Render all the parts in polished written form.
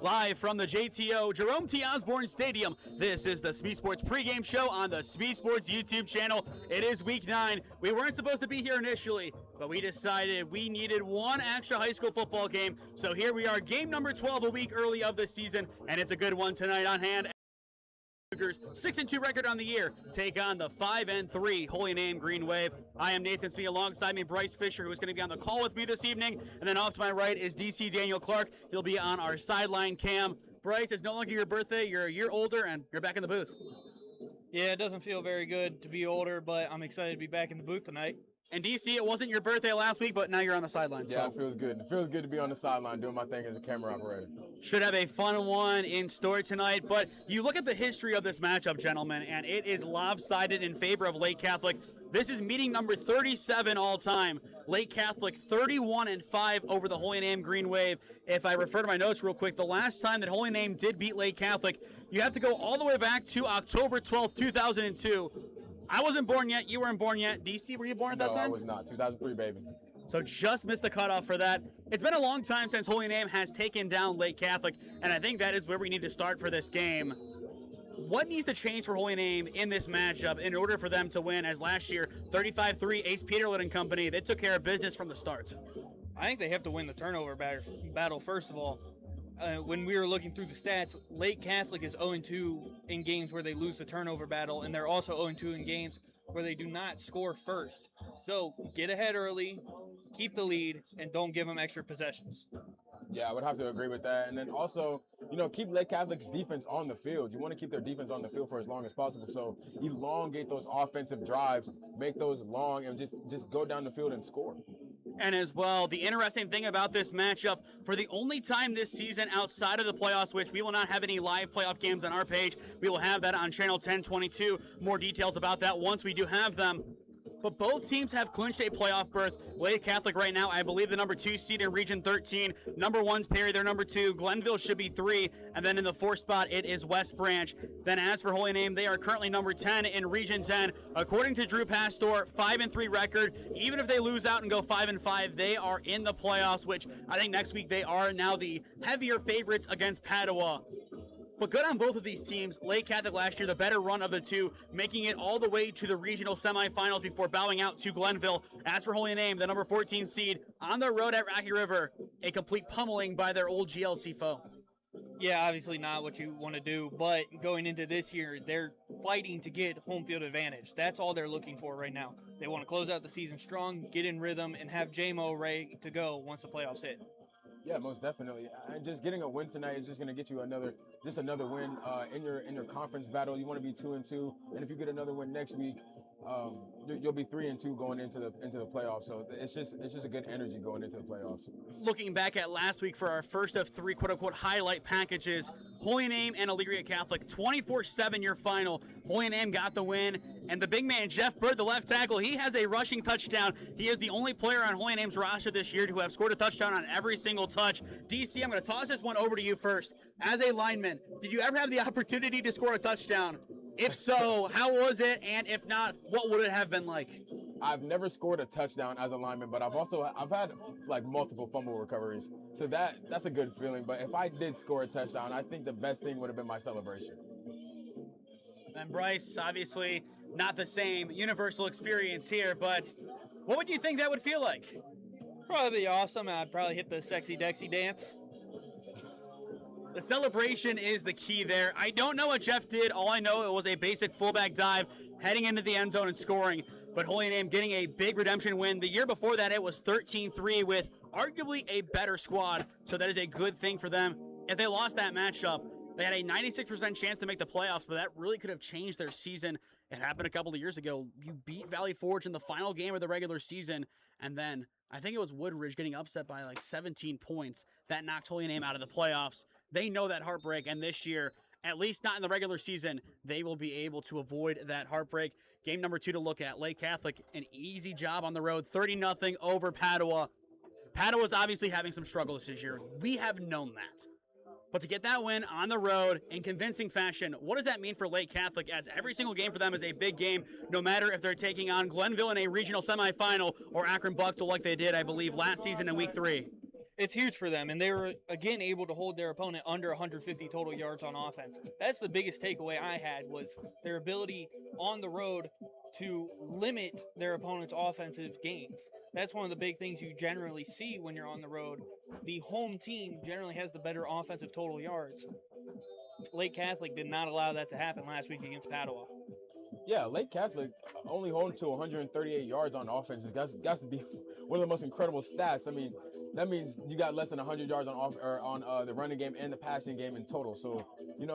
Live from the JTO Jerome T. Osborne Stadium, this is the SmeeSports pregame show on the SmeeSports YouTube channel. It is week 9. We weren't supposed to be here initially, but we decided we needed one extra high school football game. So here we are, game number 12, a week early of the season, and it's a good one tonight on hand. 6-2 record on the year take on the 5-3 Holy Name Green Wave. I am Nathan Smee, alongside me Bryce Fisher, who is going to be on the call with me this evening, and then off to my right is DC Daniel Clark. He'll be on our sideline cam. Bryce, it's no longer your birthday. You're a year older and you're back in the booth. Yeah, it doesn't feel very good to be older, but I'm excited to be back in the booth tonight. And DC, it wasn't your birthday last week, but now you're on the sideline. Yeah, so. It feels good. It feels good to be on the sideline doing my thing as a camera operator. Should have a fun one in store tonight, but you look at the history of this matchup, gentlemen, and it is lopsided in favor of Lake Catholic. This is meeting number 37 all time. Lake Catholic 31-5 over the Holy Name Green Wave. If I refer to my notes real quick, the last time that Holy Name did beat Lake Catholic, you have to go all the way back to October 12th, 2002. I wasn't born yet. You weren't born yet. DC, were you born at that time? No, I was not. 2003, baby. So just missed the cutoff for that. It's been a long time since Holy Name has taken down Lake Catholic, and I think that is where we need to start for this game. What needs to change for Holy Name in this matchup in order for them to win? As last year, 35-3, Ace Peterlin and company, they took care of business from the start. I think they have to win the turnover battle first of all. When we were looking through the stats, Lake Catholic is 0-2 in games where they lose the turnover battle, and they're also 0-2 in games where they do not score first. So get ahead early, keep the lead, and don't give them extra possessions. Yeah, I would have to agree with that. And then also, keep Lake Catholic's defense on the field. You want to keep their defense on the field for as long as possible. So elongate those offensive drives, make those long, and just go down the field and score. And as well, the interesting thing about this matchup, for the only time this season outside of the playoffs, which we will not have any live playoff games on our page, we will have that on channel 1022. More details about that once we do have them. But both teams have clinched a playoff berth. Lake Catholic right now, I believe the number 2 seed in Region 13. Number 1's Perry, they're number 2. Glenville should be 3. And then in the 4th spot, it is West Branch. Then as for Holy Name, they are currently number 10 in Region 10. According to Drew Pastor, 5-3 record. Even if they lose out and go 5-5, they are in the playoffs, which I think next week they are now the heavier favorites against Padua. But good on both of these teams. Lake Catholic last year, the better run of the two, making it all the way to the regional semifinals before bowing out to Glenville. As for Holy Name, the number 14 seed on the road at Rocky River, a complete pummeling by their old GLC foe. Yeah, obviously not what you want to do, but going into this year, they're fighting to get home field advantage. That's all they're looking for right now. They want to close out the season strong, get in rhythm, and have JMO ready to go once the playoffs hit. Yeah, most definitely. And just getting a win tonight is just going to get you another win in your conference battle. You want to be 2-2, and if you get another win next week, you'll be 3-2 going into the playoffs. So it's just a good energy going into the playoffs. Looking back at last week for our first of 3 quote-unquote highlight packages, Holy Name and Elyria Catholic, 24-7 your final. Holy Name got the win, and the big man, Jeff Bird, the left tackle, he has a rushing touchdown. He is the only player on Holy Name's roster this year to have scored a touchdown on every single touch. DC, I'm going to toss this one over to you first. As a lineman, did you ever have the opportunity to score a touchdown? If so, how was it? And if not, what would it have been like? I've never scored a touchdown as a lineman, but I've had like multiple fumble recoveries. So that's a good feeling. But if I did score a touchdown, I think the best thing would have been my celebration. And Bryce, obviously not the same universal experience here, but what would you think that would feel like? Probably awesome. I'd probably hit the sexy Dexy dance. The celebration is the key there. I don't know what Jeff did. All I know, it was a basic fullback dive, heading into the end zone and scoring. But Holy Name getting a big redemption win. The year before that, it was 13-3 with arguably a better squad. So that is a good thing for them. If they lost that matchup, they had a 96% chance to make the playoffs, but that really could have changed their season. It happened a couple of years ago. You beat Valley Forge in the final game of the regular season, and then I think it was Woodridge getting upset by like 17 points that knocked Holy Name out of the playoffs. They know that heartbreak, and this year, at least not in the regular season, they will be able to avoid that heartbreak. Game number 2 to look at, Lake Catholic, an easy job on the road, 30-0 over Padua. Padua's obviously having some struggles this year. We have known that. But to get that win on the road in convincing fashion, what does that mean for Lake Catholic, as every single game for them is a big game, no matter if they're taking on Glenville in a regional semifinal or Akron Buckle like they did, I believe, last season in week 3? It's huge for them, and they were, again, able to hold their opponent under 150 total yards on offense. That's the biggest takeaway I had, was their ability on the road to limit their opponent's offensive gains. That's one of the big things you generally see when you're on the road. The home team generally has the better offensive total yards. Lake Catholic did not allow that to happen last week against Padua. Yeah, Lake Catholic only holding to 138 yards on offense has got to be one of the most incredible stats. I mean, that means you got less than 100 yards on the running game and the passing game in total. So,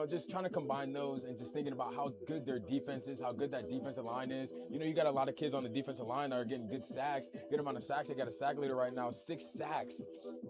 just trying to combine those and just thinking about how good their defense is, how good that defensive line is. You got a lot of kids on the defensive line that are getting good sacks, good amount of sacks. They got a sack leader right now, 6 sacks.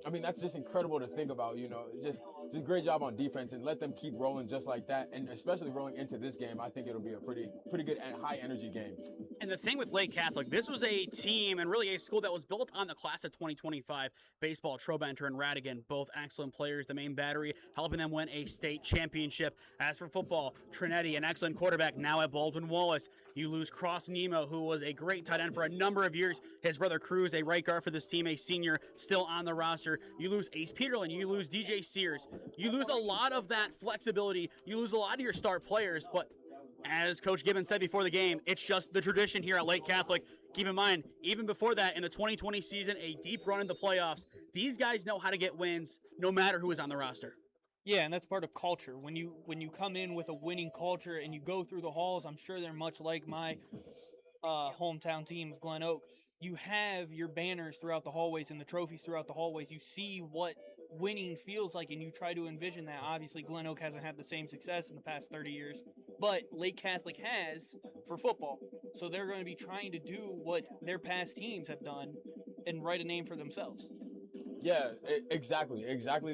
I mean, that's just incredible to think about, just great job on defense, and let them keep rolling just like that. And especially rolling into this game, I think it'll be a pretty good and high energy game. And the thing with Lake Catholic, this was a team and really a school that was built on the class of 2025 baseball. Trobenter and Radigan, both excellent players, the main battery, helping them win a state championship. As for football, Trinetti, an excellent quarterback, now at Baldwin Wallace. You lose Cross Nemo, who was a great tight end for a number of years. His brother Cruz, a right guard for this team, a senior, still on the roster. You lose Ace Peterlin. You lose DJ Sears. You lose a lot of that flexibility. You lose a lot of your star players, but as Coach Gibbons said before the game, it's just the tradition here at Lake Catholic. Keep in mind, even before that, in the 2020 season, a deep run in the playoffs, these guys know how to get wins no matter who is on the roster. Yeah, and that's part of culture. When you come in with a winning culture and you go through the halls, I'm sure they're much like my hometown team of Glen Oak. You have your banners throughout the hallways and the trophies throughout the hallways. You see what winning feels like, and you try to envision that. Obviously, Glen Oak hasn't had the same success in the past 30 years, but Lake Catholic has for football. So they're going to be trying to do what their past teams have done and write a name for themselves. Yeah, exactly.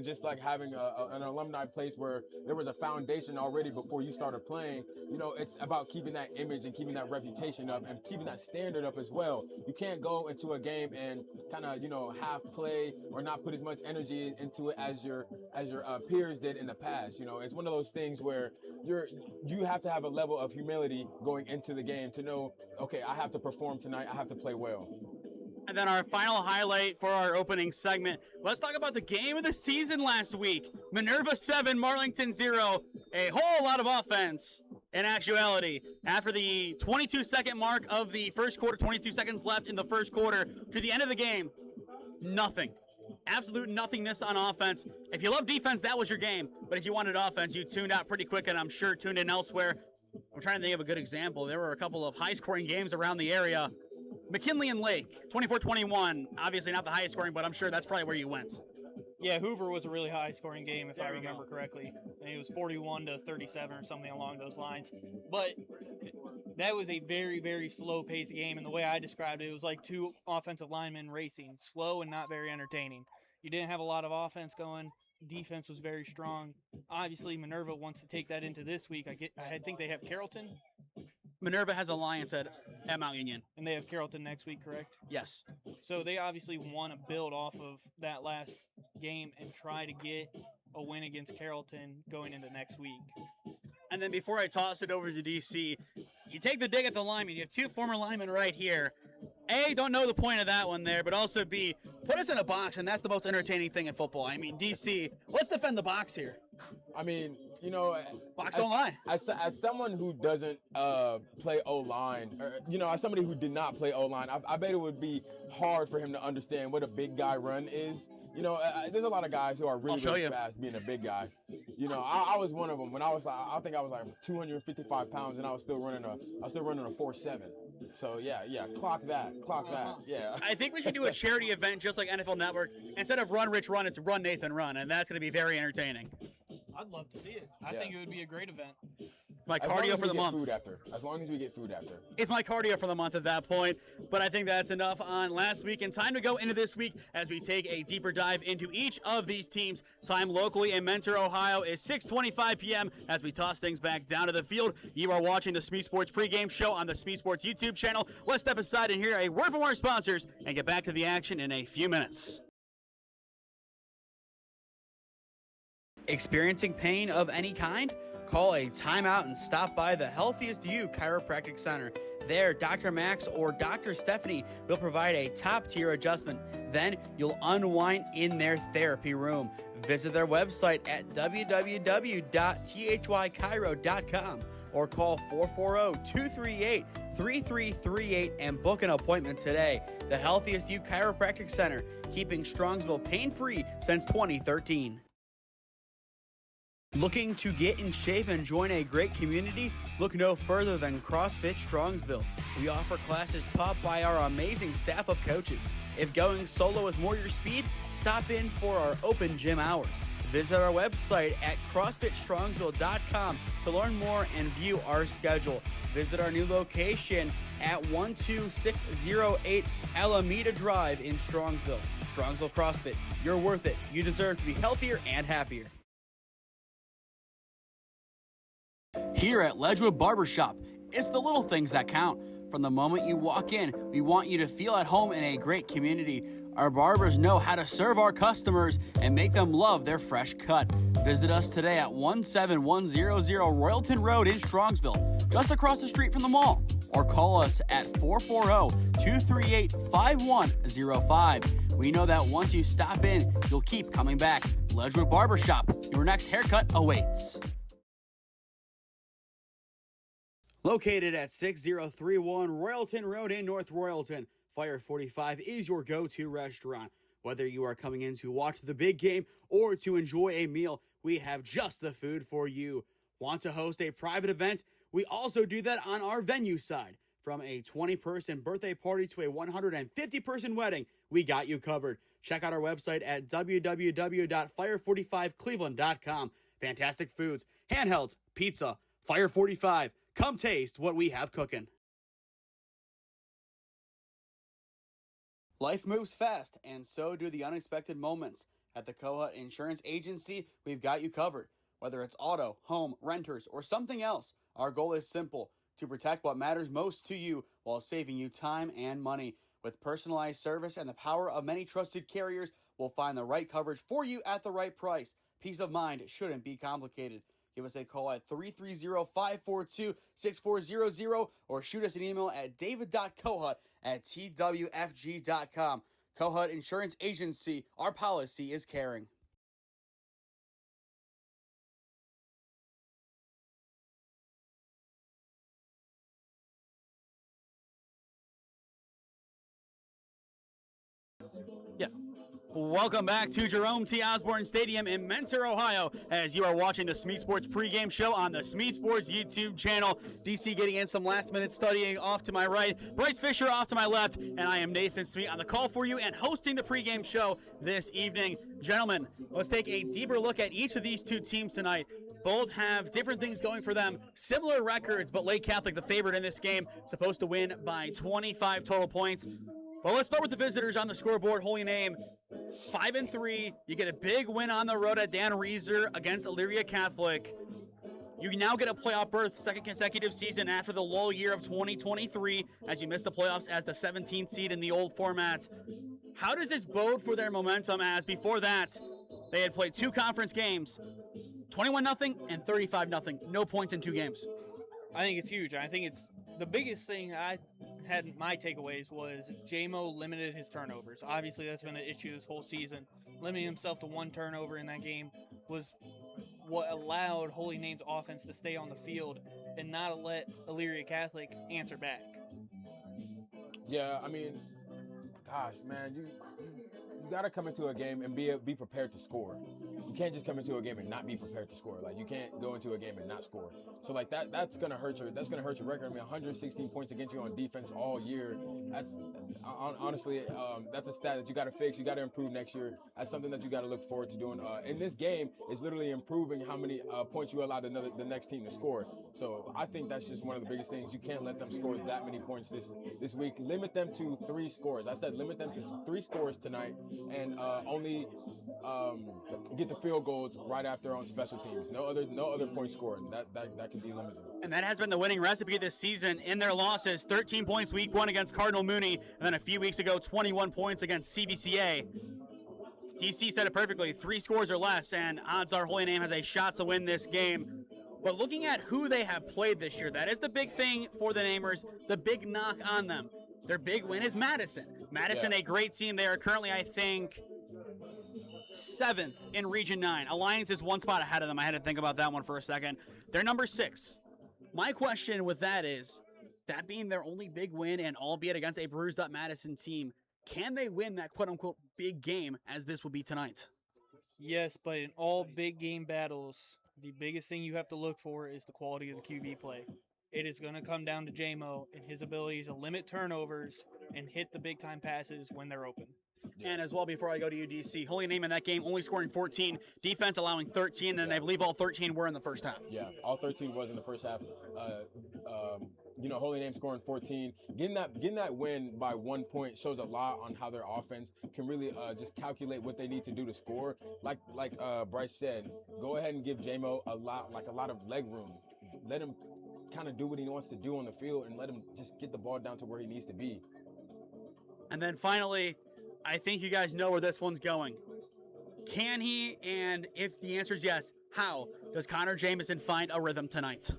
Just like having an alumni place where there was a foundation already before you started playing. It's about keeping that image and keeping that reputation up and keeping that standard up as well. You can't go into a game and kind of, half play or not put as much energy into it as your peers did in the past. It's one of those things where you have to have a level of humility going into the game to know, okay, I have to perform tonight. I have to play well. And then our final highlight for our opening segment, let's talk about the game of the season last week. Minerva 7, Marlington 0, a whole lot of offense in actuality. After the 22-second mark of the first quarter, 22 seconds left in the first quarter, to the end of the game, nothing. Absolute nothingness on offense. If you love defense, that was your game. But if you wanted offense, you tuned out pretty quick, and I'm sure tuned in elsewhere. I'm trying to think of a good example. There were a couple of high-scoring games around the area. McKinley and Lake, 24-21. Obviously not the highest scoring, but I'm sure that's probably where you went. Yeah, Hoover was a really high-scoring game, if I remember correctly. I think it was 41-37 or something along those lines. But that was a very, very slow-paced game, and the way I described it was like two offensive linemen racing, slow and not very entertaining. You didn't have a lot of offense going. Defense was very strong. Obviously, Minerva wants to take that into this week. I think they have Carrollton. Minerva has Alliance at Mount Union. And they have Carrollton next week, correct? Yes. So they obviously want to build off of that last game and try to get a win against Carrollton going into next week. And then before I toss it over to DC, you take the dig at the lineman. You have two former linemen right here. A, don't know the point of that one there, but also B, put us in a box, and that's the most entertaining thing in football. I mean, DC, let's defend the box here. I mean, box don't lie. As someone who doesn't play O-line, or, as somebody who did not play O-line, I bet it would be hard for him to understand what a big guy run is. There's a lot of guys who are really fast being a big guy. I was one of them when I think I was like 255 pounds, and I was still running a 4.7. So yeah, clock that, yeah. I think we should do a charity event just like NFL Network. Instead of Run Rich Run, it's Run Nathan Run, and that's going to be very entertaining. I'd love to see it. I think it would be a great event. My cardio for the month. As long as we get food after. It's my cardio for the month at that point. But I think that's enough on last week. And time to go into this week as we take a deeper dive into each of these teams. Time locally in Mentor, Ohio is 6:25 p.m. as we toss things back down to the field. You are watching the SmeeSports pregame show on the SmeeSports YouTube channel. Let's step aside and hear a word from our sponsors and get back to the action in a few minutes. Experiencing pain of any kind? Call a timeout and stop by the Healthiest You Chiropractic Center. There, Dr. Max or Dr. Stephanie will provide a top-tier adjustment. Then you'll unwind in their therapy room. Visit their website at www.thychiro.com or call 440-238-3338 and book an appointment today. The Healthiest You Chiropractic Center, keeping Strongsville pain-free since 2013. Looking to get in shape and join a great community? Look no further than CrossFit Strongsville. We offer classes taught by our amazing staff of coaches. If going solo is more your speed, stop in for our open gym hours. Visit our website at CrossFitStrongsville.com to learn more and view our schedule. Visit our new location at 12608 Alameda Drive in Strongsville. Strongsville CrossFit, you're worth it. You deserve to be healthier and happier. Here at Ledgewood Barbershop, it's the little things that count. From the moment you walk in, we want you to feel at home in a great community. Our barbers know how to serve our customers and make them love their fresh cut. Visit us today at 17100 Royalton Road in Strongsville, just across the street from the mall. Or call us at 440-238-5105. We know that once you stop in, you'll keep coming back. Ledgewood Barbershop, your next haircut awaits. Located at 6031 Royalton Road in North Royalton, Fire 45 is your go-to restaurant. Whether you are coming in to watch the big game or to enjoy a meal, we have just the food for you. Want to host a private event? We also do that on our venue side. From a 20-person birthday party to a 150-person wedding, we got you covered. Check out our website at www.fire45cleveland.com. Fantastic foods, handhelds, pizza, Fire 45. Come taste what we have cooking. Life moves fast, and so do the unexpected moments. At the Kohut Insurance Agency, we've got you covered. Whether it's auto, home, renters, or something else, our goal is simple: to protect what matters most to you while saving you time and money. With personalized service and the power of many trusted carriers, we'll find the right coverage for you at the right price. Peace of mind shouldn't be complicated. Give us a call at 330-542-6400 or shoot us an email at david.kohut@twfg.com. Kohut Insurance Agency, our policy is caring. Yeah. Welcome back to Jerome T. Osborne Stadium in Mentor, Ohio, as you are watching the SmeeSports pregame show on the SmeeSports YouTube channel. DC getting in some last-minute studying off to my right, Bryce Fisher off to my left, and I am Nathan Smee on the call for you and hosting the pregame show this evening. Gentlemen, let's take a deeper look at each of these two teams tonight. Both have different things going for them, similar records, but Lake Catholic, the favorite in this game, supposed to win by 25 total points. Well, let's start with the visitors on the scoreboard. Holy Name, 5-3. You get a big win on the road at Dan Reeser against Elyria Catholic. You now get a playoff berth, second consecutive season after the lull year of 2023, as you missed the playoffs as the 17th seed in the old format. How does this bode for their momentum, as before that, they had played two conference games, 21-0 and 35-0. No points in two games. I think it's huge. I think it's the biggest thing I had my takeaways was JMO limited his turnovers. Obviously, that's been an issue this whole season. Limiting himself to one turnover in that game was what allowed Holy Name's offense to stay on the field and not let Elyria Catholic answer back. Yeah, I mean, gosh, man, you got to come into a game and be prepared to score. You can't just come into a game and not be prepared to score. Like, you can't go into a game and not score. So like that's gonna hurt your record. I mean, 116 points against you on defense all year. That's honestly that's a stat that you got to fix. You got to improve next year. That's something that you got to look forward to doing. In this game is literally improving how many points you allow the next team to score. So I think that's just one of the biggest things. You can't let them score that many points this week. Limit them to 3 scores. I said limit them to 3 scores tonight, and only get the field goals right after on special teams. No other point scoring. That can be limited. And that has been the winning recipe this season in their losses. 13 points week 1 against Cardinal Mooney, and then a few weeks ago, 21 points against CVCA. DC said it perfectly, 3 scores or less, and odds are Holy Name has a shot to win this game. But looking at who they have played this year, that is the big thing for the Namers, the big knock on them. Their big win is Madison. Madison, a great team. They are currently, I think, 7th in Region 9. Alliance is one spot ahead of them. I had to think about that one for a second. They're number 6. My question with that is, that being their only big win, and albeit against a bruised up Madison team, can they win that quote-unquote big game, as this will be tonight? Yes, but in all big game battles, the biggest thing you have to look for is the quality of the QB play. It is going to come down to JMO and his ability to limit turnovers and hit the big-time passes when they're open. And as well, before I go to UDC, Holy Name in that game only scoring 14, defense allowing 13, and I believe all 13 were in the first half. Yeah, all 13 was in the first half. Holy Name scoring 14. Getting that win by 1 point shows a lot on how their offense can really just calculate what they need to do to score. Like Bryce said, go ahead and give JMO a lot of leg room. Let him kind of do what he wants to do on the field and let him just get the ball down to where he needs to be. And then finally, I think you guys know where this one's going. Can he? And if the answer is yes, how does Connor Jameson find a rhythm tonight?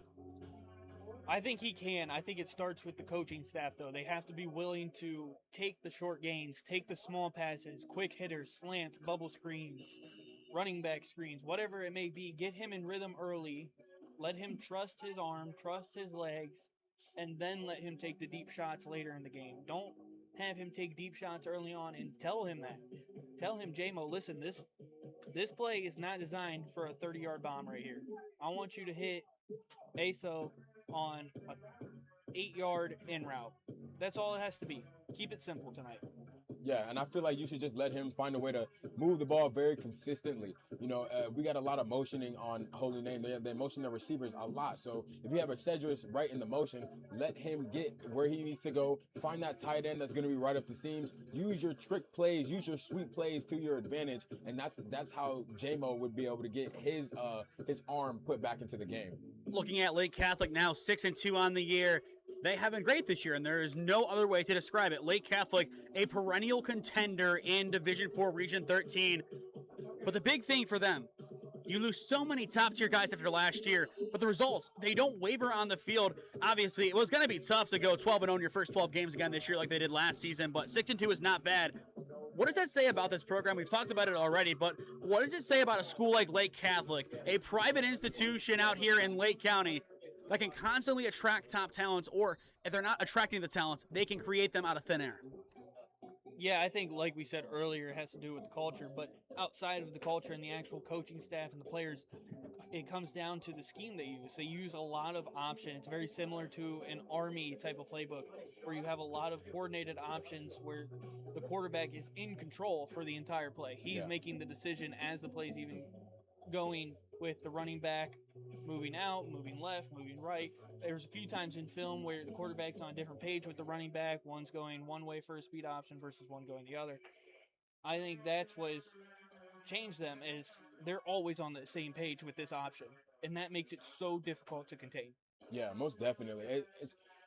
I think he can. I think it starts with the coaching staff, though. They have to be willing to take the short gains, take the small passes, quick hitters, slants, bubble screens, running back screens, whatever it may be. Get him in rhythm early. Let him trust his arm, trust his legs, and then let him take the deep shots later in the game. Don't have him take deep shots early on, and tell him that. Tell him, JMO, listen, this play is not designed for a 30-yard bomb right here. I want you to hit ASO on a 8-yard in route. That's all it has to be. Keep it simple tonight. Yeah, and I feel like you should just let him find a way to move the ball very consistently. We got a lot of motioning on Holy Name. They motion their receivers a lot. So if you have a Cedrus right in the motion, let him get where he needs to go. Find that tight end that's going to be right up the seams. Use your trick plays. Use your sweep plays to your advantage. And that's how JMO would be able to get his arm put back into the game. Looking at Lake Catholic now, 6-2 on the year. They have been great this year, and there is no other way to describe it. Lake Catholic, a perennial contender in Division 4, Region 13. But the big thing for them, you lose so many top-tier guys after last year, but the results, they don't waver on the field. Obviously, it was going to be tough to go 12-0 in your first 12 games again this year like they did last season, but 6-2 is not bad. What does that say about this program? We've talked about it already, but what does it say about a school like Lake Catholic, a private institution out here in Lake County, that can constantly attract top talents, or if they're not attracting the talents, they can create them out of thin air? Yeah, I think, like we said earlier, it has to do with the culture, but outside of the culture and the actual coaching staff and the players, it comes down to the scheme they use. They use a lot of option. It's very similar to an Army type of playbook where you have a lot of coordinated options where the quarterback is in control for the entire play. He's making the decision as the play's even going, with the running back moving out, moving left, moving right. There's a few times in film where the quarterback's on a different page with the running back. One's going one way for a speed option versus one going the other. I think that's what's changed them, is they're always on the same page with this option, and that makes it so difficult to contain. Yeah, most definitely.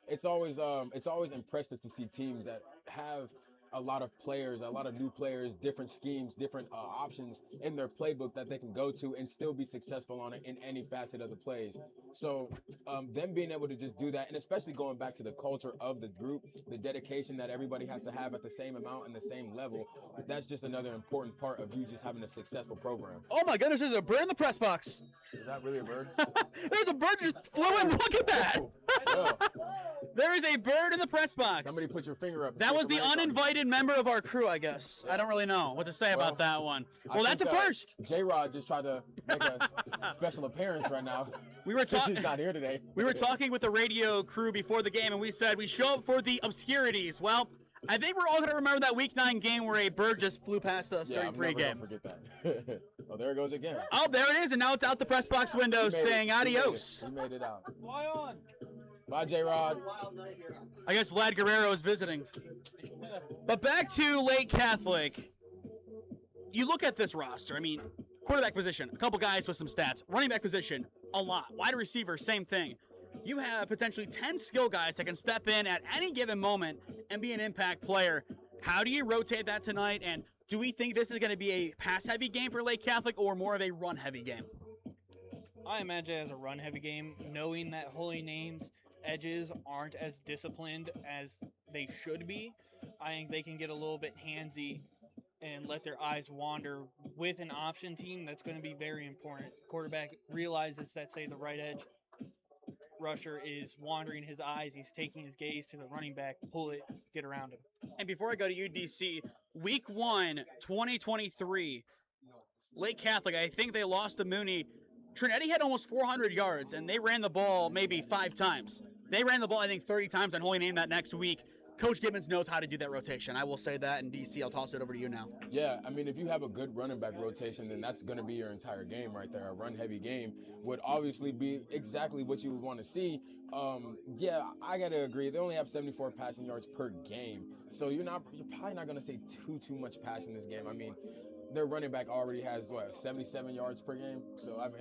It's always impressive to see teams that have a lot of players, a lot of new players, different schemes, different options in their playbook that they can go to and still be successful on it in any facet of the plays. So them being able to just do that, and especially going back to the culture of the group, the dedication that everybody has to have at the same amount and the same level, that's just another important part of you just having a successful program. Oh my goodness, there's a bird in the press box. Is that really a bird? There's a bird just flew in. Look at that. There is a bird in the press box. Somebody put your finger up. That was the uninvited member of our crew, I guess. I don't really know what to say about that one. Well, that's a first. J-Rod just tried to make a special appearance right now. We were talking. He's not here today. We were talking with the radio crew before the game, and we said we show up for the obscurities. Well, I think we're all going to remember that Week 9 game where a bird just flew past us during pregame. Don't forget that. Oh, there it goes again. Oh, there it is, and now it's out the press box window saying adios. He made it out. Fly on. Bye, J-Rod. I guess Vlad Guerrero is visiting. But back to Lake Catholic. You look at this roster. I mean, quarterback position, a couple guys with some stats. Running back position, a lot. Wide receiver, same thing. You have potentially 10 skill guys that can step in at any given moment and be an impact player. How do you rotate that tonight? And do we think this is going to be a pass-heavy game for Lake Catholic or more of a run-heavy game? I imagine as a run-heavy game, knowing that Holy Name's edges aren't as disciplined as they should be, I think they can get a little bit handsy and let their eyes wander with an option team. That's going to be very important. Quarterback realizes that, say, the right edge rusher is wandering his eyes. He's taking his gaze to the running back, pull it, get around him. And before I go to UDC, week 1, 2023, Lake Catholic, I think they lost to Mooney. Trinity had almost 400 yards, and they ran the ball maybe 5 times. They ran the ball, I think, 30 times on Holy Name that next week. Coach Gibbons knows how to do that rotation. I will say that. In DC, I'll toss it over to you now. Yeah, I mean, if you have a good running back rotation, then that's going to be your entire game right there. A run-heavy game would obviously be exactly what you would want to see. Yeah, I got to agree. They only have 74 passing yards per game, so you're probably not going to see too much pass in this game. I mean, their running back already has 77 yards per game. So I mean,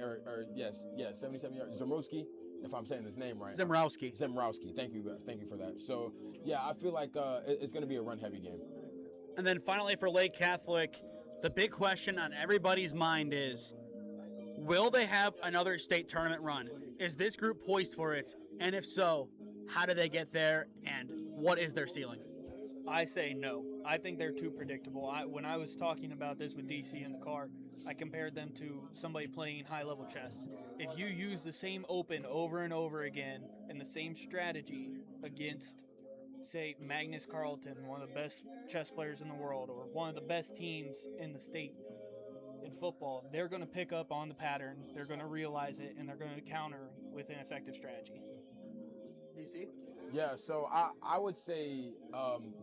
yes, 77 yards. Zamrowski, if I'm saying his name right. Zemrowski. Thank you for that. So yeah, I feel like it's going to be a run-heavy game. And then finally for Lake Catholic, the big question on everybody's mind is, will they have another state tournament run? Is this group poised for it? And if so, how do they get there? And what is their ceiling? I say no. I think they're too predictable. When I was talking about this with DC in the car, I compared them to somebody playing high-level chess. If you use the same open over and over again and the same strategy against, say, Magnus Carlton, one of the best chess players in the world, or one of the best teams in the state in football, they're going to pick up on the pattern, they're going to realize it, and they're going to counter with an effective strategy. DC? Yeah, so I would say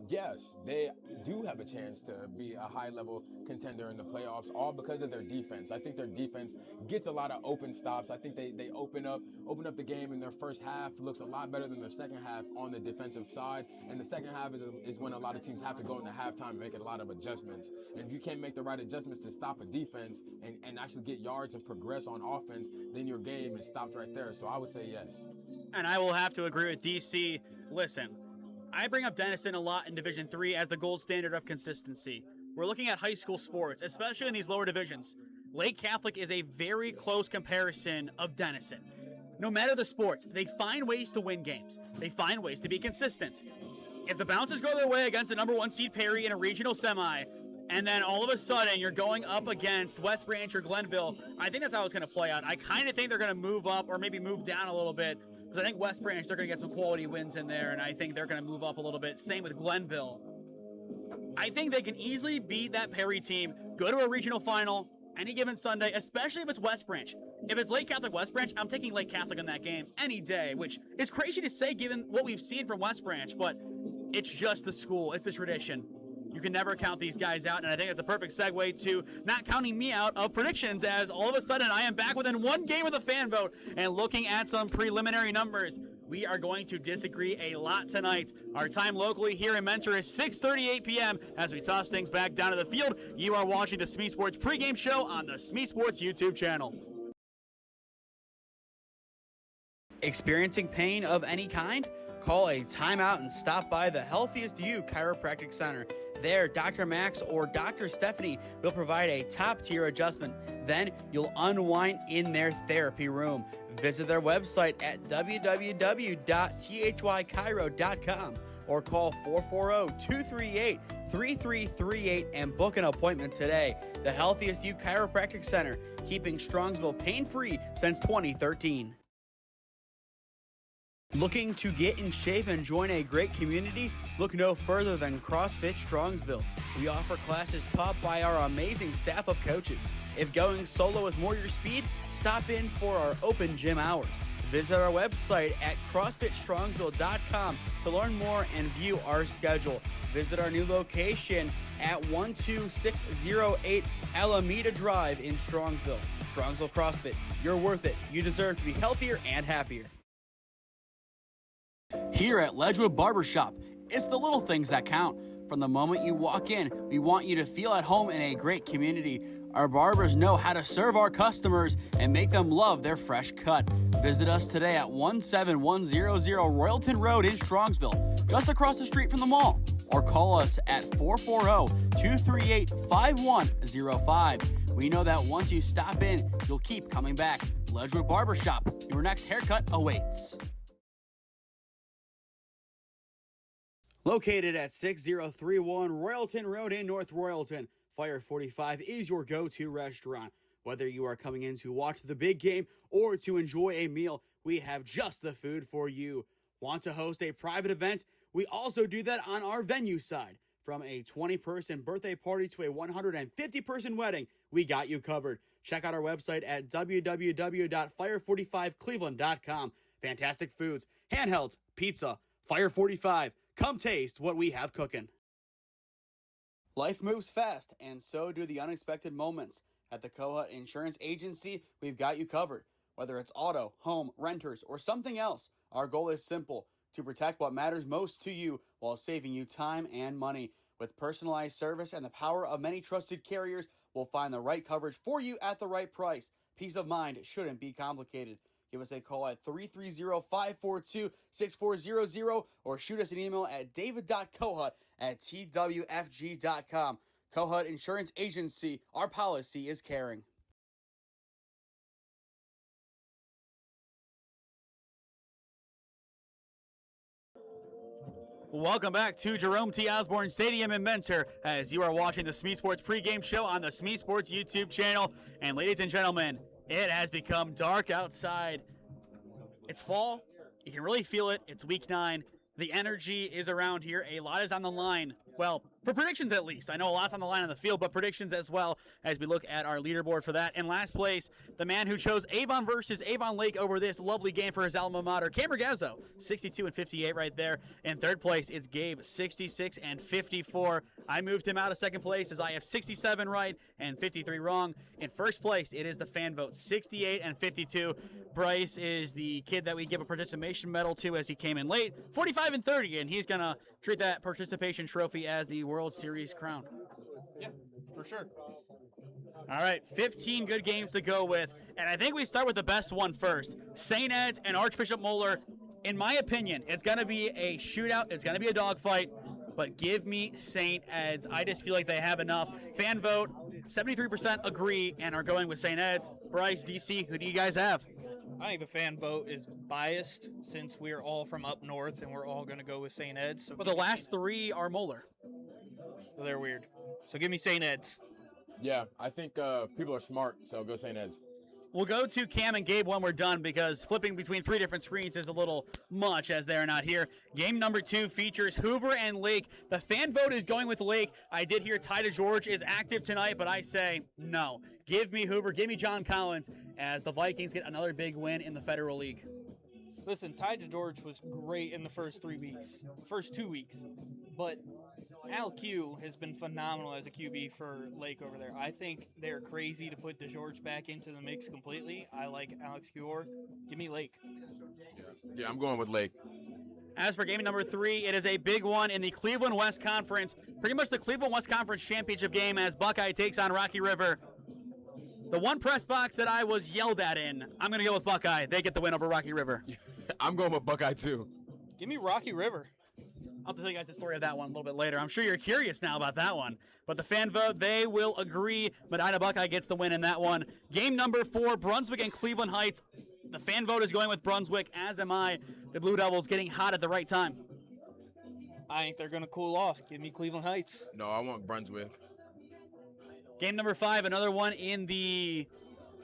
yes, they do have a chance to be a high-level contender in the playoffs, all because of their defense. I think their defense gets a lot of open stops. I think they open up the game in their first half, looks a lot better than their second half on the defensive side. And the second half is when a lot of teams have to go into halftime and make a lot of adjustments. And if you can't make the right adjustments to stop a defense and actually get yards and progress on offense, then your game is stopped right there. So I would say yes. And I will have to agree with DC. Listen, I bring up Denison a lot in Division III as the gold standard of consistency. We're looking at high school sports, especially in these lower divisions. Lake Catholic is a very close comparison of Denison. No matter the sports, they find ways to win games. They find ways to be consistent. If the bounces go their way against the number 1 seed Perry in a regional semi, and then all of a sudden you're going up against West Branch or Glenville, I think that's how it's going to play out. I kind of think they're going to move up or maybe move down a little bit, because I think West Branch, they're going to get some quality wins in there, and I think they're going to move up a little bit. Same with Glenville. I think they can easily beat that Perry team, go to a regional final any given Sunday, especially if it's West Branch. If it's Lake Catholic West Branch, I'm taking Lake Catholic in that game any day, which is crazy to say given what we've seen from West Branch, but it's just the school. It's the tradition. You can never count these guys out, and I think it's a perfect segue to not counting me out of predictions, as all of a sudden I am back within 1 game of the fan vote, and looking at some preliminary numbers, we are going to disagree a lot tonight. Our time locally here in Mentor is 6:38 p.m. As we toss things back down to the field, you are watching the SmeeSports pregame show on the SmeeSports YouTube channel. Experiencing pain of any kind? Call a timeout and stop by the Healthiest You Chiropractic Center. There, Dr. Max or Dr. Stephanie will provide a top-tier adjustment. Then you'll unwind in their therapy room. Visit their website at www.thychiro.com or call 440-238-3338 and book an appointment today. The Healthiest You Chiropractic Center, keeping Strongsville pain-free since 2013. Looking to get in shape and join a great community? Look no further than CrossFit Strongsville. We offer classes taught by our amazing staff of coaches. If going solo is more your speed, stop in for our open gym hours. Visit our website at CrossFitStrongsville.com to learn more and view our schedule. Visit our new location at 12608 Alameda Drive in Strongsville. Strongsville CrossFit, you're worth it. You deserve to be healthier and happier. Here at Ledgewood Barbershop, it's the little things that count. From the moment you walk in, we want you to feel at home in a great community. Our barbers know how to serve our customers and make them love their fresh cut. Visit us today at 17100 Royalton Road in Strongsville, just across the street from the mall. Or call us at 440-238-5105. We know that once you stop in, you'll keep coming back. Ledgewood Barbershop, your next haircut awaits. Located at 6031 Royalton Road in North Royalton, Fire 45 is your go-to restaurant. Whether you are coming in to watch the big game or to enjoy a meal, we have just the food for you. Want to host a private event? We also do that on our venue side. From a 20-person birthday party to a 150-person wedding, we got you covered. Check out our website at www.fire45cleveland.com. Fantastic foods, handhelds, pizza, Fire 45. Come taste what we have cooking. Life moves fast, and so do the unexpected moments. At the Kohut Insurance Agency, we've got you covered. Whether it's auto, home, renters, or something else, our goal is simple: to protect what matters most to you while saving you time and money. With personalized service and the power of many trusted carriers, we'll find the right coverage for you at the right price. Peace of mind shouldn't be complicated. Give us a call at 330-542-6400 or shoot us an email at david.kohut@twfg.com. Kohut Insurance Agency, our policy is caring. Welcome back to Jerome T. Osborne Stadium in Mentor as you are watching the SmeeSports pregame show on the SmeeSports YouTube channel. And ladies and gentlemen, it has become dark outside. It's fall. You can really feel it. It's week 9. The energy is around here. A lot is on the line. Well, for predictions at least. I know a lot's on the line on the field, but predictions as well as we look at our leaderboard for that. In last place, the man who chose Avon versus Avon Lake over this lovely game for his alma mater, Cam Ragazzo, 62 and 58 right there. In third place, it's Gabe, 66 and 54. I moved him out of second place as I have 67 right and 53 wrong. In first place, it is the fan vote, 68 and 52. Bryce is the kid that we give a participation medal to as he came in late, 45 and 30, and he's going to treat that participation trophy as the World Series crown. Yeah, for sure. All right, 15 good games to go with, and I think we start with the best one first. St. Ed's and Archbishop Moeller. In my opinion, it's going to be a shootout. It's going to be a dogfight, but give me St. Ed's. I just feel like they have enough. Fan vote, 73% agree and are going with St. Ed's. Bryce, DC, who do you guys have? I think the fan vote is biased since we're all from up north and we're all going to go with St. Ed's. So But the last 3 are Moeller. well, they're weird. So give me St. Ed's. Yeah, I think people are smart, so go St. Ed's. We'll go to Cam and Gabe when we're done because flipping between 3 different screens is a little much as they're not here. Game number 2 features Hoover and Lake. The fan vote is going with Lake. I did hear Ty DeGeorge is active tonight, but I say no. Give me Hoover, give me John Collins as the Vikings get another big win in the Federal League. Listen, Ty DeGeorge was great in the first 2 weeks, but Al Q has been phenomenal as a QB for Lake over there. I think they're crazy to put DeGeorge back into the mix completely. I like Alex Q. Give me Lake. Yeah, I'm going with Lake. As for game number 3, it is a big one in the Cleveland West Conference. Pretty much the Cleveland West Conference championship game as Buckeye takes on Rocky River. The one press box that I was yelled at in, I'm going to go with Buckeye. They get the win over Rocky River. I'm going with Buckeye, too. Give me Rocky River. I'll have to tell you guys the story of that one a little bit later. I'm sure you're curious now about that one. But the fan vote, they will agree. Medina Buckeye gets the win in that one. Game number 4, Brunswick and Cleveland Heights. The fan vote is going with Brunswick, as am I. The Blue Devils getting hot at the right time. I think they're going to cool off. Give me Cleveland Heights. No, I want Brunswick. Game number 5, another one in the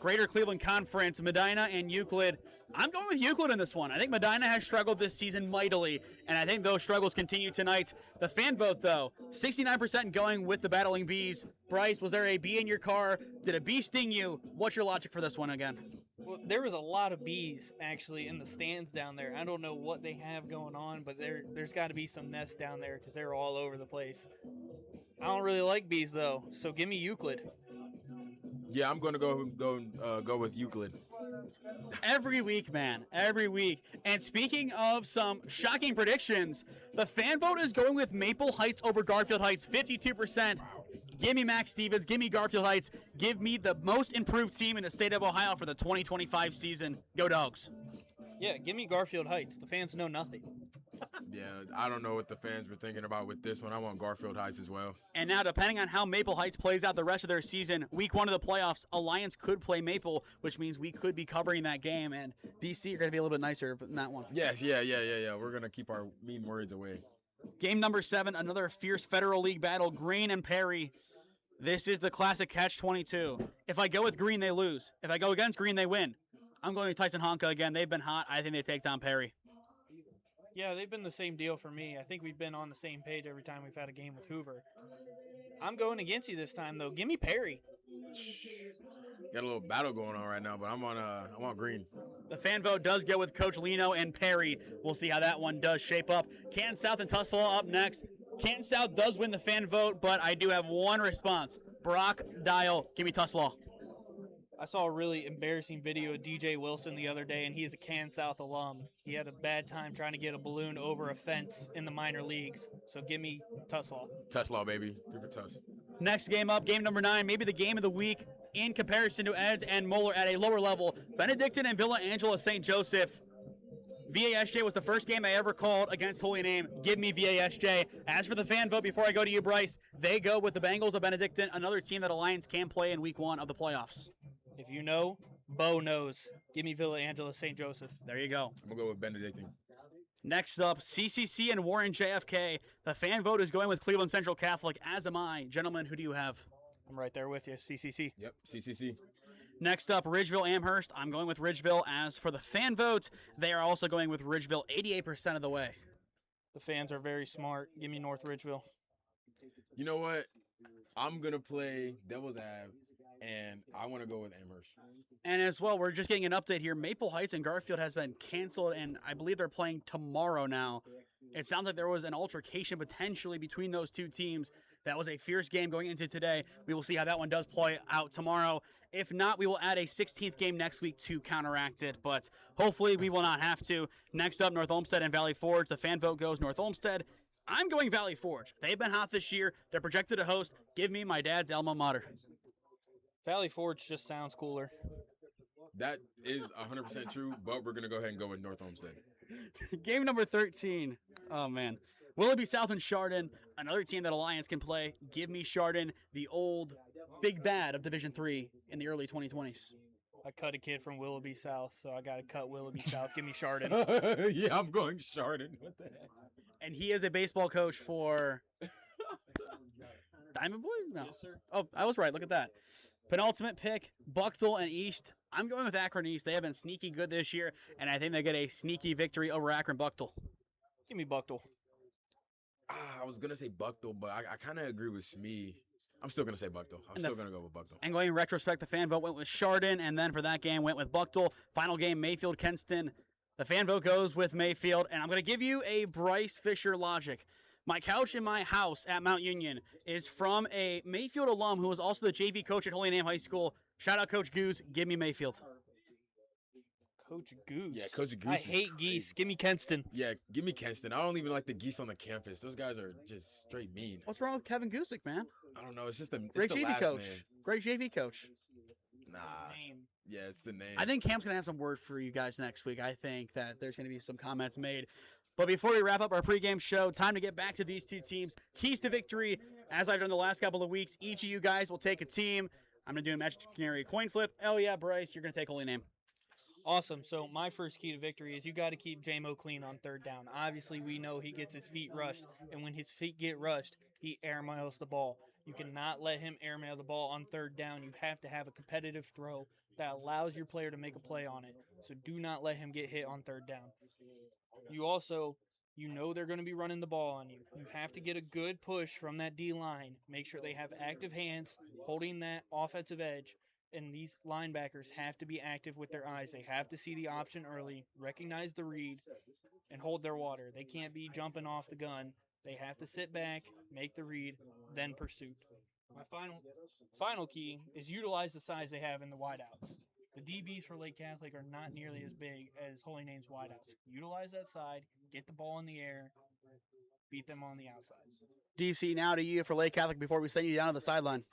Greater Cleveland Conference, Medina and Euclid. I'm going with Euclid in this one. I think Medina has struggled this season mightily, and I think those struggles continue tonight. The fan vote, though, 69% going with the Battling Bees. Bryce, was there a bee in your car? Did a bee sting you? What's your logic for this one again? Well, there was a lot of bees, actually, in the stands down there. I don't know what they have going on, but there's got to be some nests down there because they're all over the place. I don't really like bees, though, so give me Euclid. Yeah, I'm going to go with Euclid. Every week, man. Every week. And speaking of some shocking predictions, the fan vote is going with Maple Heights over Garfield Heights, 52%. Give me Max Stevens. Give me Garfield Heights. Give me the most improved team in the state of Ohio for the 2025 season. Go Dogs. Yeah, give me Garfield Heights. The fans know nothing. Yeah, I don't know what the fans were thinking about with this one. I want Garfield Heights as well. And now, depending on how Maple Heights plays out the rest of their season, week 1 of the playoffs, Alliance could play Maple, which means we could be covering that game. And DC are going to be a little bit nicer than that one. Yes, yeah. We're going to keep our mean words away. Game number 7, another fierce Federal League battle, Green and Perry. This is the classic catch-22. If I go with Green, they lose. If I go against Green, they win. I'm going with Tyson Honka again. They've been hot. I think they take down Perry. Yeah, they've been the same deal for me. I think we've been on the same page every time we've had a game with Hoover. I'm going against you this time, though. Give me Perry. Got a little battle going on right now, but I'm on Green. The fan vote does go with Coach Lino and Perry. We'll see how that one does shape up. Canton South and Tuslaw up next. Canton South does win the fan vote, but I do have one response. Brock Dial, give me Tuslaw. I saw a really embarrassing video of DJ Wilson the other day, and he's a Canton South alum. He had a bad time trying to get a balloon over a fence in the minor leagues. So give me Tuslaw. Tuslaw, baby. Give it Tuss. Next game up, game number 9, maybe the game of the week in comparison to Eds and Moeller at a lower level. Benedictine and Villa Angela St. Joseph. VASJ was the first game I ever called against Holy Name. Give me VASJ. As for the fan vote, before I go to you, Bryce, they go with the Bengals of Benedictine, another team that Alliance can play in week 1 of the playoffs. If you know, Bo knows. Give me Villa Angela St. Joseph. There you go. I'm going to go with Benedictine. Next up, CCC and Warren JFK. The fan vote is going with Cleveland Central Catholic, as am I. Gentlemen, who do you have? I'm right there with you, CCC. Yep, CCC. Next up, Ridgeville Amherst. I'm going with Ridgeville. As for the fan vote, they are also going with Ridgeville 88% of the way. The fans are very smart. Give me North Ridgeville. You know what? I'm going to play Devil's Ave, and I want to go with Amherst. And as well, we're just getting an update here. Maple Heights and Garfield has been canceled, and I believe they're playing tomorrow now. It sounds like there was an altercation potentially between those two teams. That was a fierce game going into today. We will see how that one does play out tomorrow. If not, we will add a 16th game next week to counteract it, but hopefully we will not have to. Next up, North Olmsted and Valley Forge. The fan vote goes North Olmsted. I'm going Valley Forge. They've been hot this year. They're projected to host. Give me my dad's alma mater. Valley Forge just sounds cooler. That is 100% true, but we're going to go ahead and go with North Olmsted. Game number 13. Oh, man. Willoughby South and Chardon, another team that Alliance can play. Give me Chardon, the old big bad of Division III in the early 2020s. I cut a kid from Willoughby South, so I got to cut Willoughby South. Give me Chardon. Yeah, I'm going Chardon. What the heck? And he is a baseball coach for Diamond Boy? No. Yes, sir. Oh, I was right. Look at that. Penultimate pick, Bucktle and East. I'm going with Akron East. They have been sneaky good this year, and I think they get a sneaky victory over Akron Bucktle. Give me Bucktle. I was going to say Bucktle, but I kind of agree with Smee. I'm still going to say Bucktle. I'm still going to go with Bucktle. And going in retrospect, the fan vote went with Chardon, and then for that game went with Bucktle. Final game, Mayfield-Kenston. The fan vote goes with Mayfield, and I'm going to give you a Bryce Fisher logic. My couch in my house at Mount Union is from a Mayfield alum who was also the JV coach at Holy Name High School. Shout out Coach Goose. Give me Mayfield. Coach Goose. Yeah, Coach Goose. I hate geese. Give me Kenston. Yeah, give me Kenston. I don't even like the geese on the campus. Those guys are just straight mean. What's wrong with Kevin Gusick, man? I don't know. It's just the Great the JV last coach. name. Great JV coach. Nah. Yeah, it's the name. I think Cam's going to have some word for you guys next week. I think that there's going to be some comments made. But before we wrap up our pregame show, time to get back to these two teams. Keys to victory, as I've done the last couple of weeks, each of you guys will take a team. I'm going to do a imaginary coin flip. Oh, yeah, Bryce, you're going to take Holy Name. Awesome. So my first key to victory is you got to keep J-Mo clean on third down. Obviously, we know he gets his feet rushed, and when his feet get rushed, he airmails the ball. You cannot let him airmail the ball on third down. You have to have a competitive throw that allows your player to make a play on it. So do not let him get hit on third down. You know they're going to be running the ball on you. You have to get a good push from that D-line. Make sure they have active hands holding that offensive edge. And these linebackers have to be active with their eyes. They have to see the option early, recognize the read, and hold their water. They can't be jumping off the gun. They have to sit back, make the read, then pursuit. My final key is utilize the size they have in the wideouts. The DBs for Lake Catholic are not nearly as big as Holy Name's wideouts. Utilize that side, get the ball in the air, beat them on the outside. DC, now to you for Lake Catholic before we send you down to the sideline.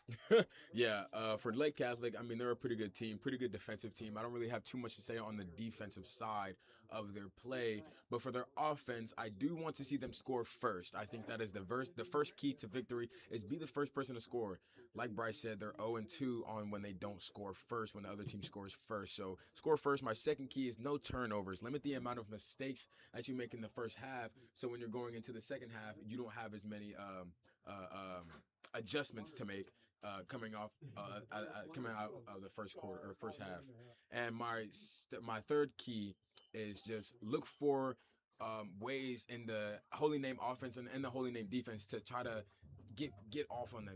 Yeah, for Lake Catholic, I mean, they're a pretty good team, pretty good defensive team. I don't really have too much to say on the defensive side of their play, but for their offense, I do want to see them score first. I think that is the first key to victory is be the first person to score. Like Bryce said, they're 0-2 on when they don't score first, when the other team scores first. So score first. My second key is no turnovers. Limit the amount of mistakes that you make in the first half, so when you're going into the second half, you don't have as many adjustments to make coming out of the first quarter or first half. And my third key is just look for ways in the Holy Name offense and in the Holy Name defense to try to get off on them.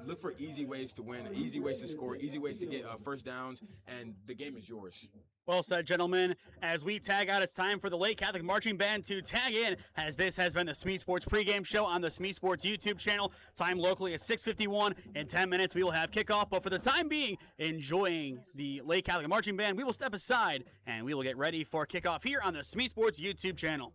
Look for easy ways to win, easy ways to score, easy ways to get first downs, and the game is yours. Well said, gentlemen. As we tag out, it's time for the Lake Catholic Marching Band to tag in, as this has been the SmeeSports pregame show on the SmeeSports YouTube channel. Time locally is 6:51. In 10 minutes, we will have kickoff. But for the time being, enjoying the Lake Catholic Marching Band, we will step aside, and we will get ready for kickoff here on the SmeeSports YouTube channel.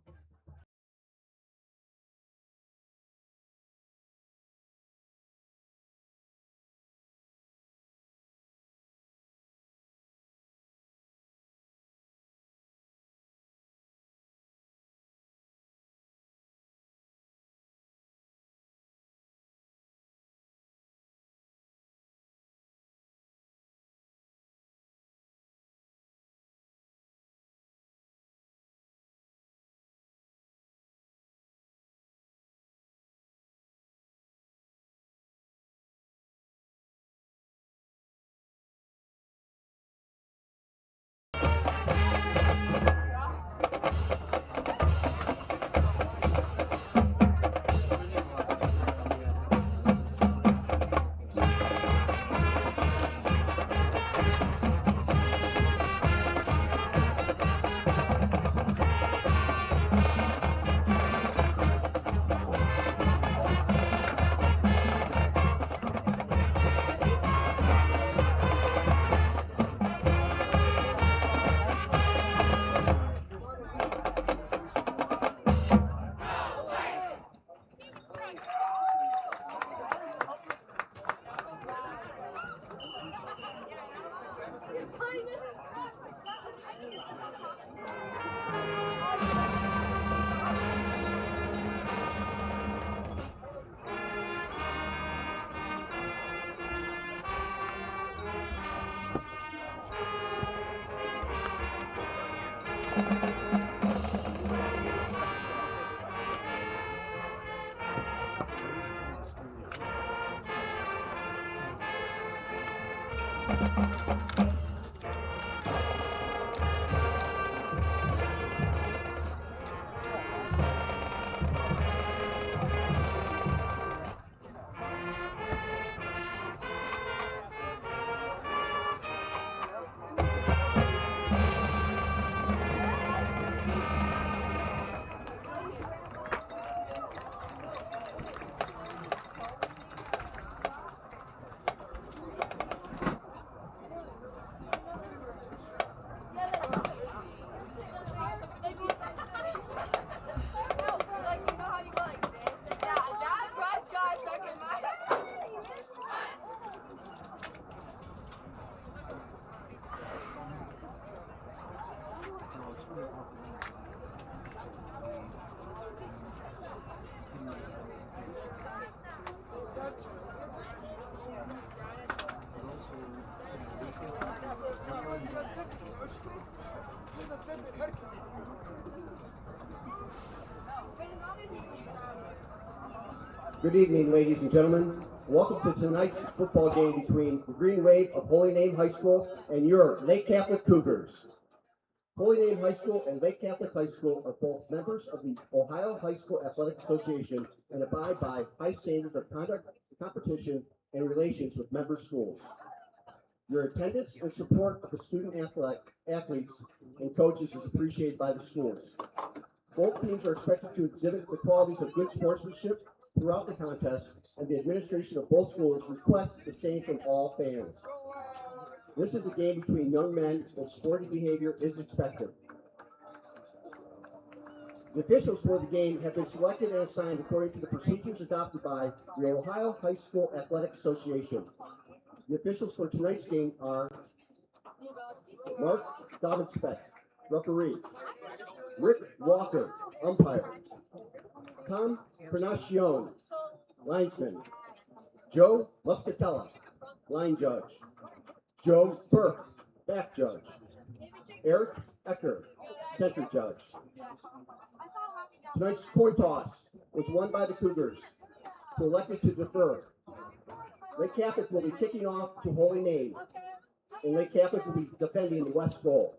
Good evening, ladies and gentlemen. Welcome to tonight's football game between the Green Wave of Holy Name High School and your Lake Catholic Cougars. Holy Name High School and Lake Catholic High School are both members of the Ohio High School Athletic Association and abide by high standards of conduct, competition, and relations with member schools. Your attendance and support of the student athletes and coaches is appreciated by the schools. Both teams are expected to exhibit the qualities of good sportsmanship throughout the contest, and the administration of both schools requests the same from all fans. This is a game between young men, and sporty behavior is expected. The officials for the game have been selected and assigned according to the procedures adopted by the Ohio High School Athletic Association. The officials for tonight's game are Mark Davidspeck, referee; Rick Walker, umpire; Tom Pernacione, linesman; Joe Muscatella, line judge; Joe Burke, back judge; Eric Ecker, center judge. Tonight's coin toss was won by the Cougars, who elected to defer. Lake Catholic will be kicking off to Holy Name, and Lake Catholic will be defending the west goal.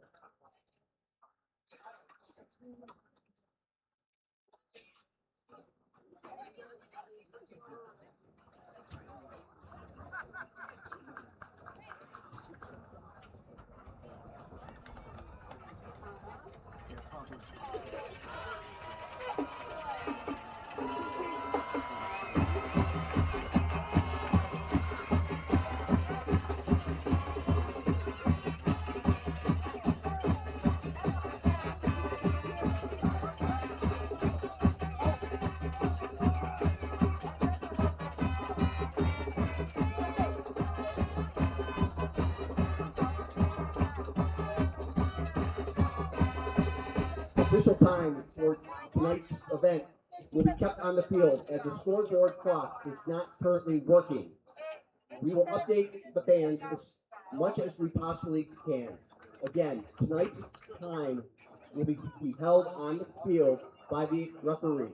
Official time for tonight's event will be kept on the field as the scoreboard clock is not currently working. We will update the fans as much as we possibly can. Again, tonight's time will be held on the field by the referee.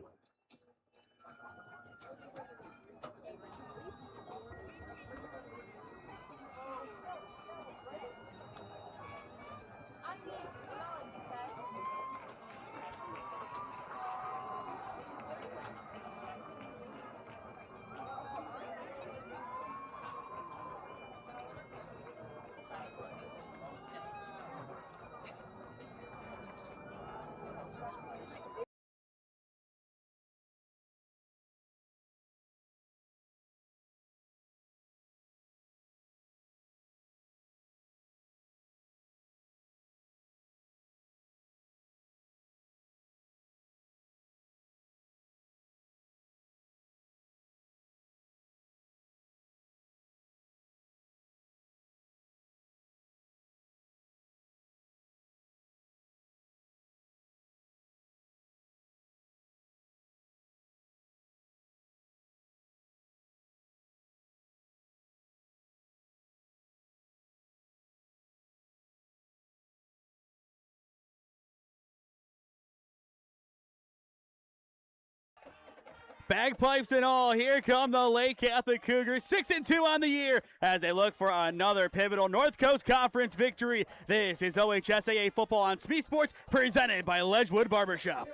Bagpipes and all, here come the Lake Catholic Cougars, 6-2 on the year as they look for another pivotal North Coast Conference victory. This is OHSAA football on SmeeSports, presented by Ledgewood Barbershop.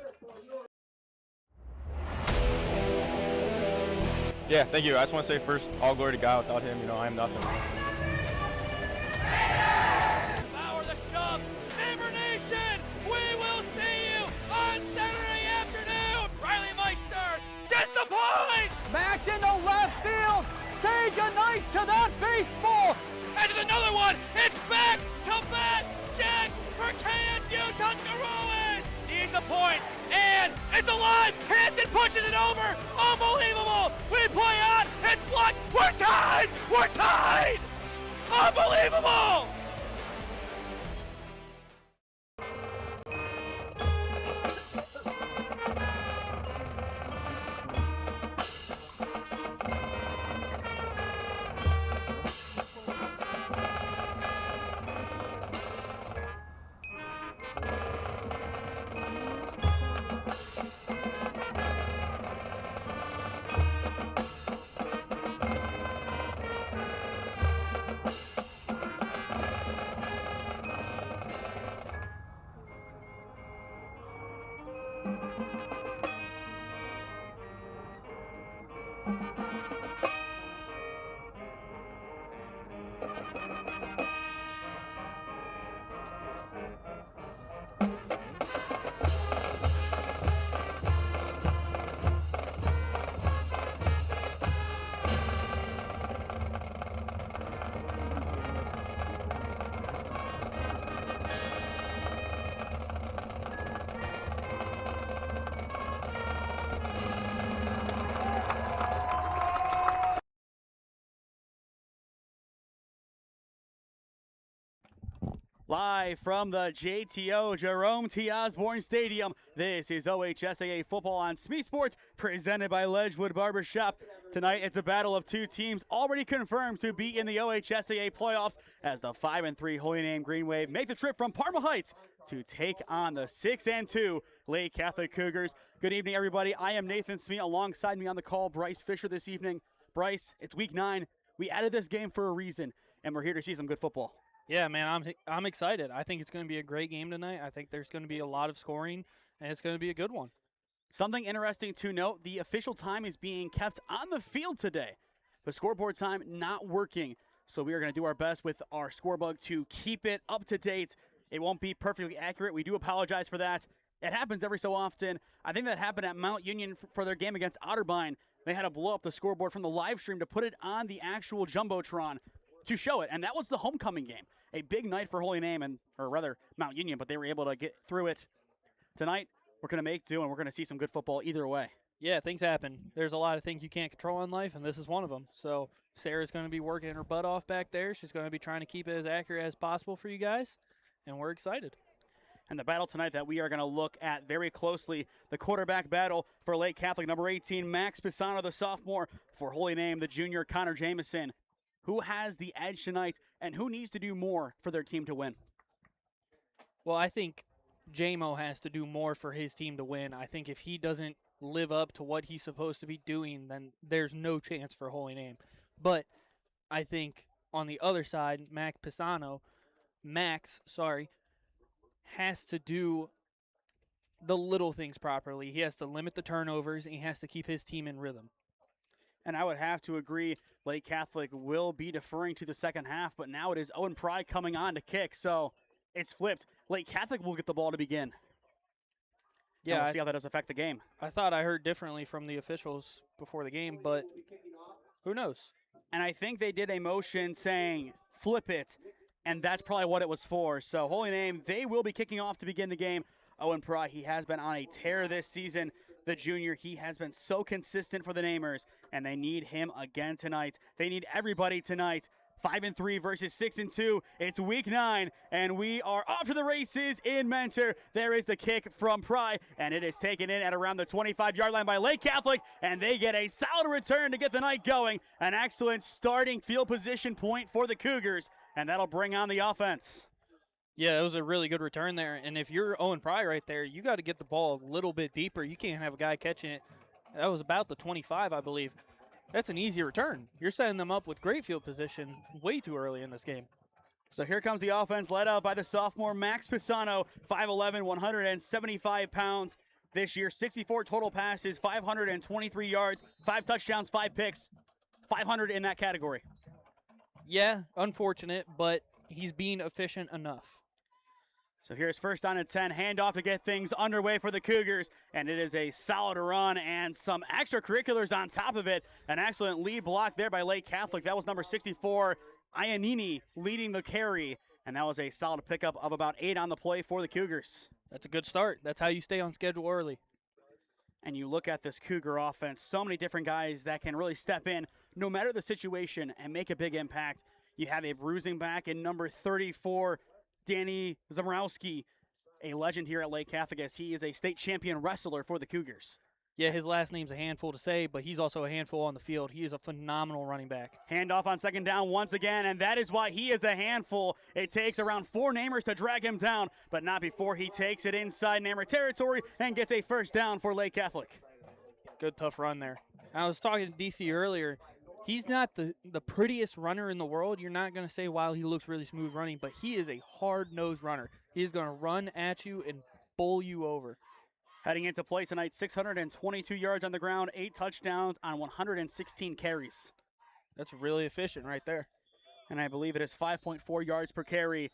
Yeah, thank you. I just want to say first, all glory to God. Without him, I am nothing. Power the shove, Neighbor Nation, we will see you on Saturday afternoon. Riley Meister gets the point! Back into left field, say goodnight to that baseball. This is another one, it's back to back jacks for KSU Tuscarawas. He's the point, and it's alive, Hanson pushes it over, unbelievable. We play on, it's blocked, we're tied, unbelievable. Live from the JTO Jerome T. Osborne Stadium, this is OHSAA football on SmeeSports, presented by Ledgewood Barbershop. Tonight, it's a battle of two teams already confirmed to be in the OHSAA playoffs as the 5-3 Holy Name Green Wave make the trip from Parma Heights to take on the 6-2 Lake Catholic Cougars. Good evening, everybody. I am Nathan Smee. Alongside me on the call, Bryce Fisher this evening. Bryce, it's week 9. We added this game for a reason, and we're here to see some good football. Yeah, man, I'm excited. I think it's going to be a great game tonight. I think there's going to be a lot of scoring, and it's going to be a good one. Something interesting to note, the official time is being kept on the field today. The scoreboard time not working, so we are going to do our best with our scorebug to keep it up to date. It won't be perfectly accurate. We do apologize for that. It happens every so often. I think that happened at Mount Union for their game against Otterbein. They had to blow up the scoreboard from the live stream to put it on the actual Jumbotron to show it, and that was the homecoming game. A big night for Holy Name, or rather Mount Union, but they were able to get through it. Tonight, we're going to make do, and we're going to see some good football either way. Yeah, things happen. There's a lot of things you can't control in life, and this is one of them. So Sarah's going to be working her butt off back there. She's going to be trying to keep it as accurate as possible for you guys, and we're excited. And the battle tonight that we are going to look at very closely, the quarterback battle for Lake Catholic, number 18, Max Pisano, the sophomore. For Holy Name, the junior, Connor Jamison. Who has the edge tonight, and who needs to do more for their team to win? Well, I think JMO has to do more for his team to win. I think if he doesn't live up to what he's supposed to be doing, then there's no chance for Holy Name. But I think on the other side, Max, has to do the little things properly. He has to limit the turnovers, and he has to keep his team in rhythm. And I would have to agree, Lake Catholic will be deferring to the second half, but now it is Owen Pry coming on to kick, so it's flipped. Lake Catholic will get the ball to begin. Yeah, we'll see how that does affect the game. I thought I heard differently from the officials before the game, but who knows? And I think they did a motion saying, flip it, and that's probably what it was for. So Holy Name, they will be kicking off to begin the game. Owen Pry, he has been on a tear this season. The junior, he has been so consistent for the Namers, and they need him again tonight. They need everybody tonight. 5-3 versus 6-2. It's week 9, and we are off to the races in Mentor. There is the kick from Pry, and it is taken in at around the 25-yard line by Lake Catholic, and they get a solid return to get the night going. An excellent starting field position point for the Cougars, and that'll bring on the offense. Yeah, it was a really good return there. And if you're Owen Pry right there, you got to get the ball a little bit deeper. You can't have a guy catching it. That was about the 25, I believe. That's an easy return. You're setting them up with great field position way too early in this game. So here comes the offense led out by the sophomore Max Pisano, 5'11", 175 pounds. This year, 64 total passes, 523 yards, 5 touchdowns, 5 picks, 500 in that category. Yeah, unfortunate, but he's being efficient enough. So here's first down and 10, handoff to get things underway for the Cougars, and it is a solid run and some extracurriculars on top of it. An excellent lead block there by Lake Catholic. That was number 64, Iannini, leading the carry, and that was a solid pickup of about 8 on the play for the Cougars. That's a good start. That's how you stay on schedule early. And you look at this Cougar offense, so many different guys that can really step in no matter the situation and make a big impact. You have a bruising back in number 34, Danny Zamrowski, a legend here at Lake Catholic, as he is a state champion wrestler for the Cougars. Yeah, his last name's a handful to say, but he's also a handful on the field. He is a phenomenal running back. Handoff on second down once again, and that is why he is a handful. It takes around 4 Namers to drag him down, but not before he takes it inside Namer territory and gets a first down for Lake Catholic. Good, tough run there. I was talking to DC earlier. He's not the prettiest runner in the world. You're not going to say, wow, he looks really smooth running, but he is a hard-nosed runner. He is going to run at you and bowl you over. Heading into play tonight, 622 yards on the ground, 8 touchdowns on 116 carries. That's really efficient right there. And I believe it is 5.4 yards per carry.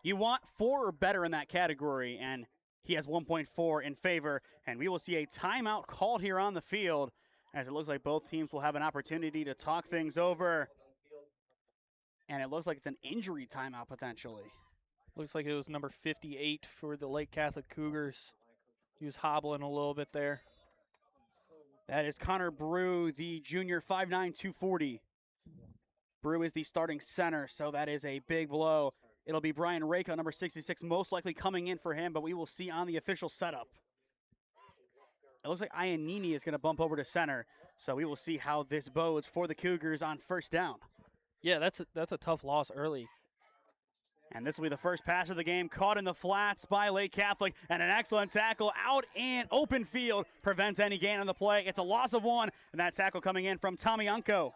You want 4 or better in that category, and he has 1.4 in favor. And we will see a timeout called here on the field, as it looks like both teams will have an opportunity to talk things over. And it looks like it's an injury timeout potentially. Looks like it was number 58 for the Lake Catholic Cougars. He was hobbling a little bit there. That is Connor Brew, the junior, 5'9", 240. Brew is the starting center, so that is a big blow. It'll be Brian Rako, number 66, most likely coming in for him, but we will see on the official setup. It looks like Iannini is going to bump over to center, so we will see how this bodes for the Cougars on first down. Yeah, that's a tough loss early. And this will be the first pass of the game, caught in the flats by Lake Catholic, and an excellent tackle out in open field prevents any gain on the play. It's a loss of 1, and that tackle coming in from Tommy Unko.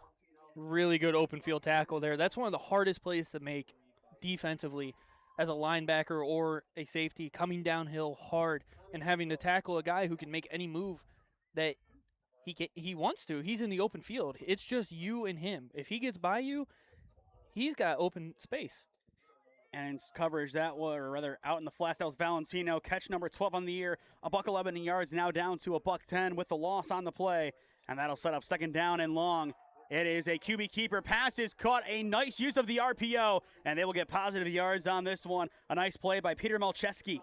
Really good open field tackle there. That's one of the hardest plays to make defensively as a linebacker or a safety, coming downhill hard and having to tackle a guy who can make any move that he wants to. He's in the open field. It's just you and him. If he gets by you, he's got open space. And coverage that was, or rather out in the flats, that was Valentino. Catch number 12 on the year. $111 yards, now down to $110 with the loss on the play. And that'll set up second down and long. It is a QB keeper. Pass is caught. A nice use of the RPO. And they will get positive yards on this one. A nice play by Peter Malcheski.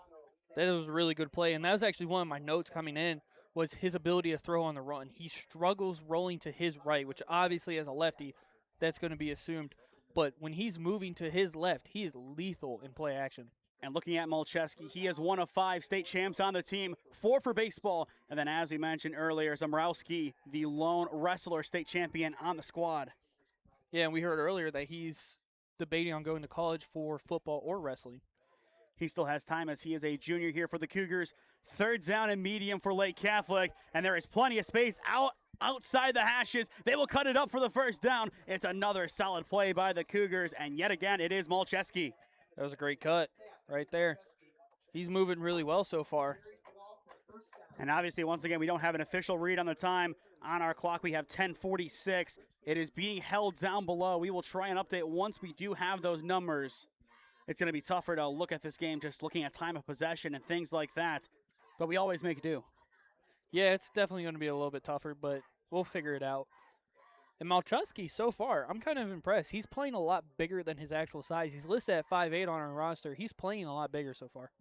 That was a really good play. And that was actually one of my notes coming in, was his ability to throw on the run. He struggles rolling to his right, which obviously as a lefty, that's going to be assumed. But when he's moving to his left, he is lethal in play action. And looking at Malcheski, he is one of 5 state champs on the team, 4 for baseball. And then as we mentioned earlier, Zamrowski, the lone wrestler state champion on the squad. Yeah, and we heard earlier that he's debating on going to college for football or wrestling. He still has time as he is a junior here for the Cougars. Third down and medium for Lake Catholic. And there is plenty of space outside the hashes. They will cut it up for the first down. It's another solid play by the Cougars. And yet again, it is Malcheski. That was a great cut right there. He's moving really well so far. And obviously, once again, we don't have an official read on the time. On our clock, we have 10:46. It is being held down below. We will try and update once we do have those numbers. It's going to be tougher to look at this game just looking at time of possession and things like that. But we always make do. Yeah, it's definitely going to be a little bit tougher, but we'll figure it out. And Malcheski, so far, I'm kind of impressed. He's playing a lot bigger than his actual size. He's listed at 5'8" on our roster. He's playing a lot bigger so far.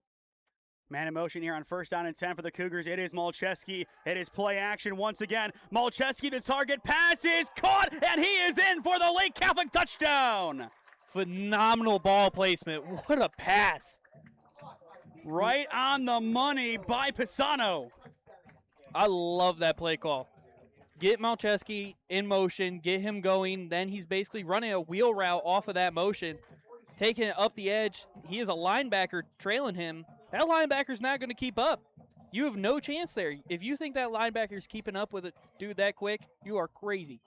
Man in motion here on first down and 10 for the Cougars. It is Malcheski. It is play action once again. Malcheski, the target, pass is caught, and he is in for the Lake Catholic touchdown. Phenomenal ball placement. What a pass. Right on the money by Pisano. I love that play call. Get Malcheski in motion, get him going, then he's basically running a wheel route off of that motion, taking it up the edge. He is a linebacker trailing him. That linebacker's not going to keep up. You have no chance there. If you think that linebacker's keeping up with a dude that quick, you are crazy.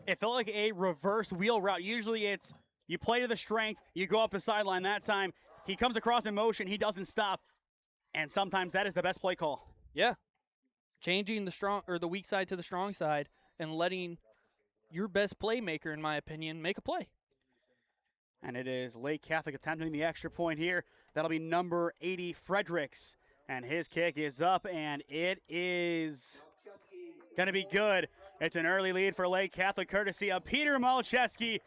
It felt like a reverse wheel route. Usually it's you play to the strength, you go up the sideline. That time he comes across in motion, he doesn't stop, and sometimes that is the best play call. Yeah. Changing the strong or the weak side to the strong side and letting your best playmaker, in my opinion, make a play. And it is Lake Catholic attempting the extra point here. That'll be number 80, Fredericks. And his kick is up, and it is going to be good. It's an early lead for Lake Catholic, courtesy of Peter Malcheski.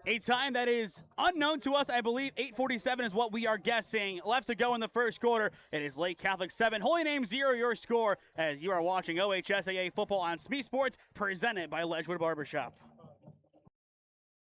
A time that is unknown to us. I believe 8:47 is what we are guessing. Left to go in the first quarter. It is Lake Catholic 7, Holy Name 0, your score, as you are watching OHSAA football on SmeeSports, presented by Ledgewood Barbershop.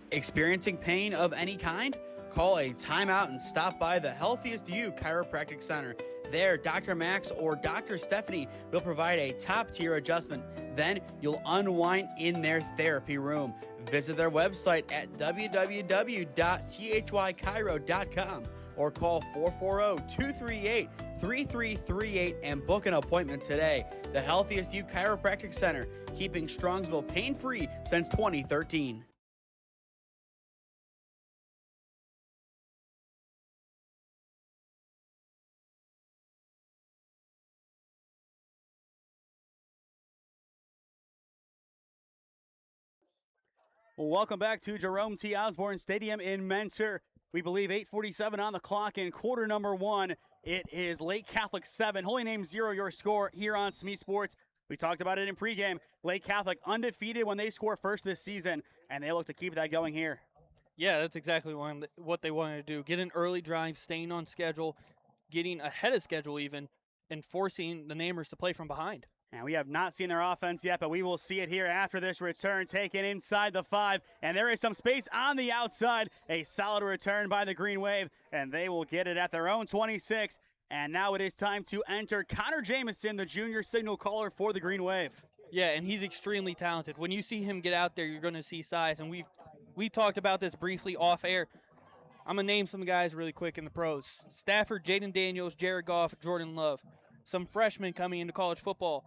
Experiencing pain of any kind? Call a timeout and stop by the Healthiest You Chiropractic Center. There, Dr. Max or Dr. Stephanie will provide a top-tier adjustment. Then you'll unwind in their therapy room. Visit their website at www.thychiro.com or call 440-238-3338 and book an appointment today. The Healthiest You Chiropractic Center, keeping Strongsville pain-free since 2013. Well, welcome back to Jerome T. Osborne Stadium in Mentor. We believe 8:47 on the clock in quarter number 1. It is Lake Catholic 7, Holy Name 0, your score here on SmeeSports. We talked about it in pregame. Lake Catholic undefeated when they score first this season, and they look to keep that going here. Yeah, that's exactly what they wanted to do. Get an early drive, staying on schedule, getting ahead of schedule even, and forcing the Namers to play from behind. And we have not seen their offense yet, but we will see it here after this return taken inside the 5. And there is some space on the outside. A solid return by the Green Wave, and they will get it at their own 26. And now it is time to enter Connor Jamison, the junior signal caller for the Green Wave. Yeah, and he's extremely talented. When you see him get out there, you're going to see size. And we've talked about this briefly off air. I'm going to name some guys really quick in the pros. Stafford, Jaden Daniels, Jared Goff, Jordan Love. Some freshmen coming into college football.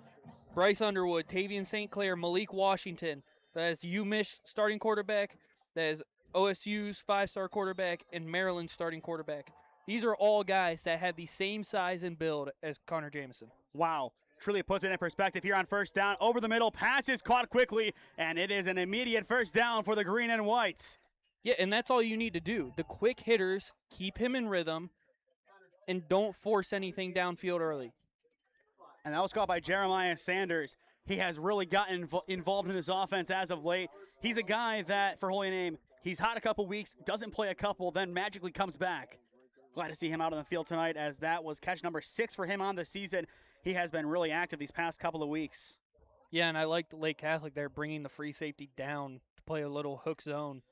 Bryce Underwood, Tavian St. Clair, Malik Washington. That is UMich starting quarterback. That is OSU's 5-star quarterback and Maryland's starting quarterback. These are all guys that have the same size and build as Connor Jamison. Wow. Truly puts it in perspective here on first down. Over the middle, pass is caught quickly, and it is an immediate first down for the Green and Whites. Yeah, and that's all you need to do. The quick hitters, keep him in rhythm, and don't force anything downfield early. And that was caught by Jeremiah Sanders. He has really gotten involved in this offense as of late. He's a guy that, for Holy Name, he's hot a couple weeks, doesn't play a couple, then magically comes back. Glad to see him out on the field tonight, as that was catch number 6 for him on the season. He has been really active these past couple of weeks. Yeah, and I like the Lake Catholic there bringing the free safety down to play a little hook zone.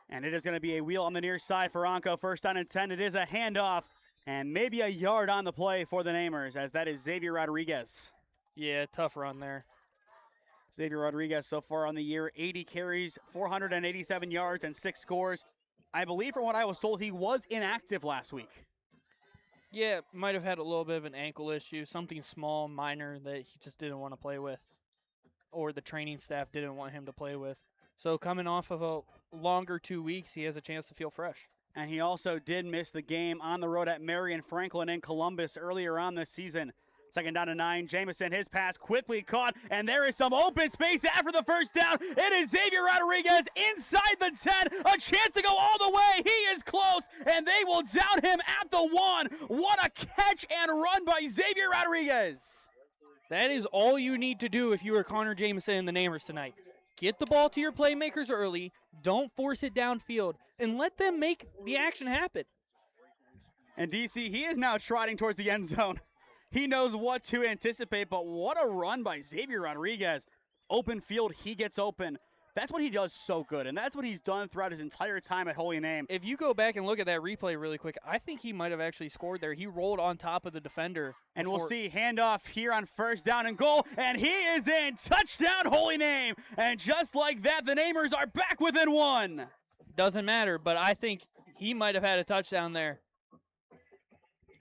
And it is going to be a wheel on the near side for Onco. First down and 10. It is a handoff. And maybe a yard on the play for the Namers, as that is Xavier Rodriguez. Yeah, tough run there. Xavier Rodriguez so far on the year, 80 carries, 487 yards, and 6 scores. I believe from what I was told, he was inactive last week. Yeah, might have had a little bit of an ankle issue, something small, minor, that he just didn't want to play with, or the training staff didn't want him to play with. So coming off of a longer 2 weeks, he has a chance to feel fresh. And he also did miss the game on the road at Marion Franklin in Columbus earlier on this season. Second down to 9. Jamison, his pass quickly caught, and there is some open space after the first down. It is Xavier Rodriguez inside the 10. A chance to go all the way. He is close, and they will down him at the 1. What a catch and run by Xavier Rodriguez. That is all you need to do if you are Connor Jamison and the Namers tonight. Get the ball to your playmakers early. Don't force it downfield, and let them make the action happen. And DC, he is now trotting towards the end zone. He knows what to anticipate, but what a run by Xavier Rodriguez. Open field, he gets open. That's what he does so good, and that's what he's done throughout his entire time at Holy Name. If you go back and look at that replay really quick, I think he might have actually scored there. He rolled on top of the defender. And we'll see handoff here on first down and goal, and he is in. Touchdown, Holy Name. And just like that, the Namers are back within 1. Doesn't matter, but I think he might have had a touchdown there.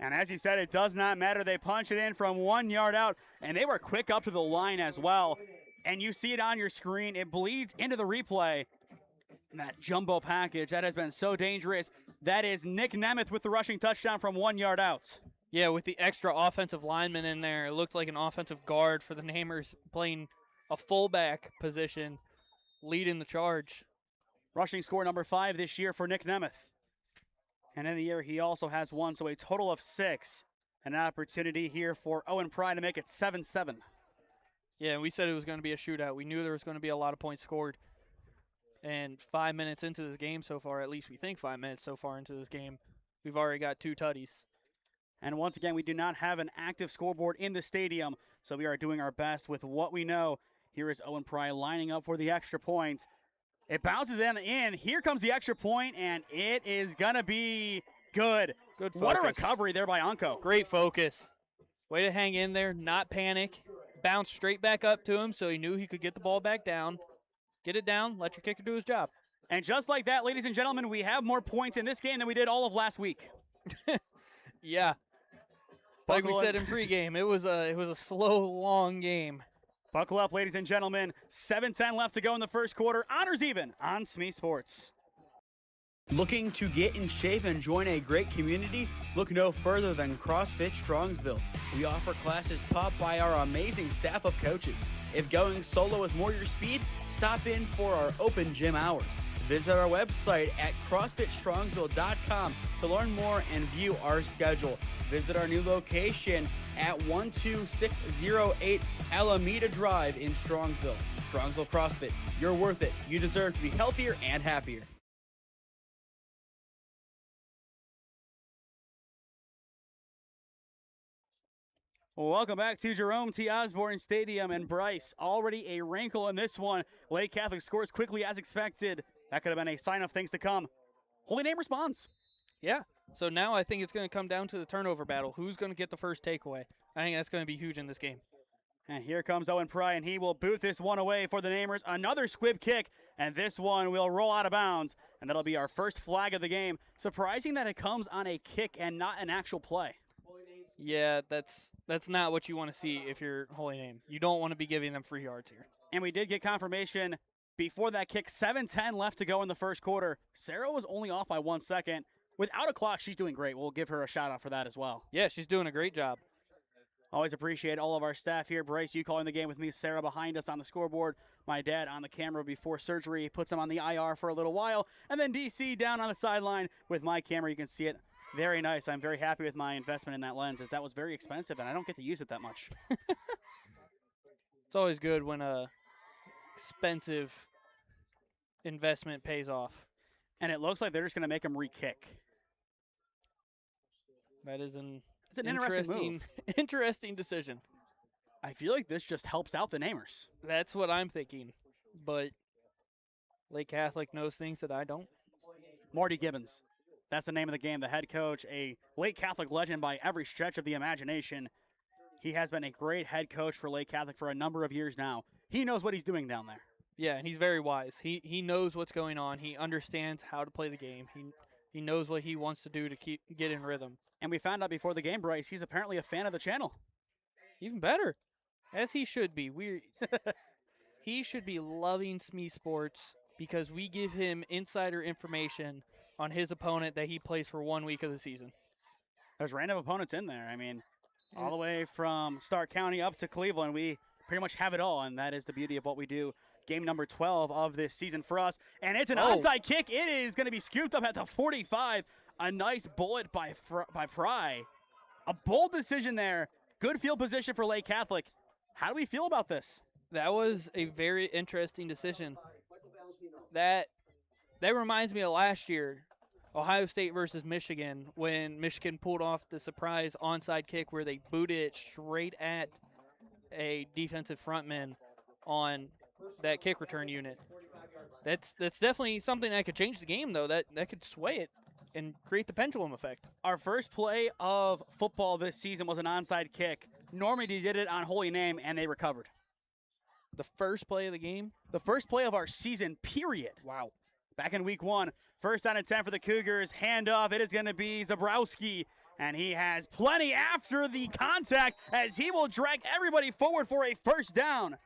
And as you said, it does not matter. They punch it in from 1 yard out, and they were quick up to the line as well. And you see it on your screen. It bleeds into the replay. And that jumbo package, that has been so dangerous. That is Nick Nemeth with the rushing touchdown from 1 yard out. Yeah, with the extra offensive lineman in there, it looked like an offensive guard for the Namers playing a fullback position, leading the charge. Rushing score number 5 this year for Nick Nemeth. And in the year, he also has 1, so a total of 6. An opportunity here for Owen Pry to make it 7-7. Yeah, we said it was going to be a shootout. We knew there was going to be a lot of points scored. And 5 minutes into this game so far, at least we think 5 minutes so far into this game, we've already got 2 tutties. And once again, we do not have an active scoreboard in the stadium, so we are doing our best with what we know. Here is Owen Pry lining up for the extra point. It bounces in. Here comes the extra point, and it is going to be good. Good focus. What a recovery there by Onco. Great focus. Way to hang in there, not panic. Bounce straight back up to him so he knew he could get the ball back down. Get it down, let your kicker do his job. And just like that, ladies and gentlemen, we have more points in this game than we did all of last week. Yeah. Like we said in pregame, it was a slow, long game. Buckle up, ladies and gentlemen. 7:10 left to go in the first quarter. Honors even on SmeeSports. Looking to get in shape and join a great community? Look no further than CrossFit Strongsville. We offer classes taught by our amazing staff of coaches. If going solo is more your speed, stop in for our open gym hours. Visit our website at CrossFitStrongsville.com to learn more and view our schedule. Visit our new location at 12608 Alameda Drive in Strongsville. Strongsville CrossFit, you're worth it. You deserve to be healthier and happier. Well, welcome back to Jerome T. Osborne Stadium, and Bryce, already a wrinkle in this one. Lake Catholic scores quickly as expected. That could have been a sign of things to come. Holy Name responds. Yeah. So now I think it's going to come down to the turnover battle. Who's going to get the first takeaway? I think that's going to be huge in this game. And here comes Owen Pry, and he will boot this one away for the Namers. Another squib kick, and this one will roll out of bounds, and that'll be our first flag of the game. Surprising that it comes on a kick and not an actual play. Yeah, that's not what you want to see if you're Holy Name. You don't want to be giving them free yards here. And we did get confirmation before that kick, 7:10 left to go in the first quarter. Sarah was only off by 1 second. Without a clock, she's doing great. We'll give her a shout out for that as well. Yeah, she's doing a great job. Always appreciate all of our staff here. Bryce, you calling the game with me. Sarah behind us on the scoreboard. My dad on the camera before surgery. Puts him on the IR for a little while. And then DC down on the sideline with my camera. You can see it. Very nice. I'm very happy with my investment in that lens, as that was very expensive, and I don't get to use it that much. It's always good when a expensive investment pays off. And it looks like they're just going to make him re-kick. That is an interesting move. Interesting decision. I feel like this just helps out the Namers. That's what I'm thinking. But Lake Catholic knows things that I don't. Marty Gibbons. That's the name of the game. The head coach, a Lake Catholic legend by every stretch of the imagination. He has been a great head coach for Lake Catholic for a number of years now. He knows what he's doing down there. Yeah, and he's very wise. He knows what's going on. He understands how to play the game. He knows what he wants to do to get in rhythm. And we found out before the game, Bryce, he's apparently a fan of the channel. Even better, as he should be. He should be loving SmeeSports because we give him insider information on his opponent that he plays for 1 week of the season. There's random opponents in there. I mean, all the way from Stark County up to Cleveland, we pretty much have it all, and that is the beauty of what we do. Game number 12 of this season for us, and it's an onside kick. It is going to be scooped up at the 45. A nice bullet by Pry. A bold decision there. Good field position for Lake Catholic. How do we feel about this? That was a very interesting decision. That reminds me of last year, Ohio State versus Michigan, when Michigan pulled off the surprise onside kick where they booted it straight at a defensive frontman on that kick return unit. That's definitely something that could change the game, though. That could sway it and create the pendulum effect. Our first play of football this season was an onside kick. Normandy did it on Holy Name, and they recovered. The first play of the game? The first play of our season, period. Wow. Back in week 1, first down and 10 for the Cougars. Handoff, it is going to be Zabrowski, and he has plenty after the contact as he will drag everybody forward for a first down.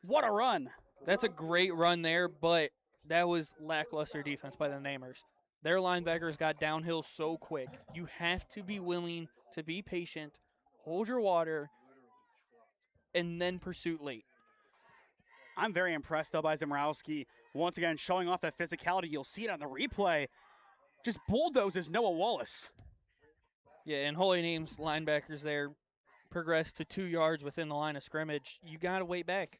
What a run. That's a great run there, but that was lackluster defense by the Namers. Their linebackers got downhill so quick. You have to be willing to be patient, hold your water, and then pursuit late. I'm very impressed, though, by Zabrowski. Once again, showing off that physicality. You'll see it on the replay. Just bulldozes Noah Wallace. Yeah, and Holy Name's linebackers there progressed to 2 yards within the line of scrimmage. You got to wait back.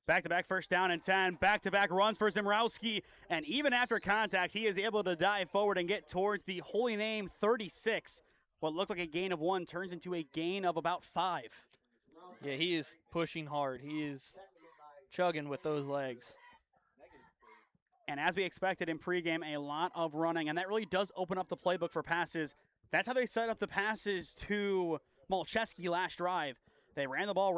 Back-to-back first down and 10. Back-to-back runs for Zabrowski. And even after contact, he is able to dive forward and get towards the Holy Name 36. What looked like a gain of 1 turns into a gain of about 5. Yeah, he is pushing hard. He is chugging with those legs. And as we expected in pregame, a lot of running, and that really does open up the playbook for passes. That's how they set up the passes to Malcheski last drive. They ran the ball.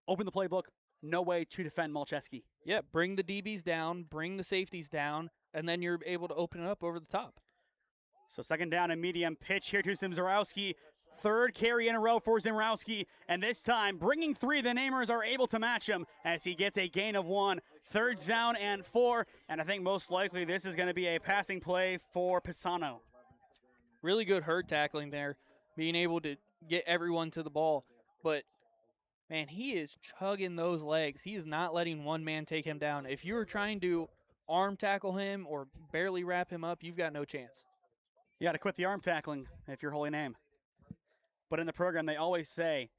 Open the playbook. No way to defend Malcheski. Yeah, bring the DBs down, bring the safeties down, and then you're able to open it up over the top. So second down and medium, pitch here to Zabrowski. Third carry in a row for Zabrowski, and this time, bringing 3, the Namers are able to match him as he gets a gain of 1. Third down and 4, and I think most likely this is going to be a passing play for Pisano. Really good herd tackling there, being able to get everyone to the ball. But, man, he is chugging those legs. He is not letting one man take him down. If you're trying to arm tackle him or barely wrap him up, you've got no chance. You got to quit the arm tackling if you're Holy Name. But in the program, they always say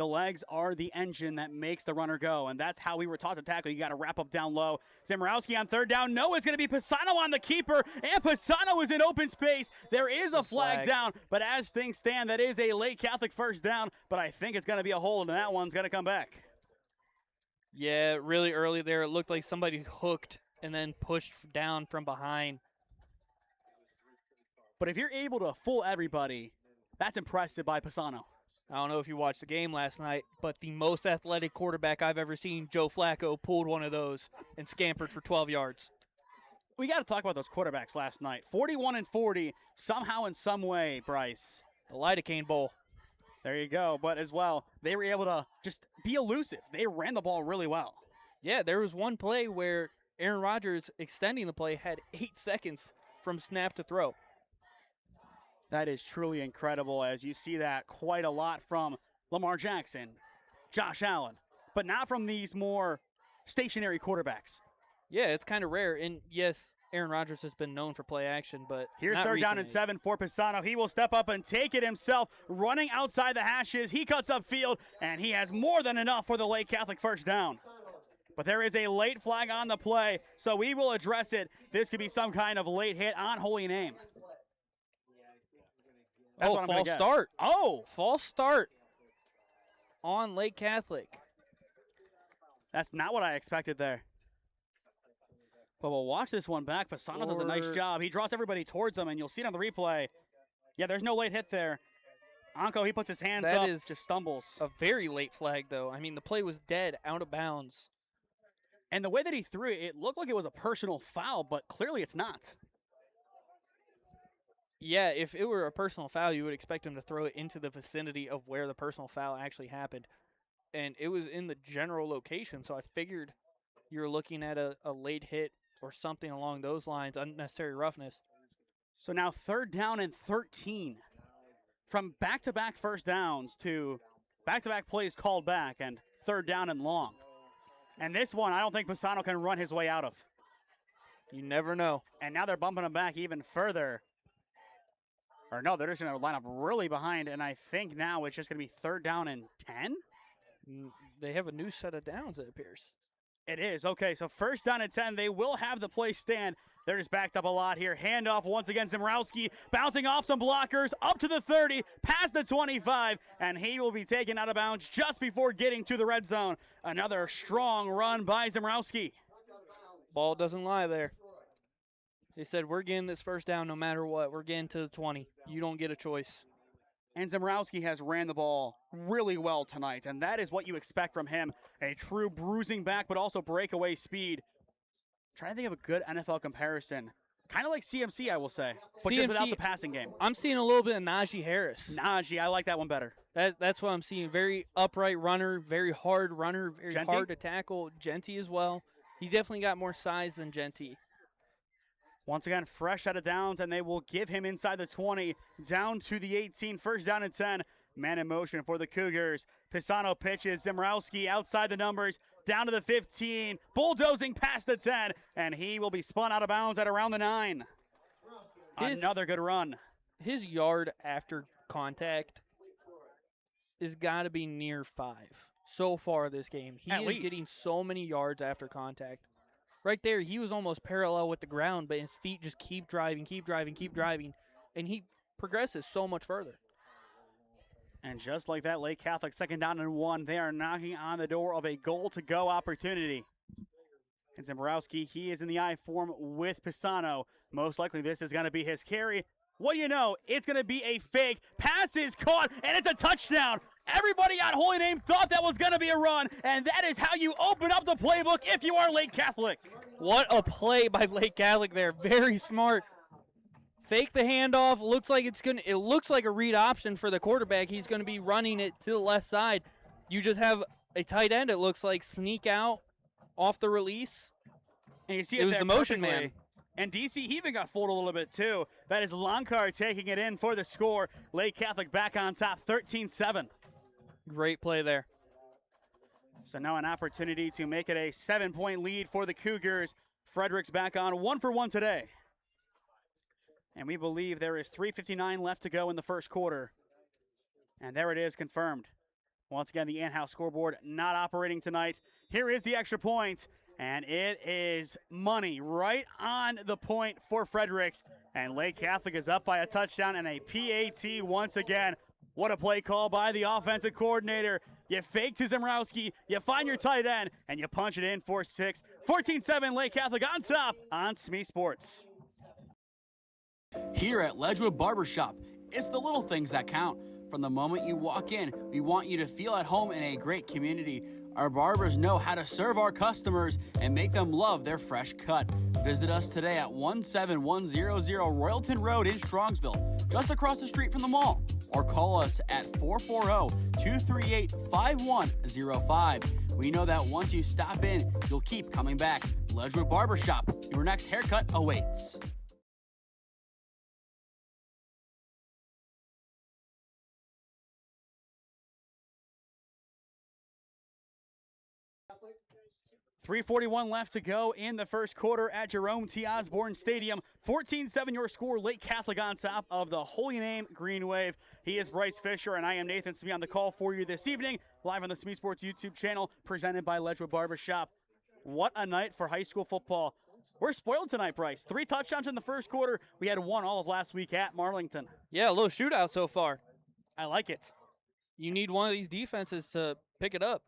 The legs are the engine that makes the runner go, and that's how we were taught to tackle. You got to wrap up down low. Zamrowski on third down. No, it's going to be Pisano on the keeper, and Pisano is in open space. There is a flag down, but as things stand, that is a Lake Catholic first down, but I think it's going to be a hold, and that one's going to come back. Yeah, really early there, it looked like somebody hooked and then pushed down from behind. But if you're able to fool everybody, that's impressive by Pisano. I don't know if you watched the game last night, but the most athletic quarterback I've ever seen, Joe Flacco, pulled one of those and scampered for 12 yards. We got to talk about those quarterbacks last night. 41 and 40, somehow in some way, Bryce. The Lidocaine Bowl. There you go. But as well, they were able to just be elusive. They ran the ball really well. Yeah, there was one play where Aaron Rodgers, extending the play, had 8 seconds from snap to throw. That is truly incredible, as you see that quite a lot from Lamar Jackson, Josh Allen, but not from these more stationary quarterbacks. Yeah, it's kind of rare. And yes, Aaron Rodgers has been known for play action, but here's not third down recently. and 7 for Pisano. He will step up and take it himself, running outside the hashes. He cuts upfield, and he has more than enough for the Lake Catholic first down. But there is a late flag on the play, so we will address it. This could be some kind of late hit on Holy Name. That's what I'm false gonna guess. start. Oh, False start on Lake Catholic. that's not what I expected there. But we'll watch this one back. Pisano does a nice job. He draws everybody towards him, and you'll see it on the replay. Yeah, there's no late hit there. Anko, he puts his hands That up, is just stumbles. A very late flag, though. I mean, the play was dead, out of bounds. And the way that he threw it, it looked like it was a personal foul, but clearly it's not. Yeah, if it were a personal foul, you would expect him to throw it into the vicinity of where the personal foul actually happened. And it was in the general location, so I figured you were looking at a late hit or something along those lines, unnecessary roughness. So now third down and 13. From back-to-back first downs to back-to-back plays called back and third down and long. And this one, I don't think Pisano can run his way out of. You never know. And now they're bumping him back even further. Or no, they're just going to line up really behind, and I think now it's just going to be third down and 10? They have a new set of downs, it appears. It is. Okay, so first down and 10. They will have the play stand. They're just backed up a lot here. Handoff once again, Zamrowski bouncing off some blockers up to the 30, past the 25, and he will be taken out of bounds just before getting to the red zone. Another strong run by Zamrowski. Ball doesn't lie there. They said, we're getting this first down no matter what. We're getting to the 20. You don't get a choice. And Zamrowski has ran the ball really well tonight, and that is what you expect from him. A true bruising back, but also breakaway speed. Trying to think of a good NFL comparison. Kind of like CMC, I will say, but just without the passing game. I'm seeing a little bit of Najee Harris. Najee, I like that one better. That's what I'm seeing. Very upright runner, very hard runner, very Genty? hard to tackle. Genty as well. He's definitely got more size than Genty. Once again, fresh out of downs, and they will give him inside the 20, down to the 18, first down and 10. Man in motion for the Cougars. Pisano pitches, Zamrowski outside the numbers, down to the 15, bulldozing past the 10, and he will be spun out of bounds at around the 9. Another good run. His yard after contact is got to be near 5 so far this game. He is getting so many yards after contact. Right there, he was almost parallel with the ground, but his feet just keep driving, and he progresses so much further. And just like that, Lake Catholic, second down and 1, they are knocking on the door of a goal-to-go opportunity. And Zamrowski, he is in the I form with Pisano. Most likely this is going to be his carry. What do you know? It's going to be a fake. Pass is caught, and it's a touchdown. Everybody at Holy Name thought that was going to be a run, and that is how you open up the playbook if you are Lake Catholic. What a play by Lake Catholic there. Very smart. Fake the handoff. It looks like a read option for the quarterback. He's going to be running it to the left side. You just have a tight end, it looks like, sneak out off the release. And you see it was the motion perfectly. man. And DC even got fooled a little bit too. That is Lonkar taking it in for the score. Lake Catholic back on top, 13-7. Great play there. So now an opportunity to make it a 7-point lead for the Cougars. Frederick's back on 1 for 1 today. And we believe there is 3:59 left to go in the first quarter. And there it is, confirmed. Once again, the in-house scoreboard not operating tonight. Here is the extra point, and it is money right on the point for Fredericks. And Lake Catholic is up by a touchdown and a PAT once again. What a play call by the offensive coordinator. You fake to Zemrowski, you find your tight end, and you punch it in for 6. 14-7 Lake Catholic on top on SmeeSports. Here at Ledgewood Barbershop, it's the little things that count. From the moment you walk in, we want you to feel at home in a great community. Our barbers know how to serve our customers and make them love their fresh cut. Visit us today at 17100 Royalton Road in Strongsville, just across the street from the mall. Or call us at 440-238-5105. We know that once you stop in, you'll keep coming back. Ledgewood Barbershop, your next haircut awaits. .341 left to go in the first quarter at Jerome T. Osborne Stadium. 14-7 your score. Lake Catholic on top of the Holy Name Green Wave. He is Bryce Fisher, and I am Nathan Smee on the call for you this evening, live on the SmeeSports YouTube channel, presented by Ledgewood Barbershop. What a night for high school football. We're spoiled tonight, Bryce. 3 touchdowns in the first quarter. We had 1 all of last week at Marlington. Yeah, a little shootout so far. I like it. You need one of these defenses to pick it up.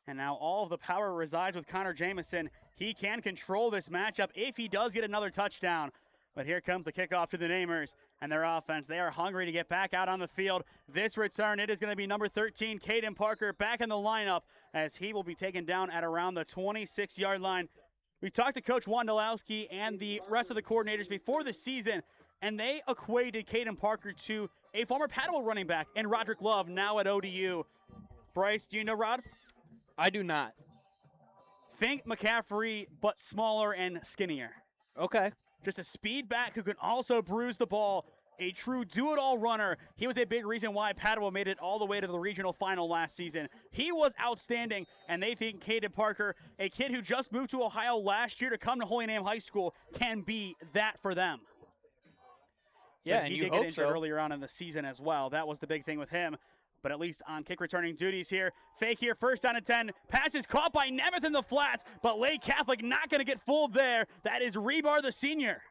And now all of the power resides with Connor Jamison. He can control this matchup if he does get another touchdown. But here comes the kickoff to the Namers and their offense. They are hungry to get back out on the field. This return, it is going to be number 13, Caden Parker, back in the lineup as he will be taken down at around the 26-yard line. We talked to Coach Wondolowski and the rest of the coordinators before the season, and they equated Caden Parker to a former Padua running back and Roderick Love, now at ODU. Bryce, do you know Rod? I do not. Think McCaffrey, but smaller and skinnier. Okay. Just a speed back who can also bruise the ball. A true do-it-all runner. He was a big reason why Padua made it all the way to the regional final last season. He was outstanding, and they think Caden Parker, a kid who just moved to Ohio last year to come to Holy Name High School, can be that for them. Yeah, but and he you did hope get injured so. earlier on in the season as well. That was the big thing with him. But at least on kick returning duties here. Fake here, first down and 10. Pass is caught by Nemeth in the flats, but Lake Catholic not going to get fooled there. That is Rebar, the senior.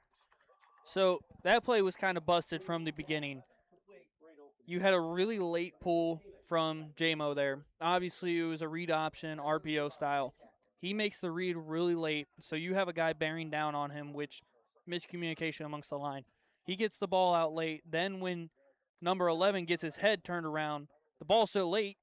So that play was kind of busted from the beginning. You had a really late pull from JMO there. Obviously, it was a read option, RPO style. He makes the read really late, so you have a guy bearing down on him, which miscommunication amongst the line. He gets the ball out late. Then when number 11 gets his head turned around, the ball's so late,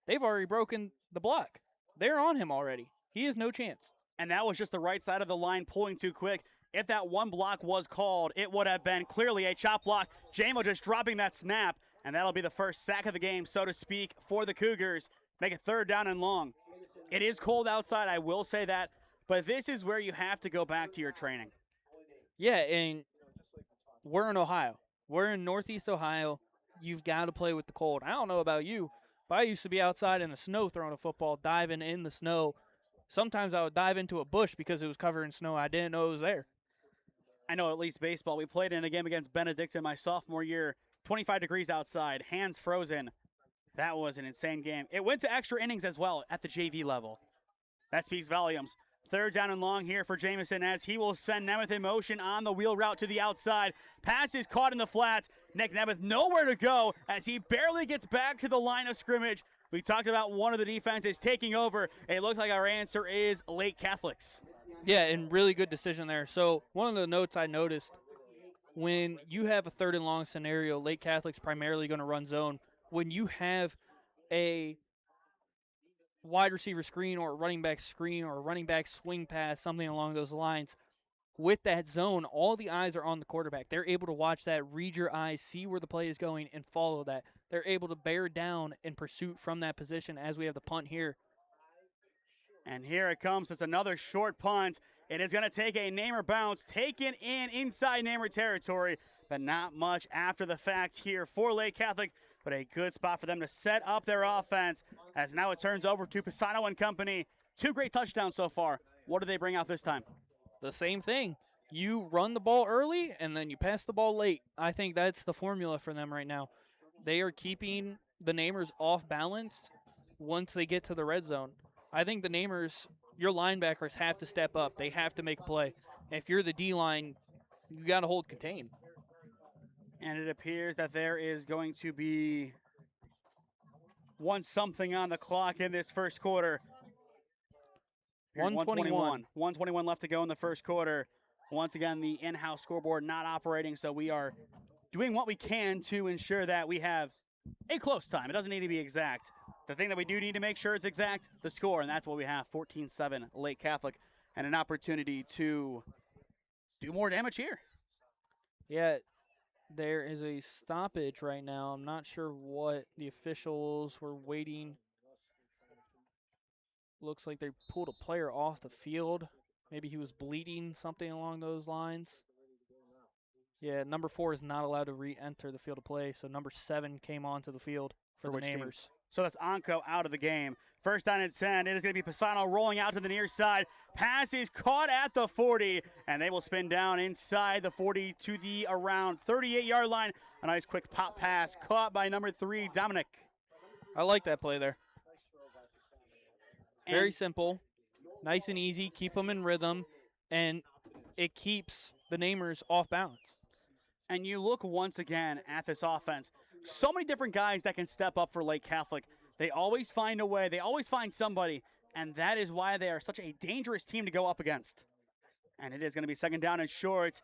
they've already broken the block. They're on him already. He has no chance. And that was just the right side of the line pulling too quick. If that one block was called, it would have been clearly a chop block. JMO just dropping that snap, and that'll be the first sack of the game, so to speak, for the Cougars. Make it 3rd down and long. It is cold outside, I will say that, but this is where you have to go back to your training. Yeah, and we're in Ohio. We're in Northeast Ohio. You've got to play with the cold. I don't know about you, but I used to be outside in the snow throwing a football, diving in the snow. Sometimes I would dive into a bush because it was covered in snow. I didn't know it was there. I know at least baseball. We played in a game against Benedictine my sophomore year. 25 degrees outside, hands frozen. That was an insane game. It went to extra innings as well at the JV level. That speaks volumes. 3rd down and long here for Jamison as he will send Nemeth in motion on the wheel route to the outside. Pass is caught in the flats. Nick Nemeth nowhere to go as he barely gets back to the line of scrimmage. We talked about one of the defenses taking over. It looks like our answer is Lake Catholics. Yeah, and really good decision there. So one of the notes I noticed, when you have a 3rd and long scenario, Lake Catholic's primarily going to run zone. When you have a wide receiver screen or a running back screen or a running back swing pass, something along those lines, with that zone, all the eyes are on the quarterback. They're able to watch that, read your eyes, see where the play is going, and follow that. They're able to bear down in pursuit from that position as we have the punt here. And here it comes. It's another short punt. It is going to take a Namer bounce, taken in inside Namer territory, but not much after the fact here for Lake Catholic, but a good spot for them to set up their offense as now it turns over to Pisano and company. 2 great touchdowns so far. What do they bring out this time? The same thing. You run the ball early, and then you pass the ball late. I think that's the formula for them right now. they are keeping the Namers off balance once they get to the red zone. I think the Namers, your linebackers have to step up. They have to make a play. If you're the D-line, you got to hold contain. And it appears that there is going to be something on the clock in this first quarter. 121. 121 left to go in the first quarter. Once again, the in-house scoreboard not operating, so we are doing what we can to ensure that we have a close time. It doesn't need to be exact. The thing that we do need to make sure it's exact, the score, and that's what we have, 14-7 Lake Catholic, and an opportunity to do more damage here. Yeah, there is a stoppage right now. I'm not sure what the officials were waiting. Looks like they pulled a player off the field. Maybe he was bleeding, something along those lines. Yeah, number 4 is not allowed to re-enter the field of play, so number 7 came onto the field for the Namers. So that's Anko out of the game. First down and 10. It is going to be Pisano rolling out to the near side. Pass is caught at the 40, and they will spin down inside the 40 to the around 38-yard line. A nice quick pop pass caught by number 3, Dominic. I like that play there. Very simple, nice and easy, keep them in rhythm, and it keeps the Namers off balance. And you look once again at this offense. So many different guys that can step up for Lake Catholic. They always find a way. They always find somebody, and that is why they are such a dangerous team to go up against. And it is going to be second down and short.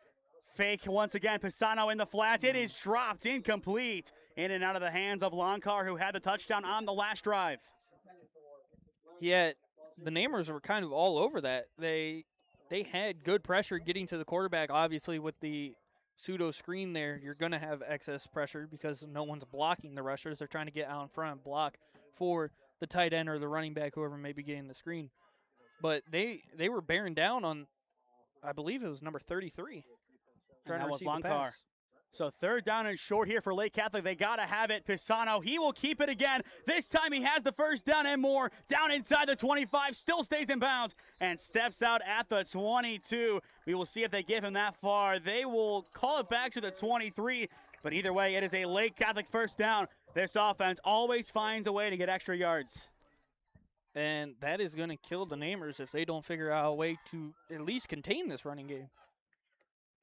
Fake once again, Pisano in the flats. It is dropped, incomplete. In and out of the hands of Lonkar, who had the touchdown on the last drive. Yet the Namers were kind of all over that. They had good pressure getting to the quarterback. Obviously, with the pseudo screen there, you're going to have excess pressure because no one's blocking the rushers. They're trying to get out in front and block for the tight end or the running back, whoever may be getting the screen. But they were bearing down on, I believe it was number 33. And that was Lonkar. So third down and short here for Lake Catholic. They got to have it. Pisano, he will keep it again. This time he has the first down and more. Down inside the 25, still stays in bounds and steps out at the 22. We will see if they give him that far. They will call it back to the 23. But either way, it is a Lake Catholic first down. This offense always finds a way to get extra yards. And that is going to kill the Namers if they don't figure out a way to at least contain this running game.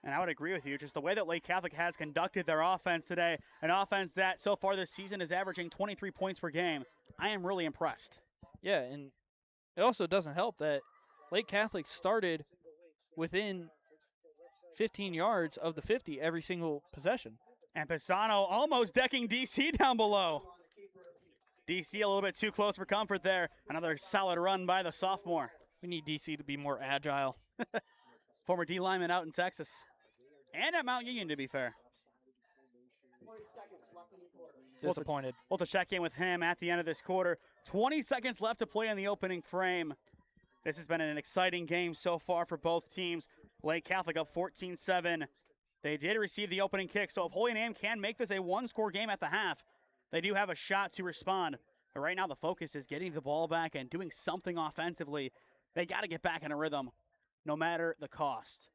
And I would agree with you. Just the way that Lake Catholic has conducted their offense today, an offense that so far this season is averaging 23 points per game, I am really impressed. Yeah, and it also doesn't help that Lake Catholic started within 15 yards of the 50 every single possession. And Pisano almost decking DC down below. DC a little bit too close for comfort there. Another solid run by the sophomore. We need DC to be more agile. Former D lineman out in Texas. And at Mount Union, to be fair. Disappointed. We'll have to check in with him at the end of this quarter. 20 seconds left to play in the opening frame. This has been an exciting game so far for both teams. Lake Catholic up 14-7. They did receive the opening kick, so if Holy Name can make this a one-score game at the half, they do have a shot to respond. But right now the focus is getting the ball back and doing something offensively. They got to get back in a rhythm, no matter the cost.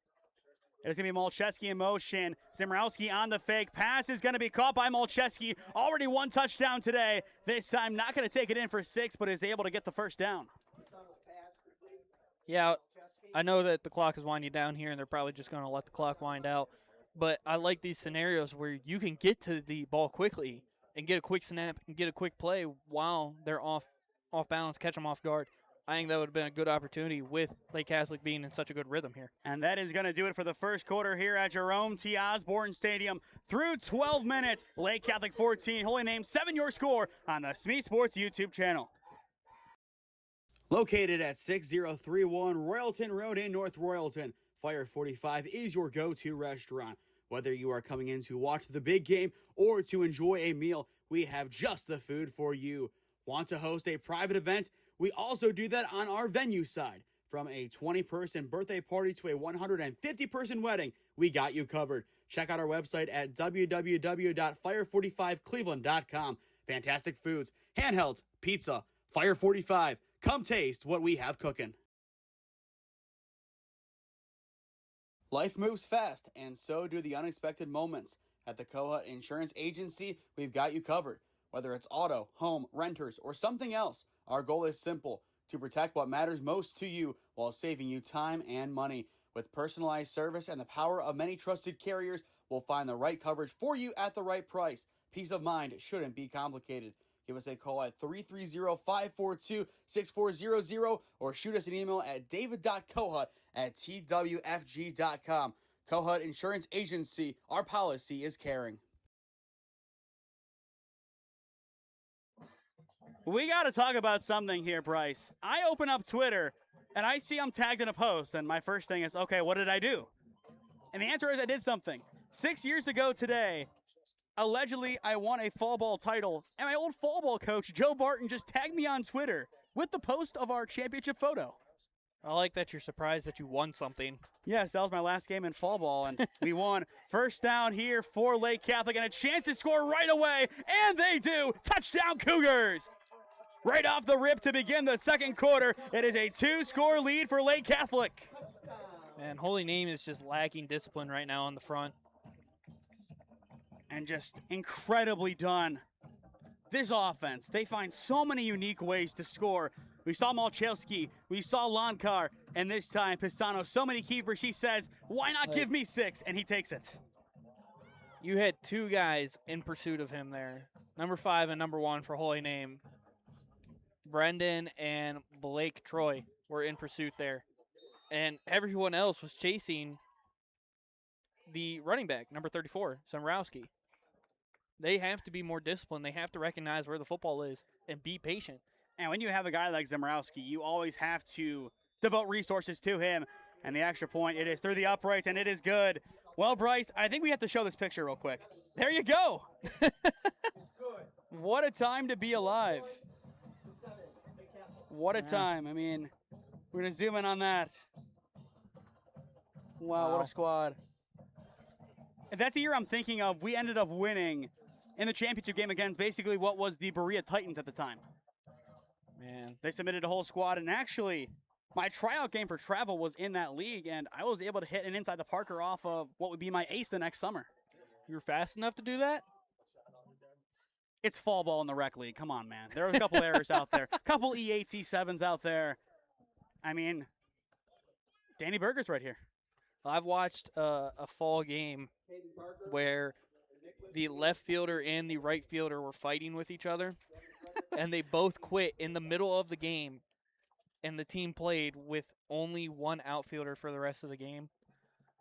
It's going to be Malcheski in motion. Zimrowski on the fake. Pass is going to be caught by Malcheski. Already one touchdown today. This time not going to take it in for 6, but is able to get the first down. Yeah, I know that the clock is winding down here, and they're probably just going to let the clock wind out. But I like these scenarios where you can get to the ball quickly and get a quick snap and get a quick play while they're off balance, catch them off guard. I think that would have been a good opportunity with Lake Catholic being in such a good rhythm here. And that is going to do it for the first quarter here at Jerome T. Osborne Stadium. Through 12 minutes, Lake Catholic 14, Holy Name 7 your score on the SmeeSports YouTube channel. Located at 6031 Royalton Road in North Royalton, Fire 45 is your go-to restaurant. Whether you are coming in to watch the big game or to enjoy a meal, we have just the food for you. Want to host a private event? We also do that on our venue side. From a 20-person birthday party to a 150-person wedding, we got you covered. Check out our website at www.fire45cleveland.com. Fantastic foods, handhelds, pizza, Fire 45. Come taste what we have cooking. Life moves fast, and so do the unexpected moments. At the Koha Insurance Agency, we've got you covered. Whether it's auto, home, renters, or something else, our goal is simple: to protect what matters most to you while saving you time and money. With personalized service and the power of many trusted carriers, we'll find the right coverage for you at the right price. Peace of mind shouldn't be complicated. Give us a call at 330-542-6400 or shoot us an email at david.kohut@twfg.com. Kohut Insurance Agency, our policy is caring. We got to talk about something here, Bryce. I open up Twitter, and I see I'm tagged in a post, and my first thing is, okay, what did I do? And the answer is I did something. 6 years ago today, allegedly, I won a fall ball title, and my old fall ball coach, Joe Barton, just tagged me on Twitter with the post of our championship photo. I like that you're surprised that you won something. Yes, that was my last game in fall ball, and we won. First down here for Lake Catholic, and a chance to score right away, and they do. Touchdown Cougars! Right off the rip to begin the second quarter, it is a 2-score lead for Lake Catholic. And Holy Name is just lacking discipline right now on the front. And just incredibly done. This offense, they find so many unique ways to score. We saw Malchowski, we saw Lonkar, and this time Pisano, so many keepers, he says, why not give me 6? And he takes it. You had two guys in pursuit of him there. Number 5 and number 1 for Holy Name. Brendan and Blake Troy were in pursuit there. And everyone else was chasing the running back, number 34, Zemrowski. They have to be more disciplined. They have to recognize where the football is and be patient. And when you have a guy like Zemrowski, you always have to devote resources to him. And the extra point, it is through the uprights, and it is good. Well, Bryce, I think we have to show this picture real quick. There you go. What a time to be alive. What a time. I mean, we're going to zoom in on that. Wow, what a squad. If that's the year I'm thinking of, we ended up winning in the championship game against basically what was the Berea Titans at the time. Man. They submitted a whole squad, and actually, my tryout game for travel was in that league, and I was able to hit an inside the Parker off of what would be my ace the next summer. You were fast enough to do that? It's fall ball in the rec league. Come on, man. There were a couple errors out there. A couple E8s, E7s out there. I mean, Danny Berger's right here. I've watched a fall game where the left fielder and the right fielder were fighting with each other, and they both quit in the middle of the game, and the team played with only one outfielder for the rest of the game.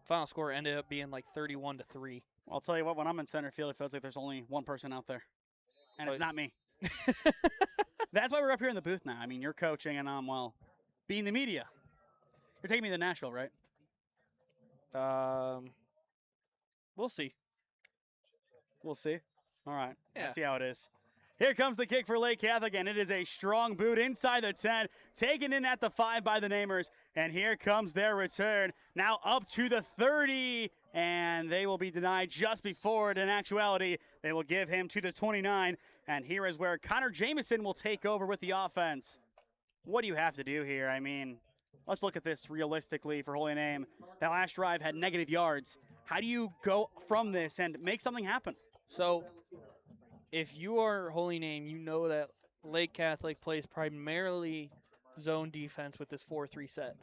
Final score ended up being like 31-3. I'll tell you what, when I'm in center field, it feels like there's only one person out there, and it's not me. That's why we're up here in the booth now. I mean, you're coaching, and I'm, well, being the media. You're taking me to Nashville, right? We'll see. We'll see. All right. Yeah. Let's see how it is. Here comes the kick for Lake Catholic, and it is a strong boot inside the 10, taken in at the 5 by the Namers, and here comes their return. Now up to the 30, and they will be denied just before it. In actuality, they will give him to the 29, and here is where Connor Jameson will take over with the offense. What do you have to do here? I mean, let's look at this realistically for Holy Name. That last drive had negative yards. How do you go from this and make something happen? So, if you are Holy Name, you know that Lake Catholic plays primarily zone defense with this 4-3 set.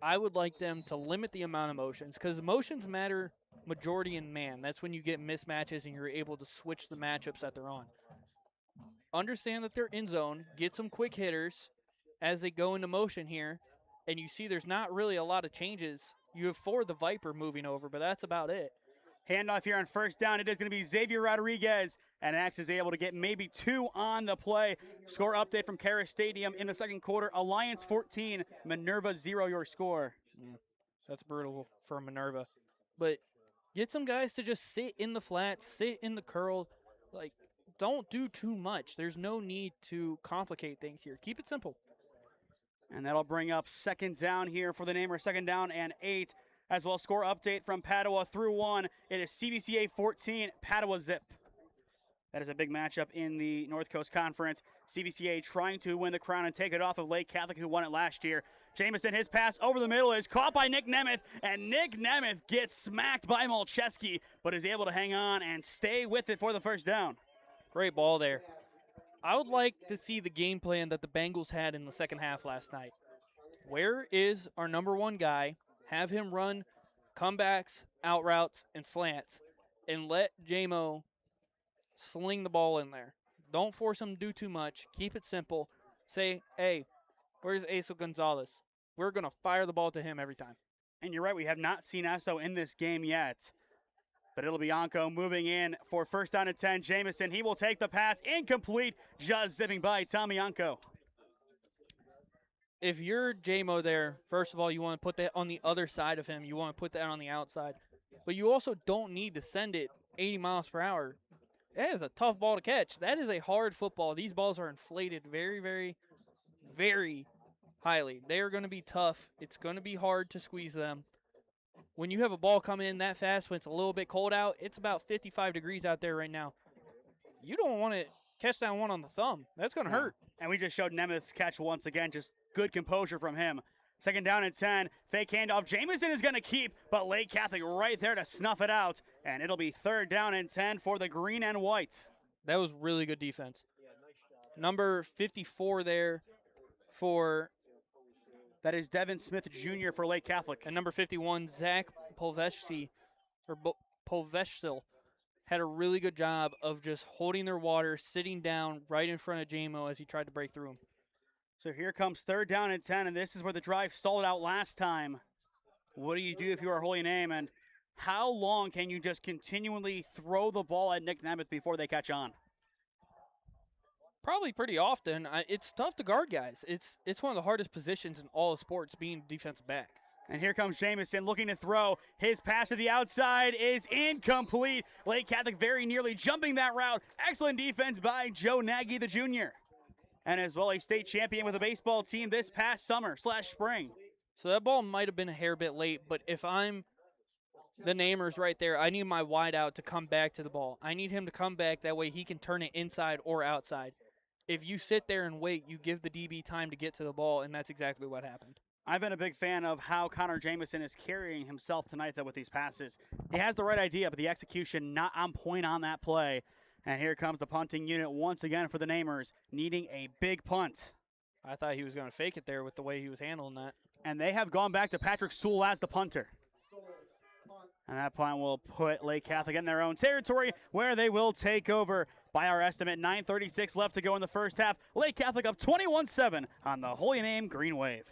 I would like them to limit the amount of motions, because motions matter majority in man. That's when you get mismatches and you're able to switch the matchups that they're on. Understand that they're in zone, get some quick hitters as they go into motion here, and you see there's not really a lot of changes. You have the Viper moving over, but that's about it. Handoff here on first down. It is going to be Xavier Rodriguez, and Axe is able to get maybe 2 on the play. Score update from Karis Stadium in the second quarter. Alliance 14, Minerva 0 your score. That's brutal for Minerva. But get some guys to just sit in the flats, sit in the curl. Like, don't do too much. There's no need to complicate things here. Keep it simple. And that'll bring up second down here for the Namer. Second down and 8. As well, score update from Padua through 1. It is CBCA 14, Padua Zip. That is a big matchup in the North Coast Conference. CBCA trying to win the crown and take it off of Lake Catholic, who won it last year. Jamison, his pass over the middle is caught by Nick Nemeth, and Nick Nemeth gets smacked by Malcheski, but is able to hang on and stay with it for the first down. Great ball there. I would like to see the game plan that the Bengals had in the second half last night. Where is our number one guy? Have him run comebacks, out routes, and slants, and let J-Mo sling the ball in there. Don't force him to do too much. Keep it simple. Say, hey, where's Asa Gonzalez? We're going to fire the ball to him every time. And you're right, we have not seen Esso in this game yet. But it'll be Anko moving in for first down and 10. Jamison, he will take the pass. Incomplete, just zipping by Tommy Anko. If you're J-Mo there, first of all, you want to put that on the other side of him. You want to put that on the outside. But you also don't need to send it 80 miles per hour. That is a tough ball to catch. That is a hard football. These balls are inflated very, very, very highly. They are going to be tough. It's going to be hard to squeeze them. When you have a ball come in that fast, when it's a little bit cold out, it's about 55 degrees out there right now. You don't want to catch that one on the thumb. That's going to hurt. And we just showed Nemeth's catch once again. Just good composure from him. Second down and 10. Fake handoff. Jamison is going to keep, but Lake Catholic right there to snuff it out. And it'll be third down and 10 for the green and white. That was really good defense. Number 54 there for... That is Devin Smith Jr. for Lake Catholic. And number 51, Zach Polveshtil, had a really good job of just holding their water, sitting down right in front of J-Mo as he tried to break through him. So here comes third down and 10, and this is where the drive stalled out last time. What do you do if you are Holy Name, and how long can you just continually throw the ball at Nick Nemeth before they catch on? Probably pretty often. It's tough to guard guys. It's one of the hardest positions in all of sports, being defensive back. And here comes Jamison looking to throw. His pass to the outside is incomplete. Lake Catholic very nearly jumping that route. Excellent defense by Joe Nagy, the junior. And as well, a state champion with a baseball team this past summer/spring. So that ball might have been a hair bit late, but if I'm the namers right there, I need my wide out to come back to the ball. I need him to come back. That way he can turn it inside or outside. If you sit there and wait, you give the DB time to get to the ball, and that's exactly what happened. I've been a big fan of how Connor Jamison is carrying himself tonight, though, with these passes. He has the right idea, but the execution not on point on that play. And here comes the punting unit once again for the Namers, needing a big punt. I thought he was going to fake it there with the way he was handling that. And they have gone back to Patrick Sewell as the punter. And that punt will put Lake Catholic in their own territory, where they will take over. By our estimate, 9:36 left to go in the first half. Lake Catholic up 21-7 on the Holy Name Green Wave.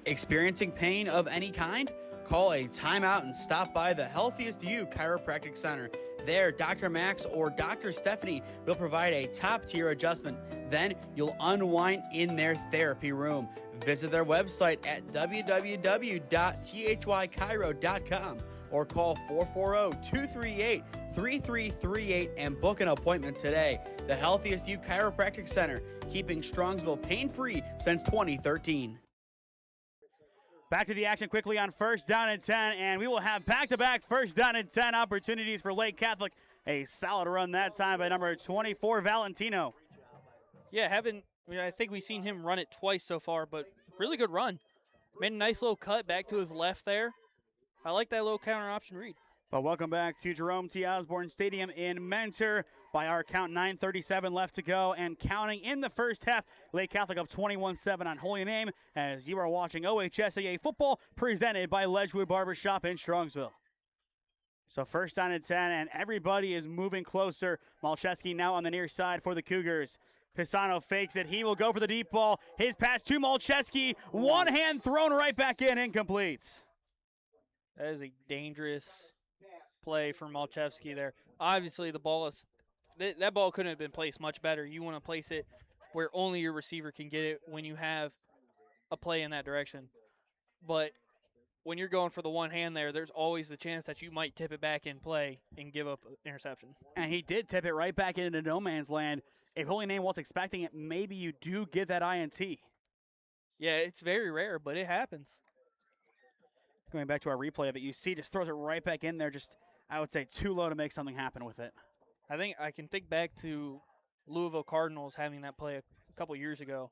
Experiencing pain of any kind? Call a timeout and stop by the Healthiest You Chiropractic Center. There, Dr. Max or Dr. Stephanie will provide a top-tier adjustment. Then you'll unwind in their therapy room. Visit their website at www.thychiro.com or call 440-238-3338 and book an appointment today. The Healthiest You Chiropractic Center, keeping Strongsville pain-free since 2013. Back to the action quickly on first down and 10, and we will have back-to-back first down and 10 opportunities for Lake Catholic. A solid run that time by number 24, Valentino. Yeah, I think we've seen him run it twice so far, but really good run. Made a nice little cut back to his left there. I like that little counter option read. But welcome back to Jerome T. Osborne Stadium in Mentor. By our count, 9:37 left to go and counting in the first half. Lake Catholic up 21-7 on Holy Name as you are watching OHSAA football presented by Ledgewood Barbershop in Strongsville. So first down and 10, and everybody is moving closer. Malcheski now on the near side for the Cougars. Pisano fakes it. He will go for the deep ball. His pass to Malcheski. One hand thrown right back in, incomplete. That is a dangerous play for Malcheski there. Obviously, the ball is that ball couldn't have been placed much better. You want to place it where only your receiver can get it when you have a play in that direction. But when you're going for the one hand there, there's always the chance that you might tip it back in play and give up an interception. And he did tip it right back into no man's land. If Holy Name was expecting it, maybe you do get that INT. Yeah, it's very rare, but it happens. Going back to our replay of it, you see just throws it right back in there, just, I would say, too low to make something happen with it. I think I can think back to Louisville Cardinals having that play a couple years ago.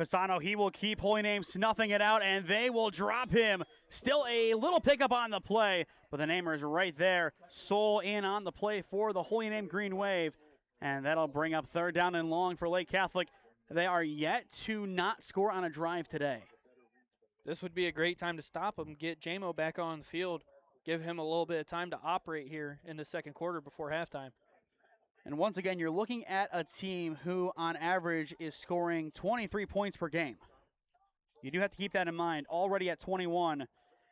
Pisano, he will keep Holy Name snuffing it out, and they will drop him. Still a little pickup on the play, but the Namers right there. Soul in on the play for the Holy Name Green Wave, and that'll bring up 3rd down and long for Lake Catholic. They are yet to not score on a drive today. This would be a great time to stop him, get JMO back on the field, give him a little bit of time to operate here in the second quarter before halftime. And once again, you're looking at a team who, on average, is scoring 23 points per game. You do have to keep that in mind, already at 21.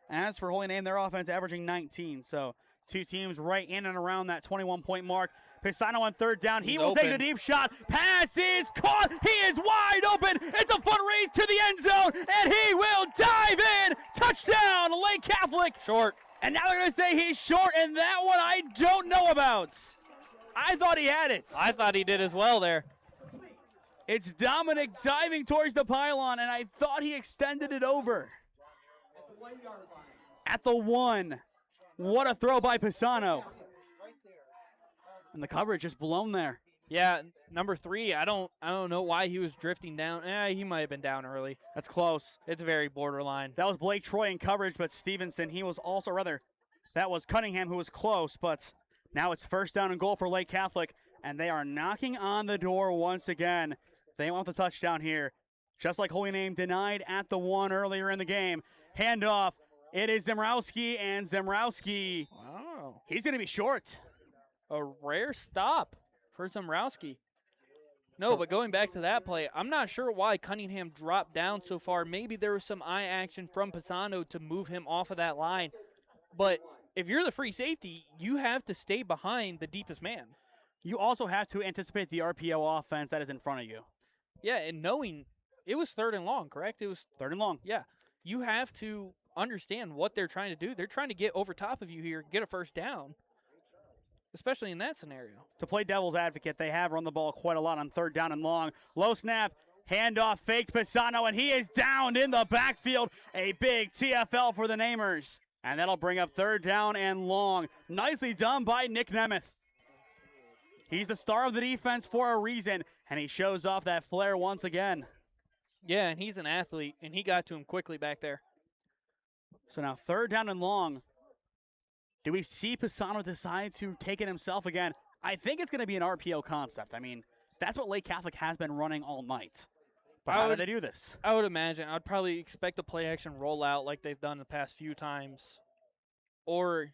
As for Holy Name, their offense averaging 19. So 2 teams right in and around that 21-point mark. Pisano on 3rd down. He will take the deep shot. Pass is caught. He is wide open. It's a foot race to the end zone, and he will dive in. Touchdown, Lake Catholic. Short. And now they're going to say he's short, and that one I don't know about. I thought he had it. I thought he did as well there. It's Dominic diving towards the pylon, and I thought he extended it over. At the 1. What a throw by Pisano. And the coverage just blown there. Yeah, number 3, I don't know why he was drifting down. He might have been down early. That's close. It's very borderline. That was Blake Troy in coverage, but Stevenson, he was also, that was Cunningham who was close, but now it's 1st down and goal for Lake Catholic, and they are knocking on the door once again. They want the touchdown here. Just like Holy Name denied at the 1 earlier in the game. Handoff. It is Zemrowski, and Zemrowski, Wow. he's going to be short. A rare stop for Zemrowski. No, but going back to that play, I'm not sure why Cunningham dropped down so far. Maybe there was some eye action from Pisano to move him off of that line. But if you're the free safety, you have to stay behind the deepest man. You also have to anticipate the RPO offense that is in front of you. Yeah, and knowing it was 3rd and long, correct? It was 3rd and long. Yeah. You have to understand what they're trying to do. They're trying to get over top of you here, get a 1st down, especially in that scenario. To play devil's advocate, they have run the ball quite a lot on 3rd down and long. Low snap, handoff, faked Pisano, and he is downed in the backfield. A big TFL for the Namers. And that'll bring up 3rd down and long. Nicely done by Nick Nemeth. He's the star of the defense for a reason, and he shows off that flair once again. Yeah, and he's an athlete, and he got to him quickly back there. So now 3rd down and long. Do we see Pisano decide to take it himself again? I think it's going to be an RPO concept. I mean, that's what Lake Catholic has been running all night. But how do they do this? I would imagine. I'd probably expect a play-action rollout like they've done the past few times. Or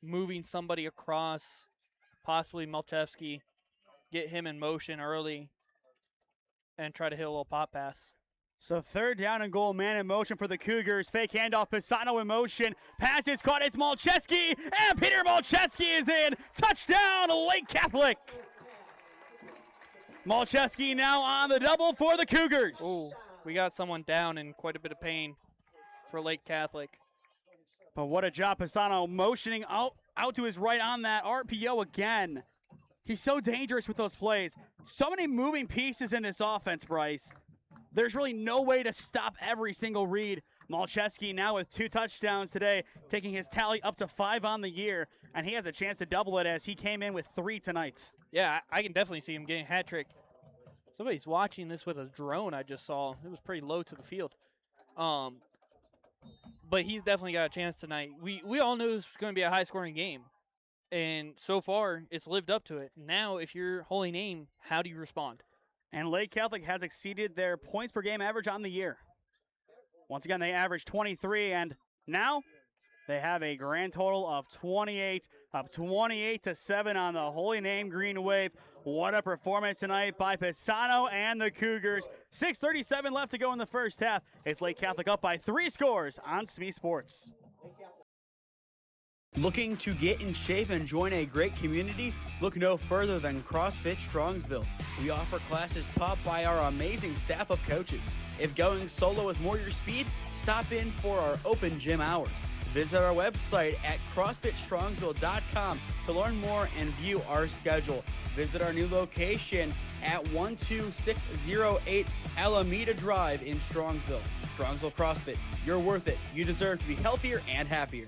moving somebody across, possibly Malchevsky, get him in motion early, and try to hit a little pop pass. So 3rd down and goal, man in motion for the Cougars. Fake handoff, Pisano in motion. Pass is caught, it's Malchevsky, and Peter Malchevsky is in. Touchdown, Lake Catholic. Malchevsky now on the double for the Cougars. Oh, we got someone down in quite a bit of pain for Lake Catholic. But what a job, Pisano motioning out to his right on that RPO again. He's so dangerous with those plays. So many moving pieces in this offense, Bryce. There's really no way to stop every single read. Malchevsky now with 2 touchdowns today, taking his tally up to 5 on the year, and he has a chance to double it as he came in with 3 tonight. Yeah, I can definitely see him getting a hat trick. Somebody's watching this with a drone I just saw. It was pretty low to the field. But he's definitely got a chance tonight. We all knew this was going to be a high-scoring game, and so far it's lived up to it. Now, if you're Holy Name, how do you respond? And Lake Catholic has exceeded their points per game average on the year. Once again, they averaged 23, and now they have a grand total of 28, up 28-7 on the Holy Name Green Wave. What a performance tonight by Pisano and the Cougars. 6:37 left to go in the first half. It's Lake Catholic up by 3 scores on SmeeSports. Looking to get in shape and join a great community? Look no further than CrossFit Strongsville. We offer classes taught by our amazing staff of coaches. If going solo is more your speed, stop in for our open gym hours. Visit our website at CrossFitStrongsville.com to learn more and view our schedule. Visit our new location at 12608 Alameda Drive in Strongsville. Strongsville CrossFit, you're worth it. You deserve to be healthier and happier.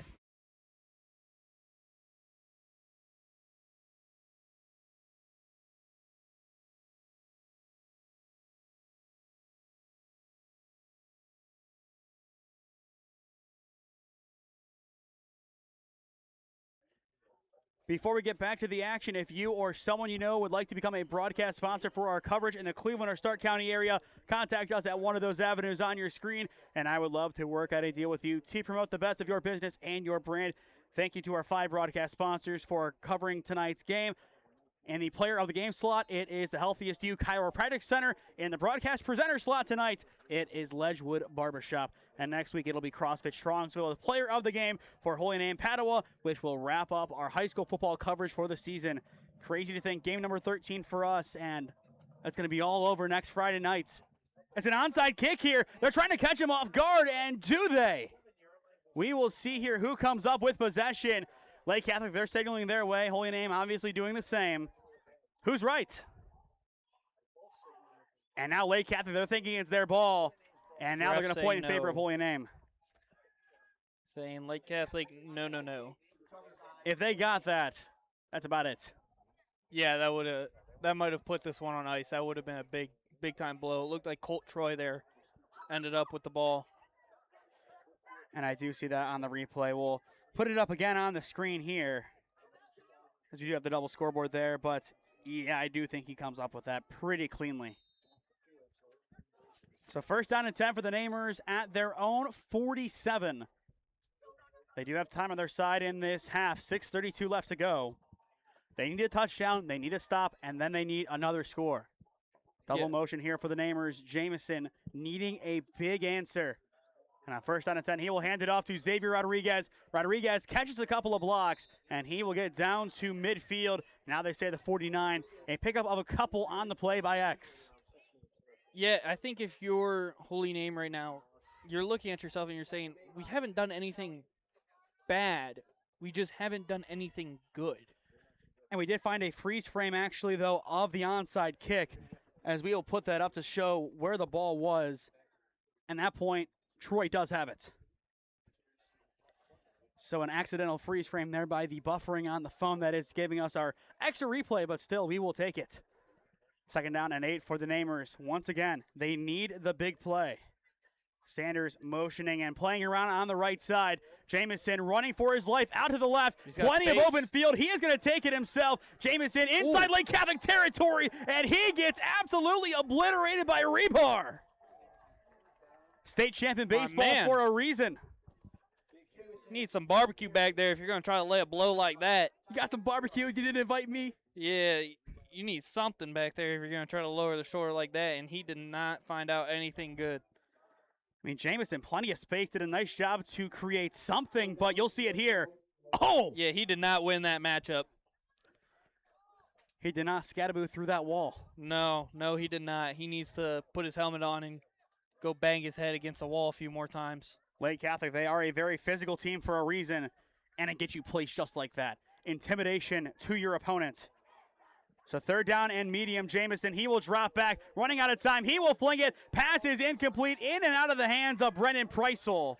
Before we get back to the action, if you or someone you know would like to become a broadcast sponsor for our coverage in the Cleveland or Stark County area, contact us at one of those avenues on your screen, and I would love to work out a deal with you to promote the best of your business and your brand. Thank you to our 5 broadcast sponsors for covering tonight's game. In the player of the game slot, it is the Healthiest You Chiropractic Center. In the broadcast presenter slot tonight, it is Ledgewood Barbershop. And next week, it'll be CrossFit Strongsville, the player of the game for Holy Name Padua, which will wrap up our high school football coverage for the season. Crazy to think, game number 13 for us, and that's going to be all over next Friday night. It's an onside kick here. They're trying to catch him off guard, and do they? We will see here who comes up with possession. Lake Catholic, they're signaling their way. Holy Name obviously doing the same. Who's right? And now Lake Catholic, they're thinking it's their ball. And now they're going to point in favor of Holy Name. Saying Lake Catholic, no, no, no. If they got that, that's about it. Yeah, that might have put this one on ice. That would have been a big time blow. It looked like Colt Troy there ended up with the ball. And I do see that on the replay. We'll put it up again on the screen here, as we do have the double scoreboard there. But, yeah, I do think he comes up with that pretty cleanly. So first down and 10 for the Namers at their own 47. They do have time on their side in this half. 6:32 left to go. They need a touchdown, they need a stop, and then they need another score. Double motion here for the Namers. Jamison needing a big answer. And on first down and 10, he will hand it off to Xavier Rodriguez. Rodriguez catches a couple of blocks, and he will get down to midfield. Now they say the 49. A pickup of a couple on the play by X. Yeah, I think if you're Holy Name right now, you're looking at yourself and you're saying, we haven't done anything bad. We just haven't done anything good. And we did find a freeze frame, actually, though, of the onside kick, as we will put that up to show where the ball was. And at that point, Troy does have it. So an accidental freeze frame there by the buffering on the phone that is giving us our extra replay, but still, we will take it. Second down and 8 for the Namers. Once again, they need the big play. Sanders motioning and playing around on the right side. Jamison running for his life out to the left. Plenty of open field. He is going to take it himself. Jamison inside Lake Catholic territory, and he gets absolutely obliterated by Rebar. State champion baseball for a reason. You need some barbecue back there if you're going to try to lay a blow like that. You got some barbecue? You didn't invite me? Yeah, you need something back there if you're going to try to lower the shoulder like that, and he did not find out anything good. I mean, Jamison, plenty of space, did a nice job to create something, but you'll see it here. Oh! Yeah, he did not win that matchup. He did not scataboo through that wall. No, he did not. He needs to put his helmet on and go bang his head against the wall a few more times. Lake Catholic, they are a very physical team for a reason, and it gets you placed just like that. Intimidation to your opponent. So third down and medium, Jamison, he will drop back, running out of time, he will fling it, pass is incomplete, in and out of the hands of Brennan Preisel.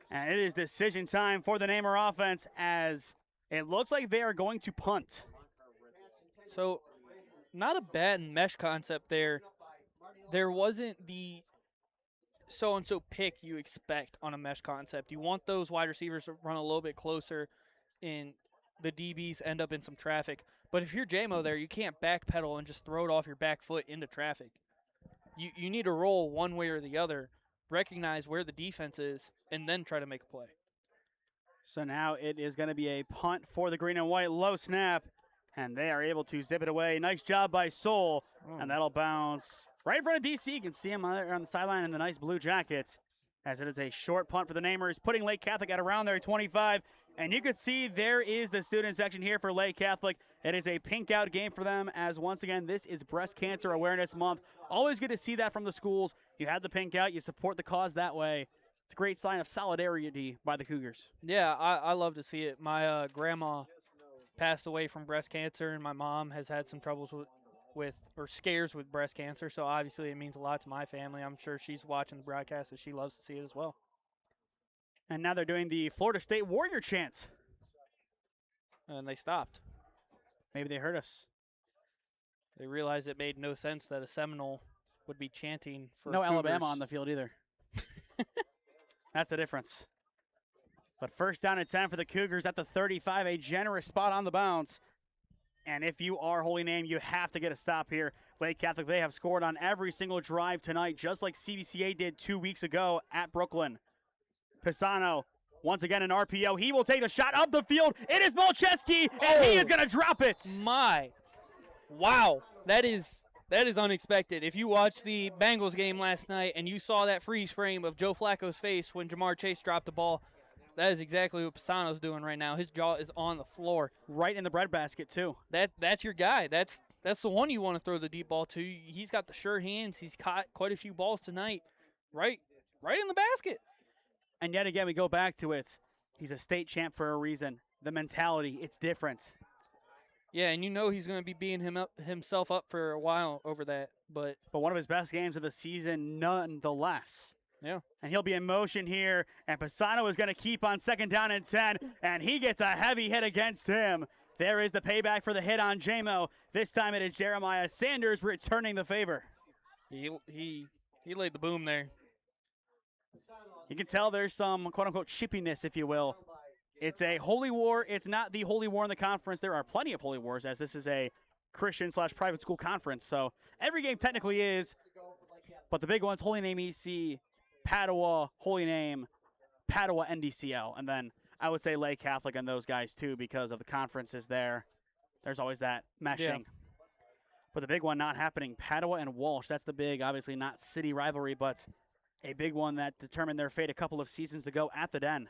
And it is decision time for the Namer offense, as it looks like they are going to punt. So, not a bad mesh concept there. There wasn't the so-and-so pick you expect on a mesh concept. You want those wide receivers to run a little bit closer, and the DBs end up in some traffic. But if you're JMO there, you can't backpedal and just throw it off your back foot into traffic. You need to roll one way or the other, recognize where the defense is, and then try to make a play. So now it is going to be a punt for the green and white, low snap, and they are able to zip it away. Nice job by Soul, and that'll bounce right in front of DC. You can see him on the sideline in the nice blue jacket, as it is a short punt for the Namers, putting Lake Catholic at around their 25. And you can see there is the student section here for Lake Catholic. It is a pink out game for them, as once again, this is Breast Cancer Awareness Month. Always good to see that from the schools. You had the pink out, you support the cause that way. It's a great sign of solidarity by the Cougars. Yeah, I love to see it. My grandma passed away from breast cancer, and my mom has had some troubles with scares with breast cancer, so obviously it means a lot to my family. I'm sure she's watching the broadcast, and she loves to see it as well. And now they're doing the Florida State Warrior chant. And they stopped. Maybe they heard us. They realized it made no sense that a Seminole would be chanting for no Cougars. Alabama on the field either. That's the difference. But first down and 10 for the Cougars at the 35, a generous spot on the bounce. And if you are Holy Name, you have to get a stop here. Lake Catholic, they have scored on every single drive tonight, just like CBCA did 2 weeks ago at Brooklyn. Pisano, once again an RPO. He will take the shot up the field. It is Malcheski, and he is going to drop it. My. Wow. That is unexpected. If you watched the Bengals game last night and you saw that freeze frame of Joe Flacco's face when Jamar Chase dropped the ball, that is exactly what Pisano's doing right now. His jaw is on the floor. Right in the breadbasket, too. That's your guy. That's the one you want to throw the deep ball to. He's got the sure hands. He's caught quite a few balls tonight. Right in the basket. And yet again, we go back to it. He's a state champ for a reason. The mentality, it's different. Yeah, and you know he's going to be beating himself up for a while over that. But one of his best games of the season nonetheless. Yeah. And he'll be in motion here, and Pisano is going to keep on second down and 10, and he gets a heavy hit against him. There is the payback for the hit on JMO. This time it is Jeremiah Sanders returning the favor. He laid the boom there. You can tell there's some quote-unquote chippiness, if you will. It's a holy war. It's not the holy war in the conference. There are plenty of holy wars, as this is a Christian/private school conference. So every game technically is, but the big ones, Holy Name EC, Padua, Holy Name, Padua NDCL. And then I would say Lake Catholic and those guys too, because of the conferences there. There's always that meshing. Yeah. But the big one not happening, Padua and Walsh. That's the big, obviously not city rivalry, but a big one that determined their fate a couple of seasons ago at the Den.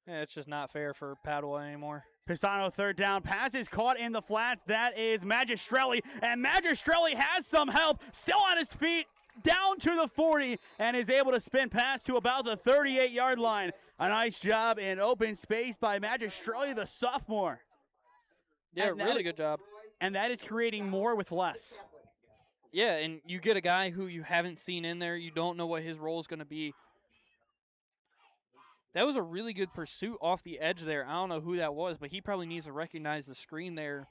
Yeah, it's just not fair for Padua anymore. Pisano third down. Pass is caught in the flats. That is Magistrelli. And Magistrelli has some help. Still on his feet. Down to the 40. And is able to spin past to about the 38-yard line. A nice job in open space by Magistrelli, the sophomore. Yeah, really good job. And that is creating more with less. Yeah, and you get a guy who you haven't seen in there. You don't know what his role is going to be. That was a really good pursuit off the edge there. I don't know who that was, but he probably needs to recognize the screen there,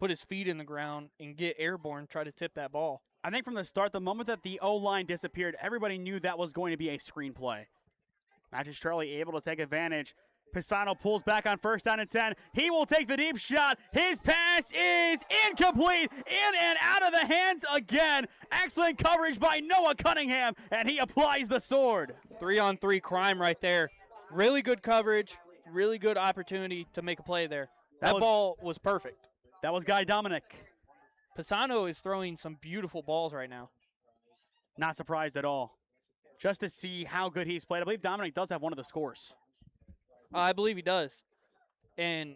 put his feet in the ground, and get airborne, try to tip that ball. I think from the start, the moment that the O-line disappeared, everybody knew that was going to be a screen play. Magistrelli able to take advantage. Pisano pulls back on first down and 10. He will take the deep shot. His pass is incomplete. In and out of the hands again. Excellent coverage by Noah Cunningham, and he applies the sword. 3-on-3 crime right there. Really good coverage, really good opportunity to make a play there. That ball was perfect. That was Guy Dominic. Pisano is throwing some beautiful balls right now. Not surprised at all. Just to see how good he's played. I believe Dominic does have one of the scores. I believe he does. And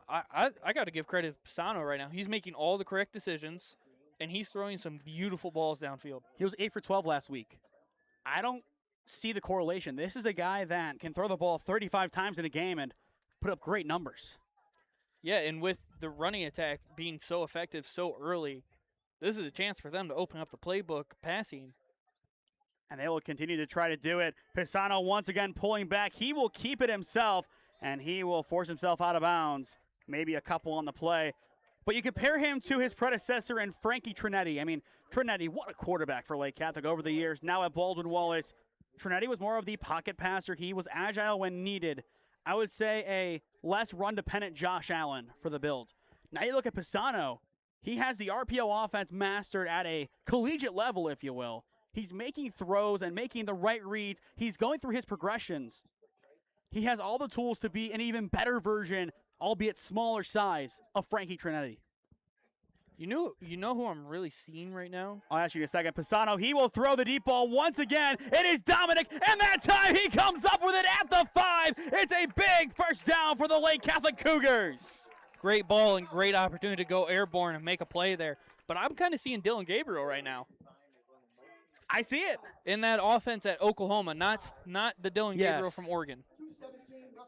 I got to give credit to Pisano right now. He's making all the correct decisions, and he's throwing some beautiful balls downfield. He was 8 for 12 last week. I don't see the correlation. This is a guy that can throw the ball 35 times in a game and put up great numbers. Yeah, and with the running attack being so effective so early, this is a chance for them to open up the playbook passing. And they will continue to try to do it. Pisano once again pulling back. He will keep it himself, and he will force himself out of bounds. Maybe a couple on the play. But you compare him to his predecessor in Frankie Trinetti. I mean, Trinetti, what a quarterback for Lake Catholic over the years. Now at Baldwin-Wallace, Trinetti was more of the pocket passer. He was agile when needed. I would say a less run-dependent Josh Allen for the build. Now you look at Pisano. He has the RPO offense mastered at a collegiate level, if you will. He's making throws and making the right reads. He's going through his progressions. He has all the tools to be an even better version, albeit smaller size, of Frankie Trinetti. You know who I'm really seeing right now? I'll ask you in a second. Pisano, he will throw the deep ball once again. It is Dominic, and that time he comes up with it at the 5. It's a big first down for the Lake Catholic Cougars. Great ball and great opportunity to go airborne and make a play there. But I'm kind of seeing Dylan Gabriel right now. I see it. In that offense at Oklahoma, not the Dylan Gabriel from Oregon.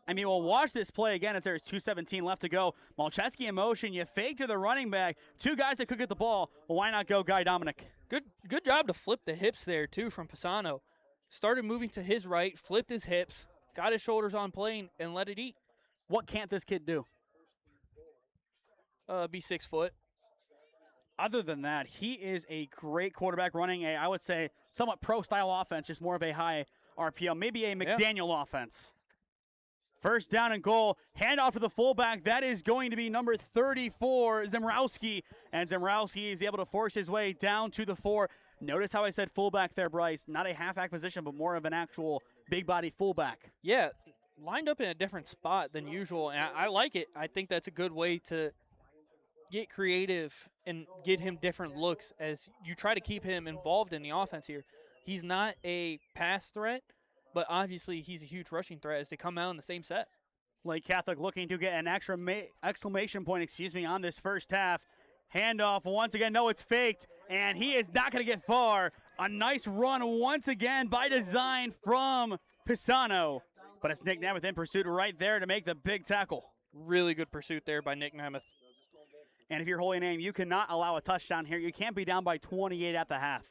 I mean, we'll watch this play again as there's 2:17 left to go. Malcheski in motion. You fake to the running back. Two guys that could get the ball. Well, why not go Guy Dominic? Good job to flip the hips there, too, from Pisano. Started moving to his right, flipped his hips, got his shoulders on plane, and let it eat. What can't this kid do? Be 6 foot. Other than that, he is a great quarterback running a, I would say, somewhat pro-style offense, just more of a high RPO, maybe a McDaniel offense. First down and goal. Handoff to the fullback. That is going to be number 34, Zemrowski. And Zemrowski is able to force his way down to the 4. Notice how I said fullback there, Bryce. Not a halfback position, but more of an actual big body fullback. Yeah, lined up in a different spot than usual, and I like it. I think that's a good way to get creative and get him different looks as you try to keep him involved in the offense here. He's not a pass threat, but obviously he's a huge rushing threat as they come out in the same set. Lake Catholic looking to get an extra exclamation point, on this first half. Handoff once again. No, it's faked, and he is not going to get far. A nice run once again by design from Pisano. But it's Nick Nemeth in pursuit right there to make the big tackle. Really good pursuit there by Nick Nemeth. And if you're Holy Name, you cannot allow a touchdown here. You can't be down by 28 at the half.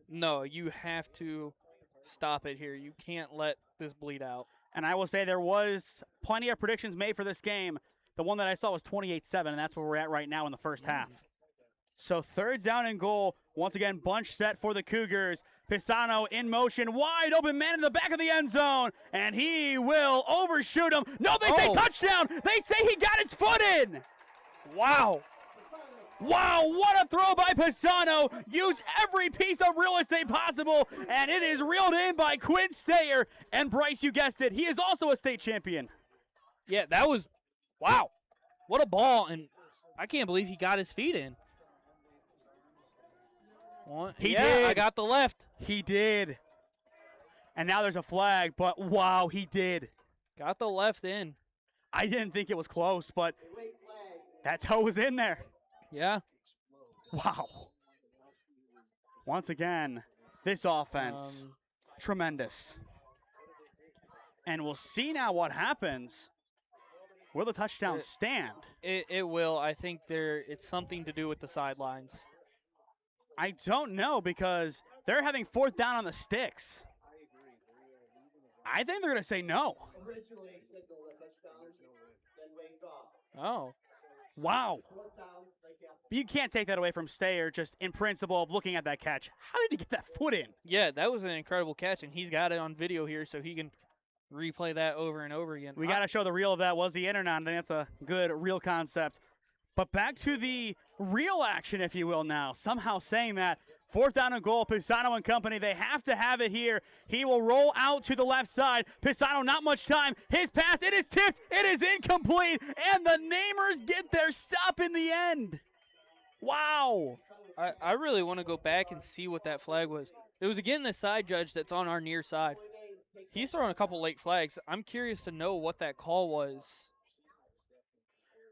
No, you have to stop it here. You can't let this bleed out. And I will say there was plenty of predictions made for this game. The one that I saw was 28-7, and that's where we're at right now in the first half. So third down and goal. Once again, bunch set for the Cougars. Pisano in motion, wide open man in the back of the end zone, and he will overshoot him. No, they say touchdown. They say he got his foot in. Wow. Wow, what a throw by Pisano. Used every piece of real estate possible, and it is reeled in by Quinn Stayer. And Bryce, you guessed it, he is also a state champion. Yeah, that was, wow. What a ball, and I can't believe he got his feet in. He did. I got the left. He did. And now there's a flag, but wow, he did. Got the left in. I didn't think it was close, but that toe was in there. Yeah. Wow. Once again, this offense, tremendous. And we'll see now what happens. Will the touchdown stand? It will. I think it's something to do with the sidelines. I don't know because they're having fourth down on the sticks. I think they're going to say no. Oh. Wow. You can't take that away from Stayer just in principle of looking at that catch. How did he get that foot in? Yeah, that was an incredible catch, and he's got it on video here so he can replay that over and over again. We got to show the reel of that. Was the internet? I think that's a good real concept. But back to the real action, if you will now. Somehow saying that. Fourth down and goal, Pisano and company. They have to have it here. He will roll out to the left side. Pisano, not much time. His pass, it is tipped. It is incomplete. And the Namers get their stop in the end. Wow. I really want to go back and see what that flag was. It was, again, the side judge that's on our near side. He's throwing a couple late flags. I'm curious to know what that call was.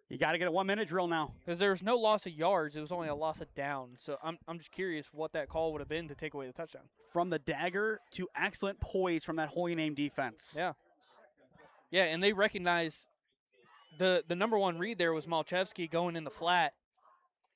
You got to get a 1 minute drill now. Because there was no loss of yards. It was only a loss of down. So I'm just curious what that call would have been to take away the touchdown. From the dagger to excellent poise from that Holy Name defense. Yeah. Yeah, and they recognize the number one read there was Malchevsky going in the flat.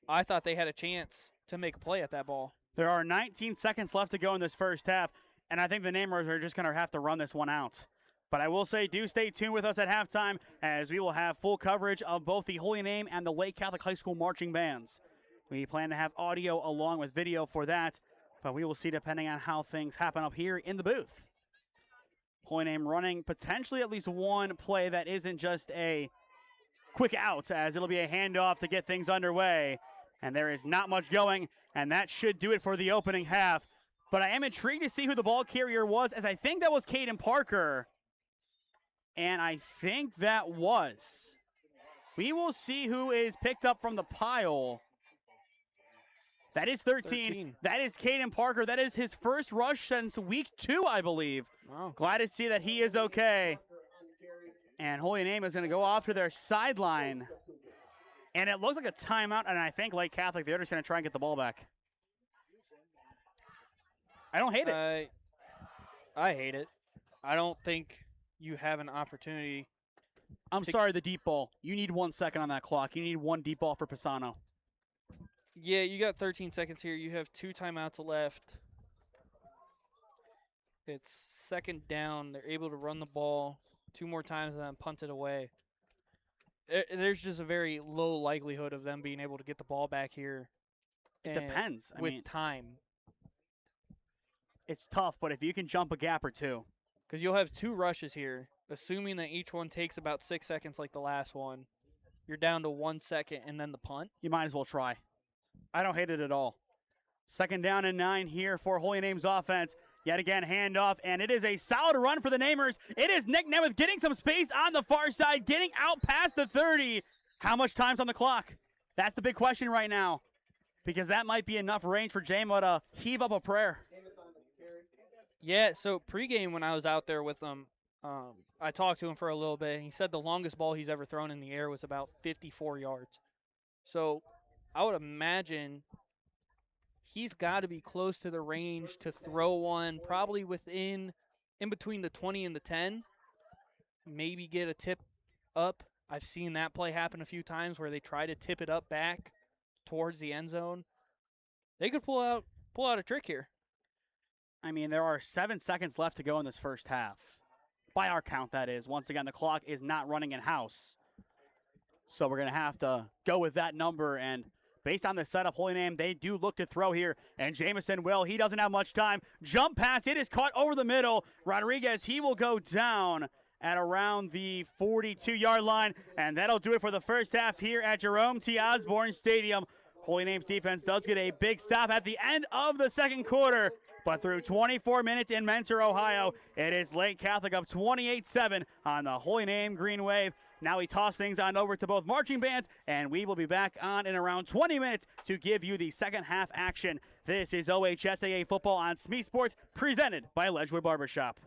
I thought they had a chance to make a play at that ball. There are 19 seconds left to go in this first half, and I think the Namers are just going to have to run this one out. But I will say, do stay tuned with us at halftime as we will have full coverage of both the Holy Name and the Lake Catholic High School marching bands. We plan to have audio along with video for that, but we will see depending on how things happen up here in the booth. Holy Name running potentially at least one play that isn't just a quick out, as it'll be a handoff to get things underway. And there is not much going, and that should do it for the opening half. But I am intrigued to see who the ball carrier was, as I think that was Caden Parker. And I think that was. We will see who is picked up from the pile. That is 13. That is Caden Parker. That is his first rush since week 2, I believe. Wow. Glad to see that he is okay. And Holy Name is going to go off to their sideline. And it looks like a timeout, and I think Lake Catholic, they're just going to try and get the ball back. I don't hate it. I hate it. I don't think you have an opportunity. I'm sorry, the deep ball. You need 1 second on that clock. You need one deep ball for Pisano. Yeah, you got 13 seconds here. You have 2 timeouts left. It's second down. They're able to run the ball 2 more times and then punt it away. There's just a very low likelihood of them being able to get the ball back here. It depends. I mean, time. It's tough, but if you can jump a gap or two. Because you'll have 2 rushes here. assuming that each one takes about 6 seconds like the last one, you're down to 1 second and then the punt. You might as well try. I don't hate it at all. 2nd down and 9 here for Holy Name's offense. Yet again, handoff, and it is a solid run for the Namers. It is Nick Nemeth getting some space on the far side, getting out past the 30. How much time's on the clock? That's the big question right now, because that might be enough range for JMO to heave up a prayer. Yeah, so pregame when I was out there with him, I talked to him for a little bit, and he said the longest ball he's ever thrown in the air was about 54 yards. So I would imagine he's got to be close to the range to throw one, probably in between the 20 and the 10. Maybe get a tip up. I've seen that play happen a few times where they try to tip it up back towards the end zone. They could pull out a trick here. I mean, there are 7 seconds left to go in this first half. By our count, that is. Once again, the clock is not running in-house. So we're going to have to go with that number, and based on the setup, Holy Name, they do look to throw here. And Jamison will. He doesn't have much time. Jump pass. It is caught over the middle. Rodriguez, he will go down at around the 42-yard line. And that'll do it for the first half here at Jerome T. Osborne Stadium. Holy Name's defense does get a big stop at the end of the second quarter. But through 24 minutes in Mentor, Ohio, it is Lake Catholic up 28-7 on the Holy Name Green Wave. Now we toss things on over to both marching bands, and we will be back on in around 20 minutes to give you the second half action. This is OHSAA football on SmeeSports, presented by Ledgewood Barbershop.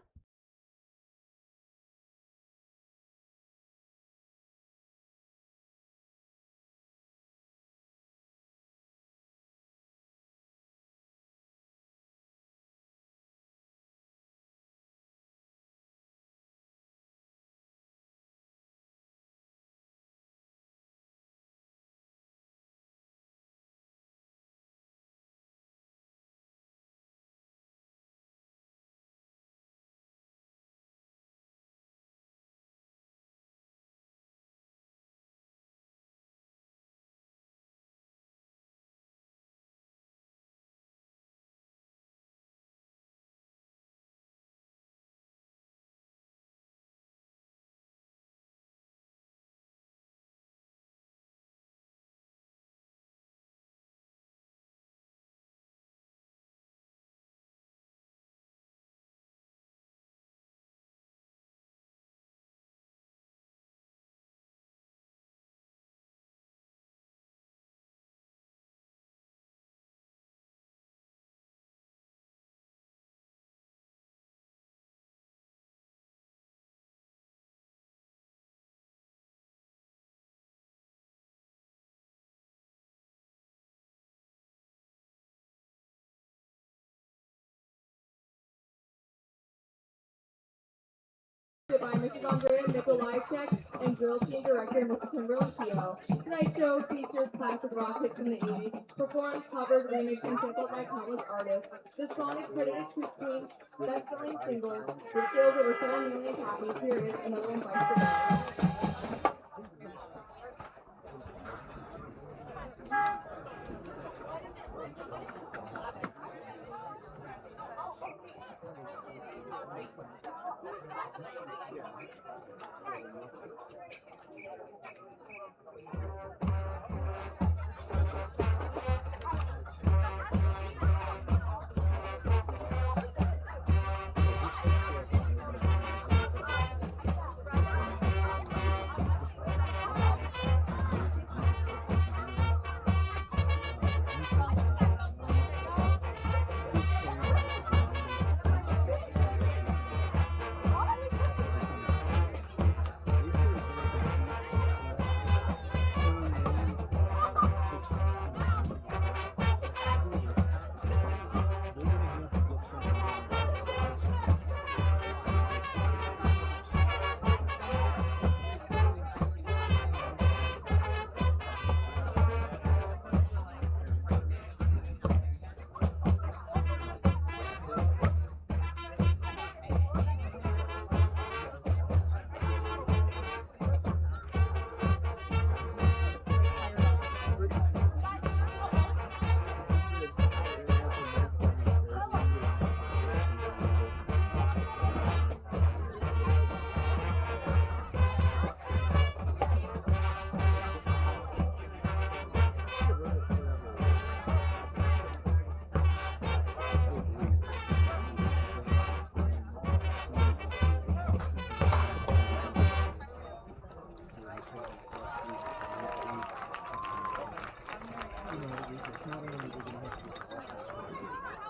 By Mrs. Andrea Nikolajczyk and drill team director Mrs. Kimberly Keogh. Tonight's show features classic rock hits from the 80s, performed, covered, remixed, and sampled by countless artists. This song is credited to Queen's best-selling single, with sales over 7 million copies. Here is another one by Savannah.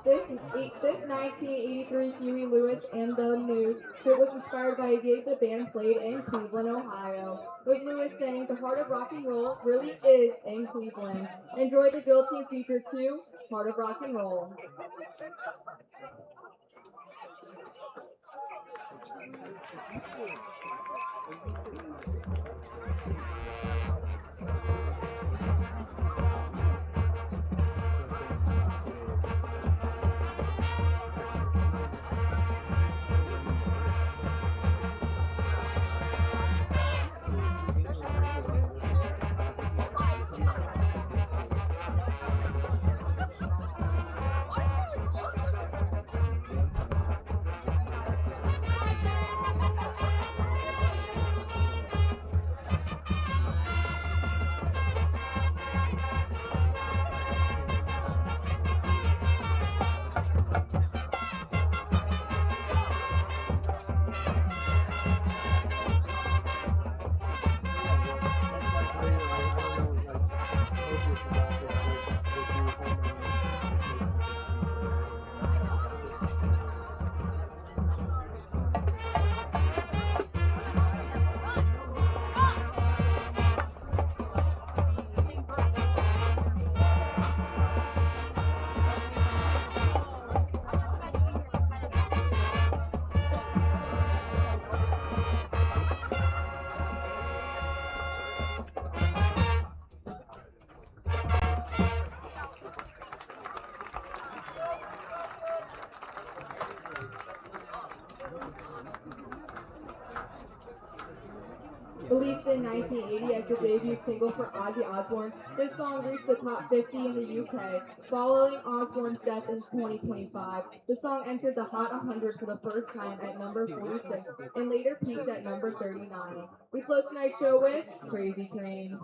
This 1983 Huey Lewis and the News strip was inspired by a gig the band played in Cleveland, Ohio, with Lewis saying the heart of rock and roll really is in Cleveland. Enjoy the Bill Team feature 2, Heart of Rock and Roll. Released in 1980 as the debut single for Ozzy Osborne, this song reached the top 50 in the UK. Following Osborne's death in 2025, the song entered the Hot 100 for the first time at number 46 and later peaked at number 39. We close tonight's show with Crazy Train.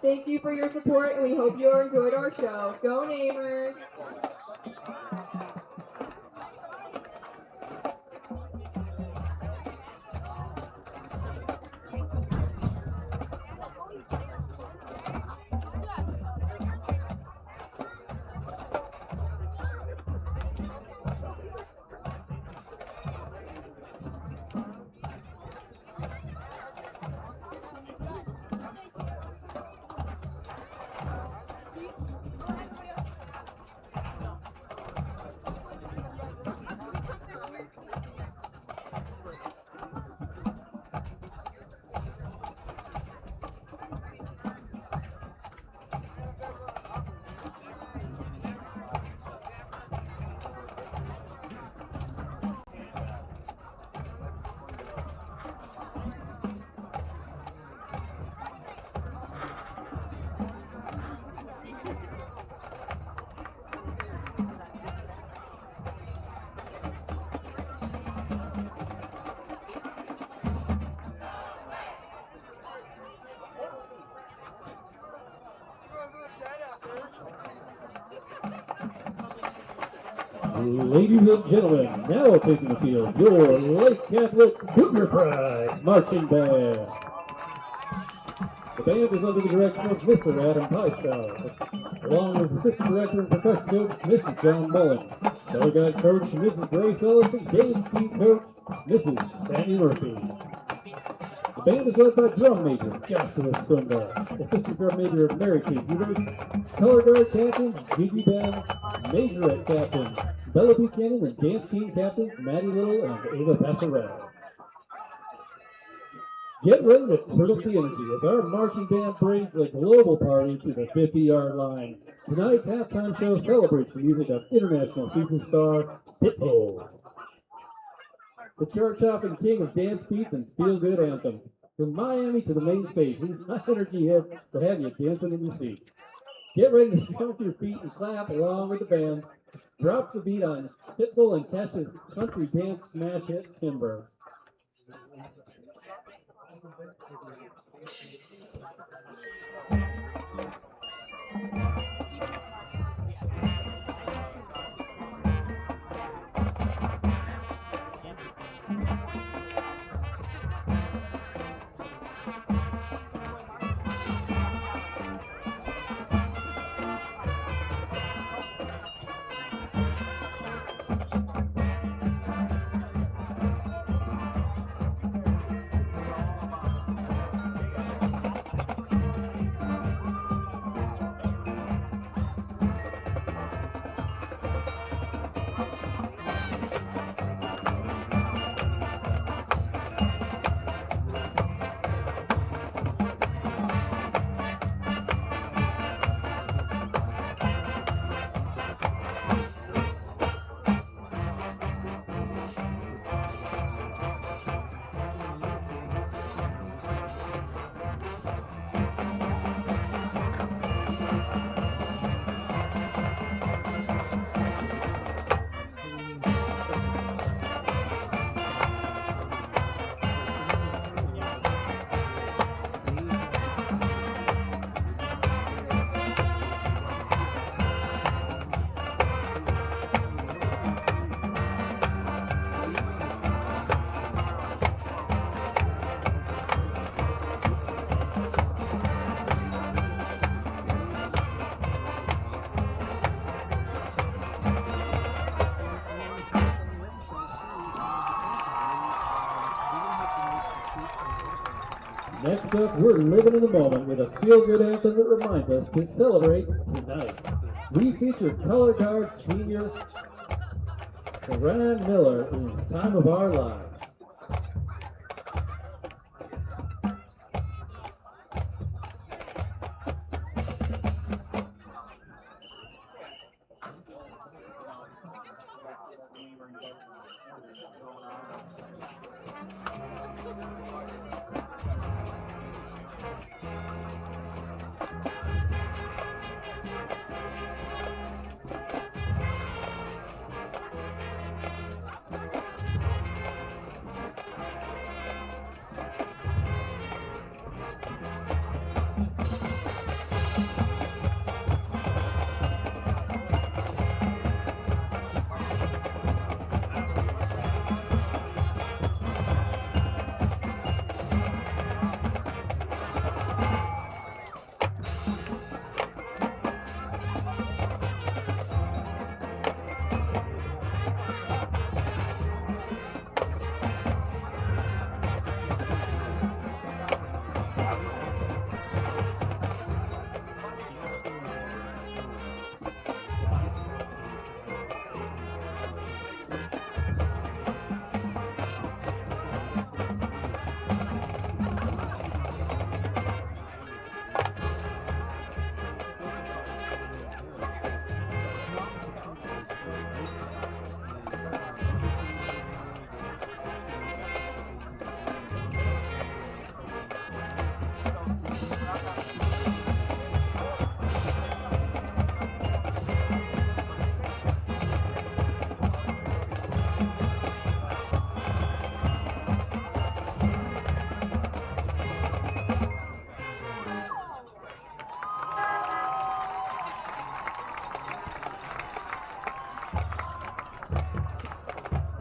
Thank you for your support, and we hope you enjoyed our show. Go Namers! Ladies and gentlemen, now taking the field, your Lake Catholic Cougar Pride Marching Band. The band is under the direction of Mr. Adam Pystar, along with Assistant Director and Professional Coach, Mrs. John Mullen, Color Guide Coach, Mrs. Grace Ellis, and Game Team Coach, Mrs. Sandy Murphy. The band is led by Drum Major Joshua Sundar, Assistant Drum Major Mary Kate Hubert, Color Guard Captain Gigi Ben, Majorette Captain Bella Buchanan, and Dance Team Captains Maddie Little and Ava Passerell. Get ready to turn up the energy as our marching band brings the global party to the 50-yard line. Tonight's halftime show celebrates the music of international superstar Pitbull, the chart-topping king of dance beats and feel-good anthems. From Miami to the main stage, he's high energy hit to have you dancing in your seats. Get ready to stomp your feet and clap along with the band. Drops the beat on Pitbull and Kesha's country dance smash hit Timber. Next up, we're living in the moment with a feel-good anthem that reminds us to celebrate tonight. We feature Color Guard Senior Ryan Miller in Time of Our Lives.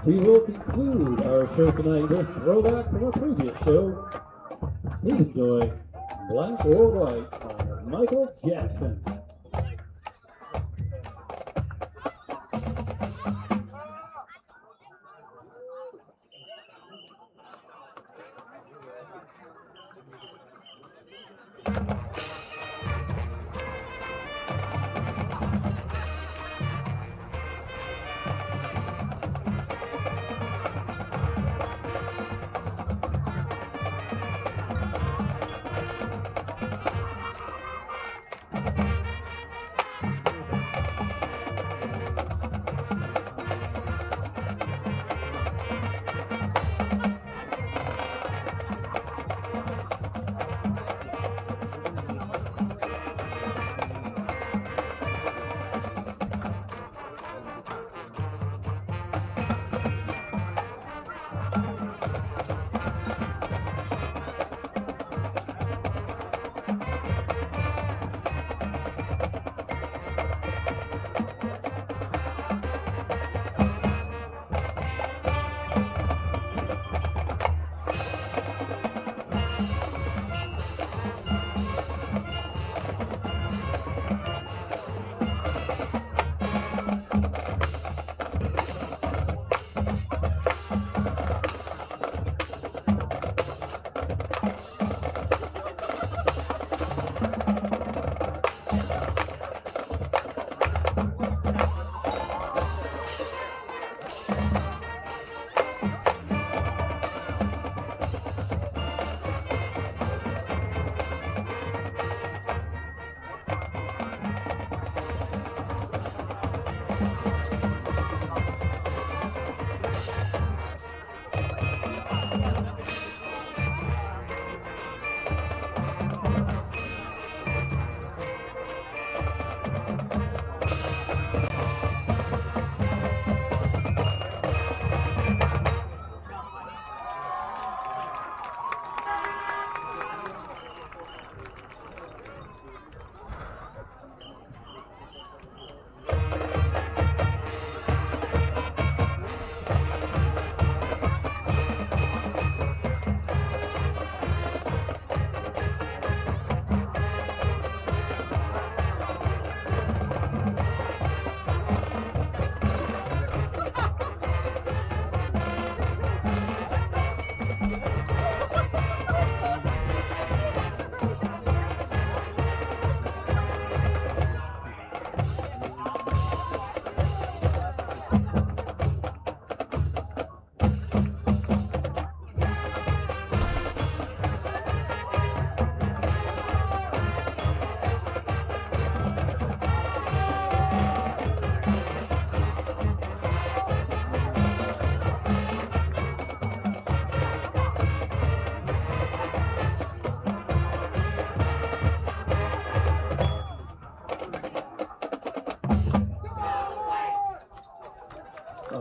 We will conclude our show tonight with throwback from a previous show. Please enjoy Black or White by Michael Jackson.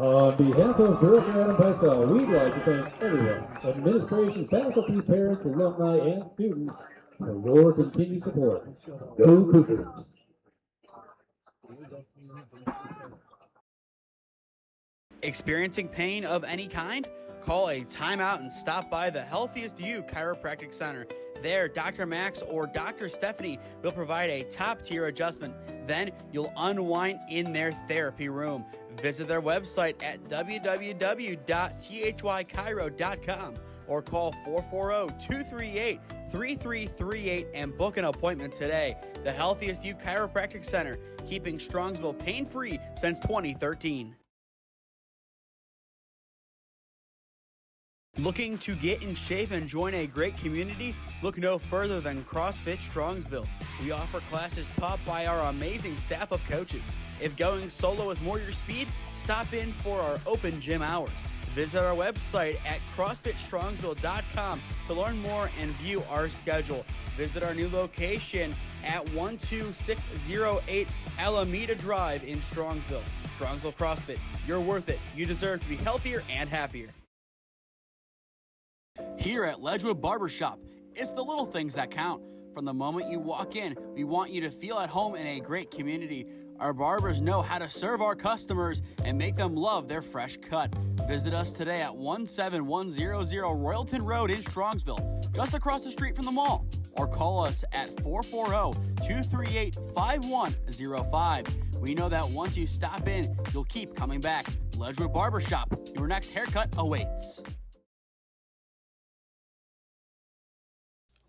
On behalf of Director Adam Picel, we'd like to thank everyone, administration, faculty, parents, alumni, and students for your continued support. Go Cougars! Experiencing pain of any kind? Call a timeout and stop by the Healthiest You Chiropractic Center. There, Dr. Max or Dr. Stephanie will provide a top-tier adjustment. Then you'll unwind in their therapy room. Visit their website at www.thychiro.com or call 440-238-3338 and book an appointment today. The Healthiest You Chiropractic Center, keeping Strongsville pain-free since 2013. Looking to get in shape and join a great community? Look no further than CrossFit Strongsville. We offer classes taught by our amazing staff of coaches. If going solo is more your speed, stop in for our open gym hours. Visit our website at CrossFitStrongsville.com to learn more and view our schedule. Visit our new location at 12608 Alameda Drive in Strongsville. Strongsville CrossFit, you're worth it. You deserve to be healthier and happier. Here at Ledgewood Barbershop, it's the little things that count. From the moment you walk in, we want you to feel at home in a great community. Our barbers know how to serve our customers and make them love their fresh cut. Visit us today at 17100 Royalton Road in Strongsville, just across the street from the mall. Or call us at 440-238-5105. We know that once you stop in, you'll keep coming back. Ledgewood Barbershop, your next haircut awaits.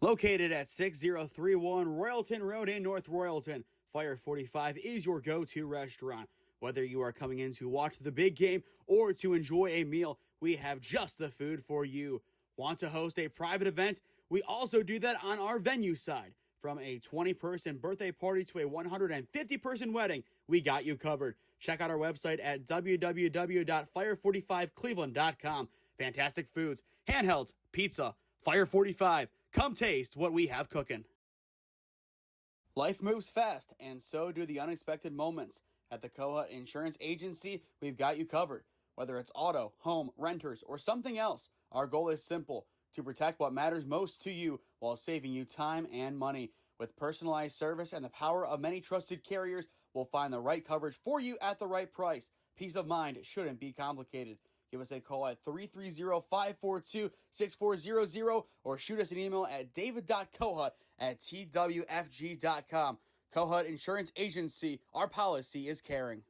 Located at 6031 Royalton Road in North Royalton, Fire 45 is your go-to restaurant. Whether you are coming in to watch the big game or to enjoy a meal, we have just the food for you. Want to host a private event? We also do that on our venue side. From a 20-person birthday party to a 150-person wedding, we got you covered. Check out our website at www.fire45cleveland.com. Fantastic foods, handhelds, pizza, Fire 45. Come taste what we have cooking. Life moves fast, and so do the unexpected moments. At the Kohut Insurance Agency, we've got you covered. Whether it's auto, home, renters, or something else, our goal is simple: to protect what matters most to you while saving you time and money. With personalized service and the power of many trusted carriers, we'll find the right coverage for you at the right price. Peace of mind shouldn't be complicated. Give us a call at 330-542-6400 or shoot us an email at david.kohut@twfg.com. Kohut Insurance Agency, our policy is caring.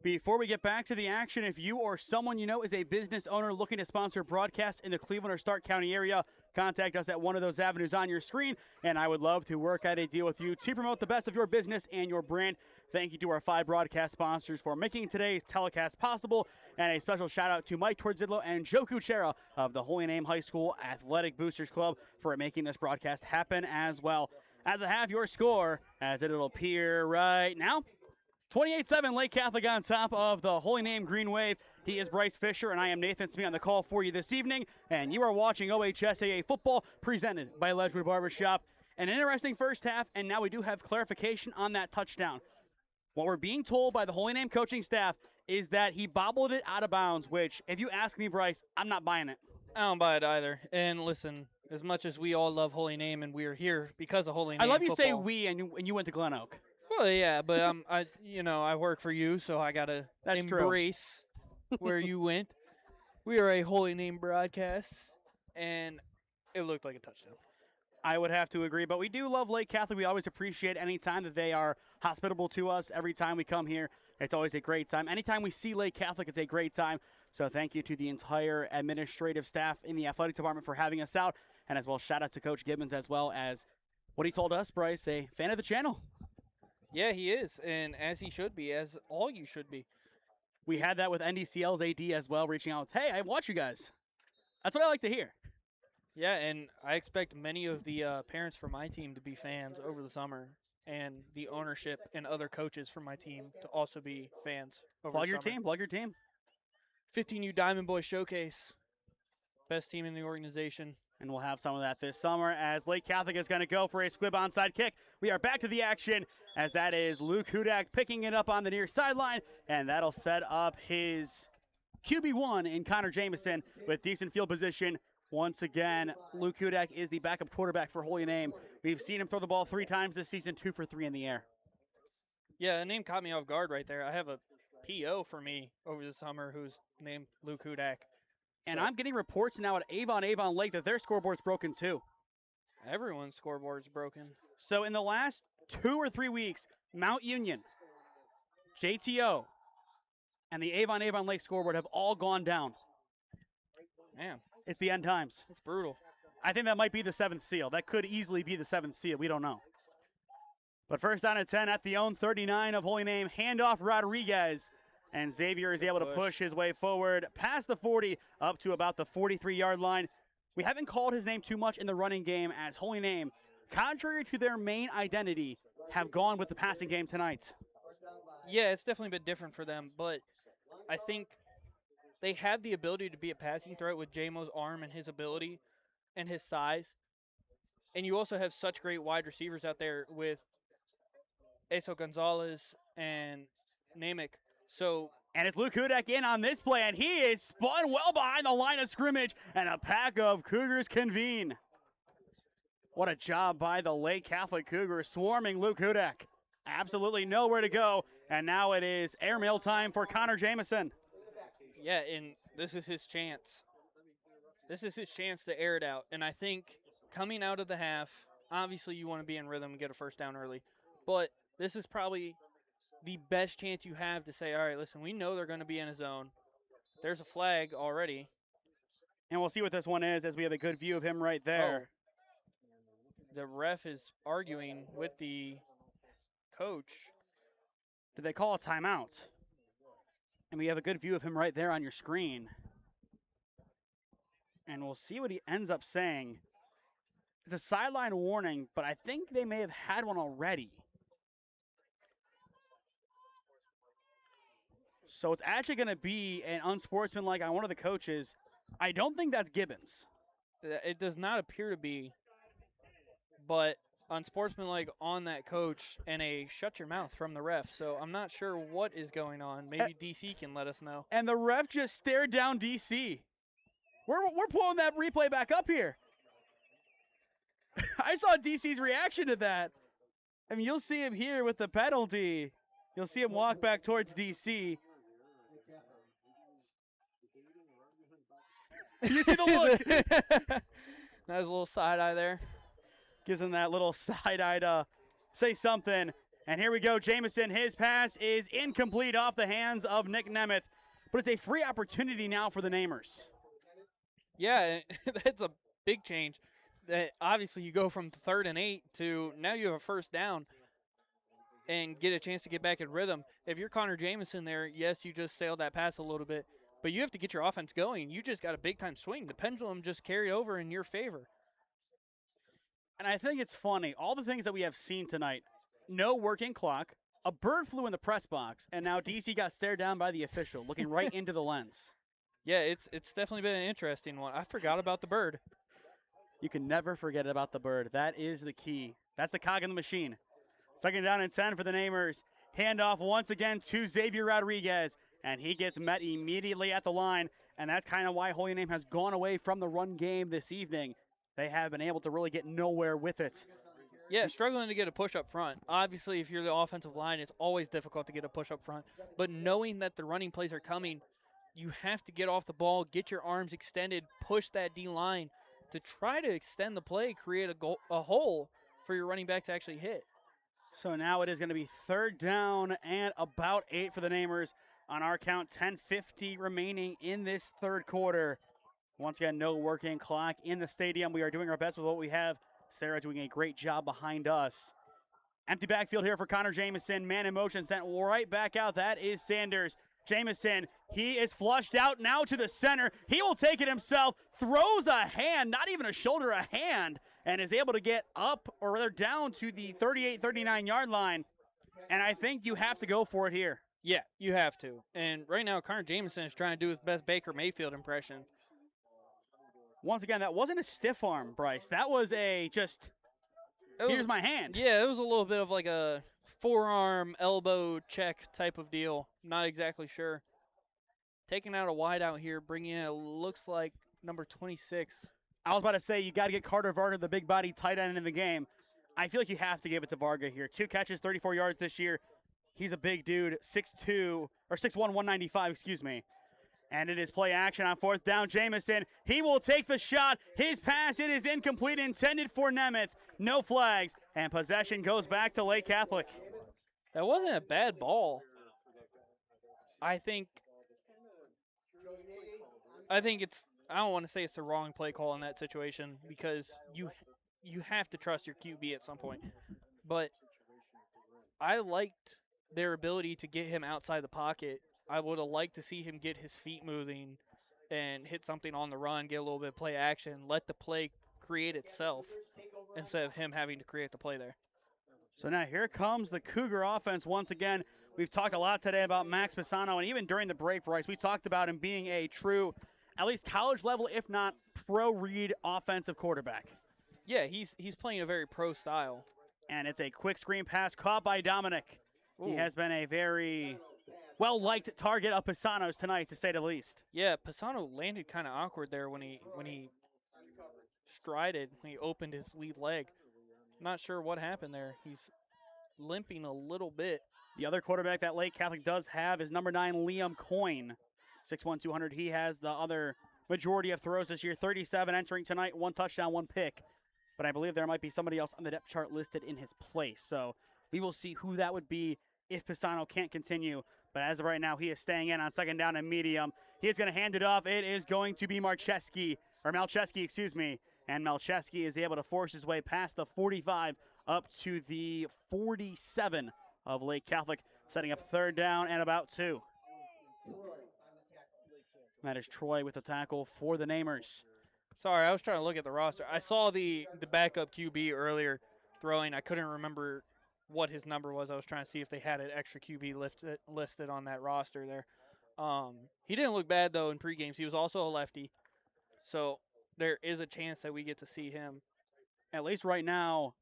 Before we get back to the action, if you or someone you know is a business owner looking to sponsor broadcasts in the Cleveland or Stark County area, contact us at one of those avenues on your screen, and I would love to work out a deal with you to promote the best of your business and your brand. Thank you to our 5 broadcast sponsors for making today's telecast possible, and a special shout out to Mike Torzidlo and Joe Kuchera of the Holy Name High School Athletic Boosters Club for making this broadcast happen as well. At the half, your score, as it'll appear right now: 28-7, Lake Catholic on top of the Holy Name Green Wave. He is Bryce Fisher, and I am Nathan Smee on the call for you this evening. And you are watching OHSAA football presented by Ledgewood Barbershop. An interesting first half, and now we do have clarification on that touchdown. What we're being told by the Holy Name coaching staff is that he bobbled it out of bounds, which, if you ask me, Bryce, I'm not buying it. I don't buy it either. And listen, as much as we all love Holy Name and we are here because of Holy Name I love you football, say we, and you went to Glen Oak. Well, yeah, but I work for you, so I gotta embrace where you went. We are a Holy Name broadcast, and it looked like a touchdown. I would have to agree, but we do love Lake Catholic. We always appreciate any time that they are hospitable to us. Every time we come here, it's always a great time. Anytime we see Lake Catholic, it's a great time. So thank you to the entire administrative staff in the athletic department for having us out, and as well, shout out to Coach Gibbons as well as what he told us, Bryce, a fan of the channel. Yeah, he is, and as he should be, as all you should be. We had that with NDCL's AD as well, reaching out, hey, I watch you guys. That's what I like to hear. Yeah, and I expect many of the parents for my team to be fans over the summer, and the ownership and other coaches for my team to also be fans over the summer. Plug your team. 15U Diamond Boys Showcase. Best team in the organization. And we'll have some of that this summer as Lake Catholic is going to go for a squib onside kick. We are back to the action as that is Luke Hudak picking it up on the near sideline, and that'll set up his QB1 in Connor Jameson with decent field position. Once again, Luke Hudak is the backup quarterback for Holy Name. We've seen him throw the ball 3 times this season, 2 for 3 in the air. Yeah, the name caught me off guard right there. I have a PO for me over the summer who's named Luke Hudak. And I'm getting reports now at Avon Lake that their scoreboard's broken too. Everyone's scoreboard's broken. So in the last 2 or 3 weeks, Mount Union, JTO, and the Avon Lake scoreboard have all gone down. Man. It's the end times. It's brutal. I think that might be the 7th seal. That could easily be the 7th seal. We don't know. But first down at 10 at the own 39 of Holy Name. Handoff Rodriguez. And Xavier is able to push his way forward past the 40 up to about the 43-yard line. We haven't called his name too much in the running game as Holy Name, contrary to their main identity, have gone with the passing game tonight. Yeah, it's definitely been different for them, but I think they have the ability to be a passing threat with J-Mo's arm and his ability and his size. And you also have such great wide receivers out there with Eso Gonzalez and Namick. And it's Luke Hudak in on this play, and he is spun well behind the line of scrimmage, and a pack of Cougars convene. What a job by the Lake Catholic Cougars, swarming Luke Hudak. Absolutely nowhere to go, and now it is airmail time for Connor Jamison. Yeah, and this is his chance. This is his chance to air it out, and I think coming out of the half, obviously you want to be in rhythm and get a first down early, but this is probably the best chance you have to say, all right, listen, we know they're going to be in a zone. There's a flag already. And we'll see what this one is as we have a good view of him right there. Oh. The ref is arguing with the coach. Did they call a timeout? And we have a good view of him right there on your screen. And we'll see what he ends up saying. It's a sideline warning, but I think they may have had one already. So it's actually going to be an unsportsmanlike on one of the coaches. I don't think that's Gibbons. It does not appear to be, but unsportsmanlike on that coach and a shut your mouth from the ref. So I'm not sure what is going on. Maybe DC can let us know. And the ref just stared down DC. We're pulling that replay back up here. I saw DC's reaction to that. I mean, you'll see him here with the penalty. You'll see him walk back towards DC. You see the look. That's a little side eye there. Gives him that little side eye to say something. And here we go. Jamison, his pass is incomplete off the hands of Nick Nemeth. But it's a free opportunity now for the Namers. Yeah, that's a big change. Obviously, you go from 3rd and 8 to now you have a first down and get a chance to get back in rhythm. If you're Connor Jamison there, yes, you just sailed that pass a little bit. But you have to get your offense going. You just got a big-time swing. The pendulum just carried over in your favor. And I think it's funny. All the things that we have seen tonight, no working clock, a bird flew in the press box, and now DC got stared down by the official, looking right into the lens. Yeah, it's definitely been an interesting one. I forgot about the bird. You can never forget about the bird. That is the key. That's the cog in the machine. 2nd down and 10 for the Namers. Handoff once again to Xavier Rodriguez. And he gets met immediately at the line, and that's kind of why Holy Name has gone away from the run game this evening. They have been able to really get nowhere with it. Yeah, struggling to get a push up front. Obviously, if you're the offensive line, it's always difficult to get a push up front. But knowing that the running plays are coming, you have to get off the ball, get your arms extended, push that D-line to try to extend the play, create a hole for your running back to actually hit. So now it is going to be 3rd down and about 8 for the Namers. On our count, 10:50 remaining in this 3rd quarter. Once again, no working clock in the stadium. We are doing our best with what we have. Sarah doing a great job behind us. Empty backfield here for Connor Jamison. Man in motion sent right back out. That is Sanders. Jamison, he is flushed out now to the center. He will take it himself, throws a hand, not even a shoulder, a hand, and is able to get up, or rather down to the 38-39 yard line. And I think you have to go for it here. Yeah, you have to. And right now, Connor Jamison is trying to do his best Baker Mayfield impression. Once again, that wasn't a stiff arm, Bryce. That was here's my hand. Yeah, it was a little bit of like a forearm, elbow check type of deal. Not exactly sure. Taking out a wide out here, bringing in, it looks like number 26. I was about to say, you got to get Carter Varga, the big body tight end, in the game. I feel like you have to give it to Varga here. 2 catches, 34 yards this year. He's a big dude, 6'2", or 6'1", 195, excuse me. And it is play action on 4th down. Jamison, he will take the shot. His pass, it is incomplete, intended for Nemeth. No flags, and possession goes back to Lake Catholic. That wasn't a bad ball. I think it's, I don't want to say it's the wrong play call in that situation because you have to trust your QB at some point. But I liked their ability to get him outside the pocket. I would have liked to see him get his feet moving and hit something on the run, get a little bit of play action, let the play create itself instead of him having to create the play there. So now here comes the Cougar offense once again. We've talked a lot today about Max Pisano, and even during the break, Bryce, we talked about him being a true, at least college level, if not pro-read offensive quarterback. Yeah, he's playing a very pro style. And it's a quick screen pass caught by Dominic. Ooh. He has been a very well-liked target of Pisano's tonight, to say the least. Yeah, Pisano landed kind of awkward there when he strided when he opened his lead leg. Not sure what happened there. He's limping a little bit. The other quarterback that Lake Catholic does have is number 9, Liam Coyne. 6'1", 200. He has the other majority of throws this year. 37 entering tonight, 1 touchdown, 1 pick. But I believe there might be somebody else on the depth chart listed in his place. So we will see who that would be if Pisano can't continue. But as of right now, he is staying in on second down and medium. He is going to hand it off. It is going to be Malcheski, excuse me. And Malcheski is able to force his way past the 45 up to the 47 of Lake Catholic, setting up third down and about 2. That is Troy with the tackle for the Namers. Sorry, I was trying to look at the roster. I saw the backup QB earlier throwing. I couldn't remember what his number was. I was trying to see if they had an extra QB listed on that roster there. He didn't look bad, though, in pregames. He was also a lefty. So there is a chance that we get to see him. At least right now,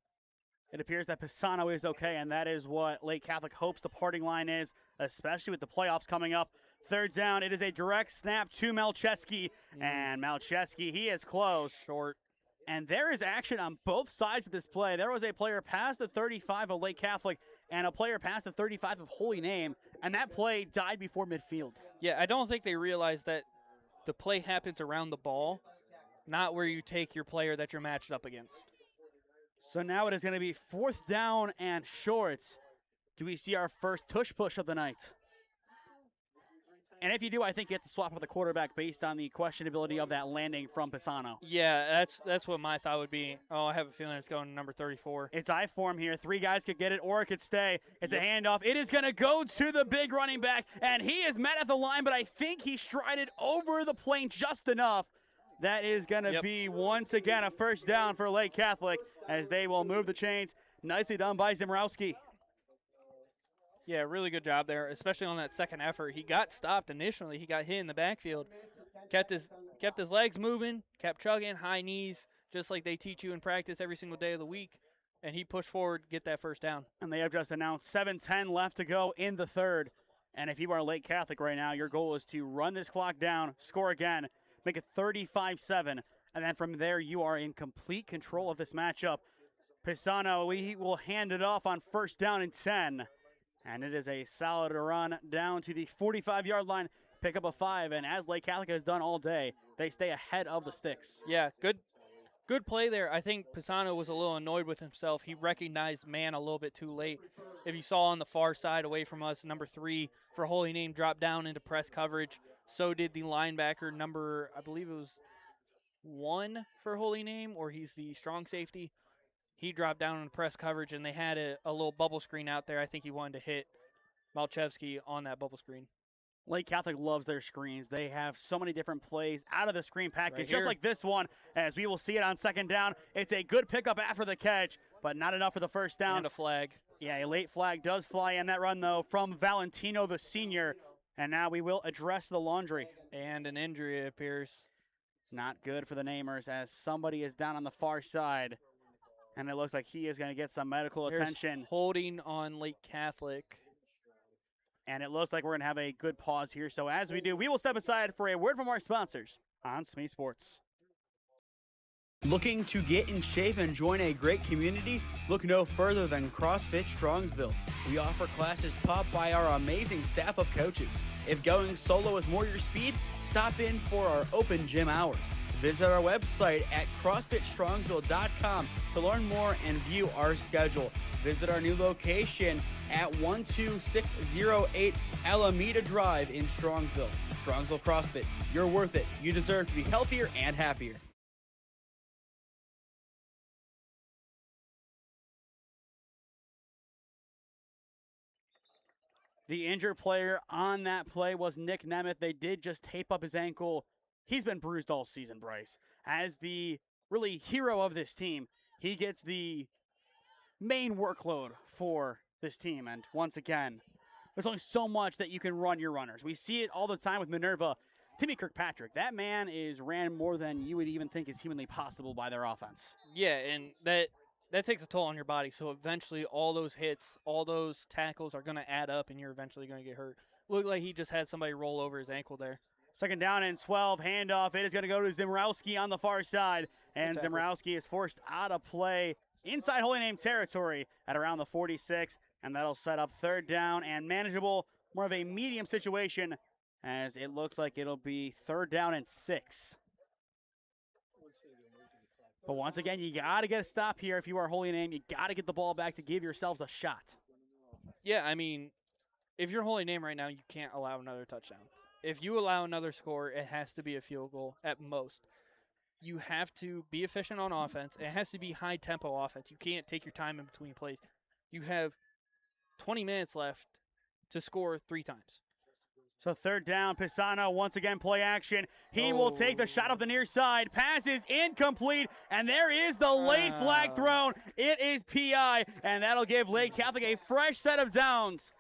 it appears that Pisano is okay, and that is what Lake Catholic hopes the parting line is, especially with the playoffs coming up. Third down, it is a direct snap to Malcheski, and Malcheski, he is close. Short. And there is action on both sides of this play. There was a player past the 35 of Lake Catholic and a player past the 35 of Holy Name, and that play died before midfield. Yeah, I don't think they realized that the play happens around the ball, not where you take your player that you're matched up against. So now it is going to be 4th down and short. Do we see our first tush push of the night? And if you do, I think you have to swap with the quarterback based on the questionability of that landing from Pisano. Yeah, that's what my thought would be. Oh, I have a feeling it's going to number 34. It's I form here. 3 guys could get it or it could stay. It's a handoff. It is going to go to the big running back, and he is met at the line, but I think he strided over the plane just enough. That is going to be, once again, a first down for Lake Catholic as they will move the chains. Nicely done by Zimrowski. Yeah, really good job there, especially on that second effort. He got stopped initially. He got hit in the backfield. Kept his legs moving, kept chugging, high knees, just like they teach you in practice every single day of the week. And he pushed forward, get that first down. And they have just announced 7:10 left to go in the third. And if you are Lake Catholic right now, your goal is to run this clock down, score again, make it 35-7. And then from there, you are in complete control of this matchup. Pisano, we will hand it off on first down and 10. And it is a solid run down to the 45-yard line, pick up a 5. And as Lake Catholic has done all day, they stay ahead of the sticks. Yeah, good play there. I think Pisano was a little annoyed with himself. He recognized man a little bit too late. If you saw on the far side away from us, number 3 for Holy Name dropped down into press coverage. So did the linebacker number, I believe it was 1 for Holy Name, or he's the strong safety. He dropped down in press coverage, and they had a little bubble screen out there. I think he wanted to hit Malchevsky on that bubble screen. Lake Catholic loves their screens. They have so many different plays out of the screen package, Right just here. like this one, as we will see it on second down. It's a good pickup after the catch, but not enough for the first down. And a flag. Yeah, a late flag does fly in that run, though, from Valentino, the senior. And now we will address the laundry. And an injury, it appears. Not good for the Namers, as somebody is down on the far side. And it looks like he is going to get some medical attention. Holding on Lake Catholic. And it looks like we're going to have a good pause here. So as we do, we will step aside for a word from our sponsors on SmeeSports. Looking to get in shape and join a great community? Look no further than CrossFit Strongsville. We offer classes taught by our amazing staff of coaches. If going solo is more your speed, stop in for our open gym hours. Visit our website at CrossFitStrongsville.com to learn more and view our schedule. Visit our new location at 12608 Alameda Drive in Strongsville. Strongsville CrossFit, you're worth it. You deserve to be healthier and happier. The injured player on that play was Nick Nemeth. They did just tape up his ankle. He's been bruised all season, Bryce. As the really hero of this team, he gets the main workload for this team. And once again, there's only so much that you can run your runners. We see it all the time with Minerva. Timmy Kirkpatrick, that man is ran more than you would even think is humanly possible by their offense. Yeah, and that takes a toll on your body. So eventually all those hits, all those tackles are going to add up, and you're eventually going to get hurt. Looked like he just had somebody roll over his ankle there. Second down and 12, handoff. It is going to go to Zimrowski on the far side, and Zimrowski is forced out of play inside Holy Name territory at around the 46, and that'll set up third down and manageable, more of a medium situation, as it looks like it'll be third down and 6. But once again, you got to get a stop here if you are Holy Name. You got to get the ball back to give yourselves a shot. Yeah, I mean, if you're Holy Name right now, you can't allow another touchdown. If you allow another score, it has to be a field goal at most. You have to be efficient on offense. It has to be high-tempo offense. You can't take your time in between plays. You have 20 minutes left to score 3 times. So third down, Pisano once again play action. He will take the shot off the near side. Pass is incomplete, and there is the late flag thrown. It is PI, and that'll give Lake Catholic a fresh set of downs.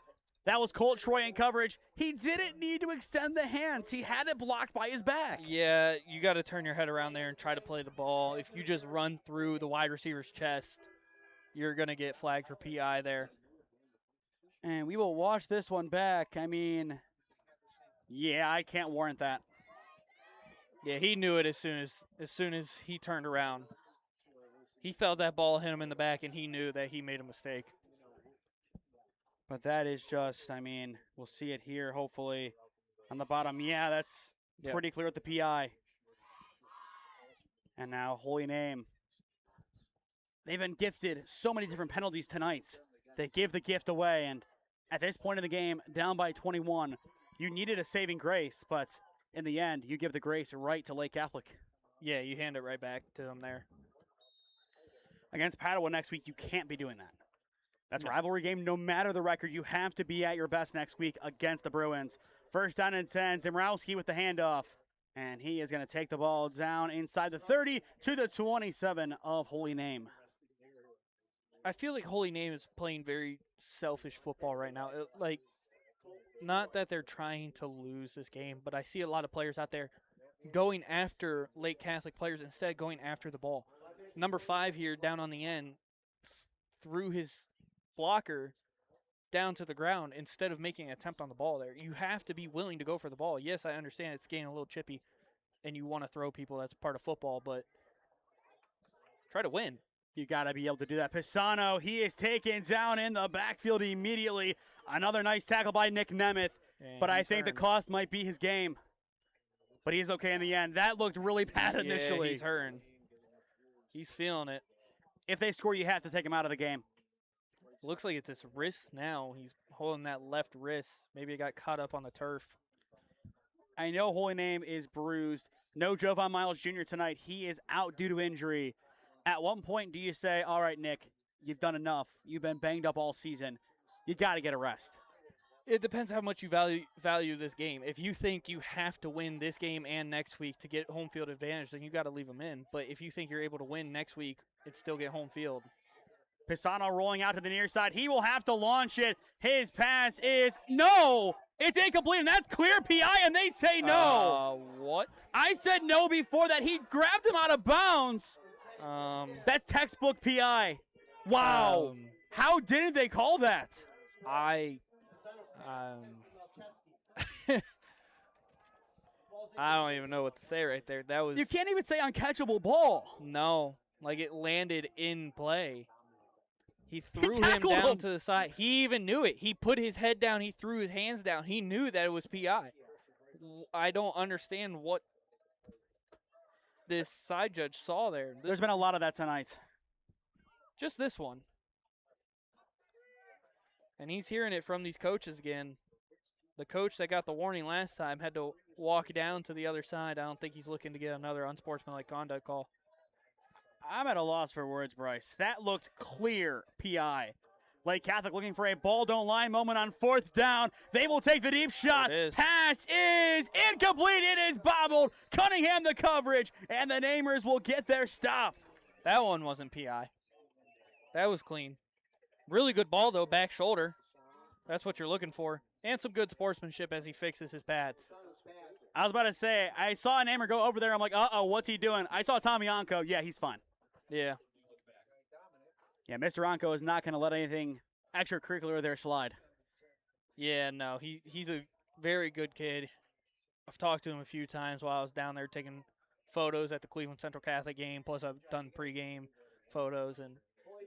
That was Colt Troy in coverage. He didn't need to extend the hands. He had it blocked by his back. Yeah, you got to turn your head around there and try to play the ball. If you just run through the wide receiver's chest, you're going to get flagged for PI there. And we will watch this one back. I mean, yeah, I can't warrant that. Yeah, he knew it as soon as he turned around. He felt that ball hit him in the back, and he knew that he made a mistake. But that is just, I mean, we'll see it here, hopefully, on the bottom. Yeah, that's pretty clear with the PI. And now Holy Name. They've been gifted so many different penalties tonight. They give the gift away, and at this point in the game, down by 21, you needed a saving grace, but in the end, you give the grace right to Lake Catholic. Yeah, you hand it right back to them there. Against Padua next week, you can't be doing that. That's a rivalry game. No matter the record, you have to be at your best next week against the Bruins. First down and 10, Zimrowski with the handoff. And he is going to take the ball down inside the 30 to the 27 of Holy Name. I feel like Holy Name is playing very selfish football right now. Not that they're trying to lose this game, but I see a lot of players out there going after Lake Catholic players instead of going after the ball. Number 5 here down on the end threw his blocker down to the ground instead of making an attempt on the ball there. You have to be willing to go for the ball. Yes, I understand it's getting a little chippy and you want to throw people. That's part of football, but try to win. You got to be able to do that. Pisano, he is taken down in the backfield immediately. Another nice tackle by Nick Nemeth, but I think the cost might be his game. But he's okay in the end. That looked really bad initially. Yeah, he's hurting. He's feeling it. If they score, you have to take him out of the game. Looks like it's his wrist now. He's holding that left wrist. Maybe it got caught up on the turf. I know Holy Name is bruised. No Jovan Miles Jr. tonight. He is out due to injury. At what point do you say, all right, Nick, you've done enough. You've been banged up all season. You got to get a rest. It depends how much you value this game. If you think you have to win this game and next week to get home field advantage, then you got to leave them in. But if you think you're able to win next week and still get home field. Pisano rolling out to the near side. He will have to launch it. His pass is no. It's incomplete, and that's clear PI, and they say no. What? I said no before that. He grabbed him out of bounds. That's textbook PI. Wow. How didn't they call that? I don't even know what to say right there. That was. You can't even say uncatchable ball. No, like it landed in play. He threw him down to the side. He even knew it. He put his head down. He threw his hands down. He knew that it was PI. I don't understand what this side judge saw there. There's been a lot of that tonight. Just this one. And he's hearing it from these coaches again. The coach that got the warning last time had to walk down to the other side. I don't think he's looking to get another unsportsmanlike conduct call. I'm at a loss for words, Bryce. That looked clear PI. Lake Catholic looking for a ball don't lie moment on fourth down. They will take the deep shot. Pass is incomplete. It is bobbled. Cunningham the coverage, and the Namers will get their stop. That one wasn't PI. That was clean. Really good ball, though, back shoulder. That's what you're looking for. And some good sportsmanship as he fixes his pads. I was about to say, I saw a Namer go over there. I'm like, uh-oh, what's he doing? I saw Tommy Onko. Yeah, he's fine. Yeah. Yeah, Mr. Onko is not going to let anything extracurricular there slide. Yeah, no, he's a very good kid. I've talked to him a few times while I was down there taking photos at the Cleveland Central Catholic game. Plus, I've done pregame photos, and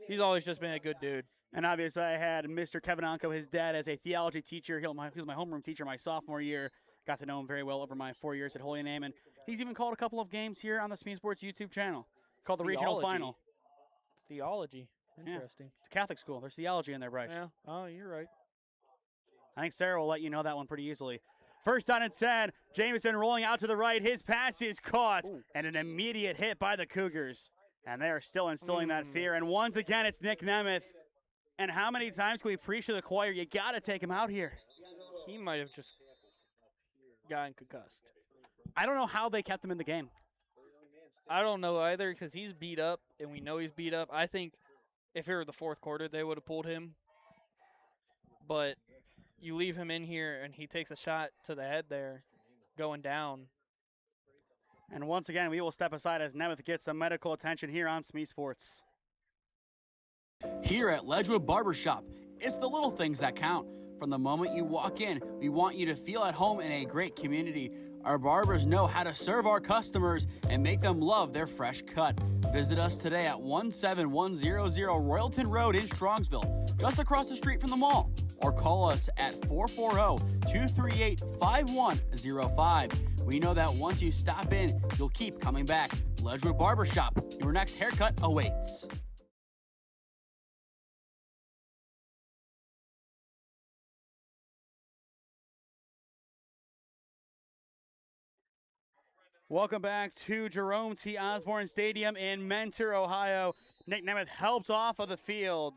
he's always just been a good dude. And obviously, I had Mr. Kevin Onko, his dad, as a theology teacher. He was my homeroom teacher my sophomore year. Got to know him very well over my 4 years at Holy Name, and he's even called a couple of games here on the SmeeSports YouTube channel, called the Regional Final. Theology. Interesting. Yeah. It's a Catholic school. There's theology in there, Bryce. Yeah. Oh, you're right. I think Sarah will let you know that one pretty easily. First down and 10. Jamison rolling out to the right. His pass is caught. Ooh. And an immediate hit by the Cougars. And they are still instilling that fear. And once again, it's Nick Nemeth. And how many times can we preach to the choir? You got to take him out here. He might have just gotten concussed. I don't know how they kept him in the game. I don't know either, because he's beat up, and we know he's beat up. I think if it were the fourth quarter, they would have pulled him. But you leave him in here, and he takes a shot to the head there, going down. And once again, we will step aside as Nemeth gets some medical attention here on SmeeSports. Here at Ledgewood Barbershop, it's the little things that count. From the moment you walk in, we want you to feel at home in a great community. Our barbers know how to serve our customers and make them love their fresh cut. Visit us today at 17100 Royalton Road in Strongsville, just across the street from the mall. Or call us at 440-238-5105. We know that once you stop in, you'll keep coming back. Ledgewood Barbershop, your next haircut awaits. Welcome back to Jerome T. Osborne Stadium in Mentor, Ohio. Nick Nemeth helped off of the field.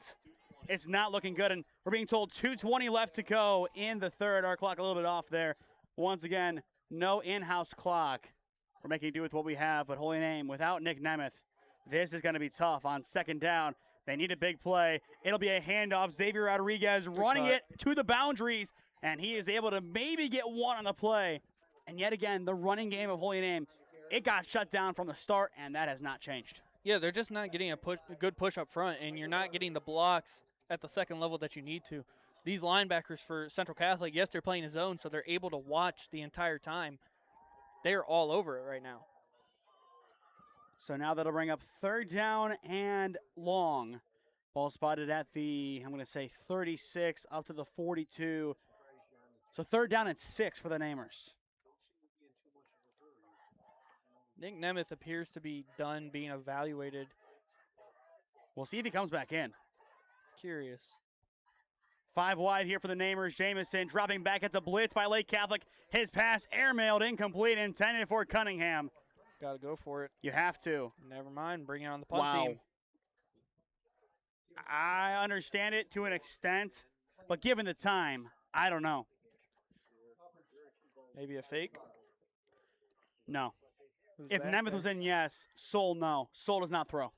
It's not looking good, and we're being told 2:20 left to go in the third. Our clock a little bit off there. Once again, no in-house clock. We're making do with what we have, but Holy Name, without Nick Nemeth, this is going to be tough on second down. They need a big play. It'll be a handoff. Xavier Rodriguez running it to the boundaries, and he is able to maybe get one on the play. And yet again, the running game of Holy Name, it got shut down from the start, and that has not changed. Yeah, they're just not getting a good push up front, and you're not getting the blocks at the second level that you need to. These linebackers for Central Catholic, yes, they're playing a zone, so they're able to watch the entire time. They're all over it right now. So now that'll bring up third down and long. Ball spotted at the, I'm going to say 36 up to the 42. So third down and 6 for the Namers. Nick Nemeth appears to be done being evaluated. We'll see if he comes back in. Curious. 5 wide here for the Namers. Jamison dropping back at the blitz by Lake Catholic. His pass airmailed, incomplete, intended for Cunningham. Got to go for it. You have to. Never mind. Bring it on the punt team. I understand it to an extent, but given the time, I don't know. Maybe a fake? No. Who's if that Nemeth guy? was in, yes. Soul, no. Soul does not throw.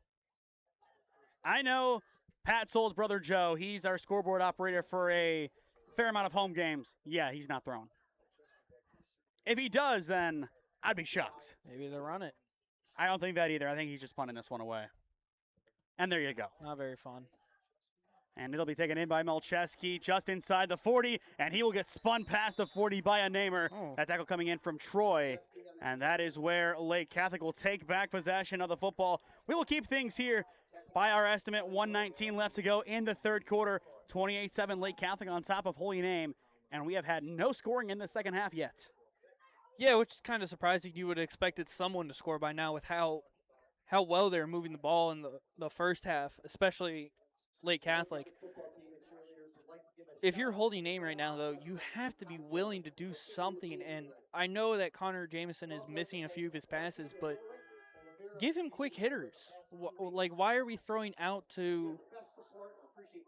I know Pat Soul's brother Joe. He's our scoreboard operator for a fair amount of home games. Yeah, he's not throwing. If he does, then I'd be shocked. Maybe they'll run it. I don't think that either. I think he's just punting this one away. And there you go. Not very fun. And it'll be taken in by Malcheski just inside the 40, and he will get spun past the 40 by a Namer. Oh. That tackle coming in from Troy, and that is where Lake Catholic will take back possession of the football. We will keep things here. By our estimate, 1:19 left to go in the third quarter. 28-7 Lake Catholic on top of Holy Name, and we have had no scoring in the second half yet. Yeah, which is kind of surprising. You would have expected someone to score by now with how well they're moving the ball in the first half, especially Lake Catholic. If you're Holy Name right now, though, you have to be willing to do something. And I know that Connor Jamison is missing a few of his passes, but give him quick hitters. Why are we throwing out to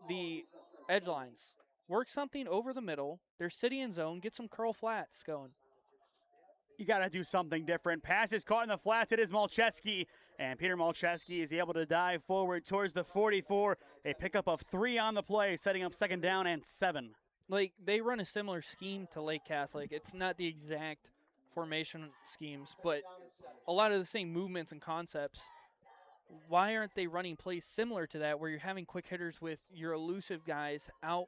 the edge lines? Work something over the middle. They're sitting in zone. Get some curl flats going. You got to do something different. Pass is caught in the flats. It is Malcheski, and Peter Malcheski is able to dive forward towards the 44. A pickup of 3 on the play, setting up second down and 7. They run a similar scheme to Lake Catholic. It's not the exact formation schemes, but a lot of the same movements and concepts. Why aren't they running plays similar to that, where you're having quick hitters with your elusive guys out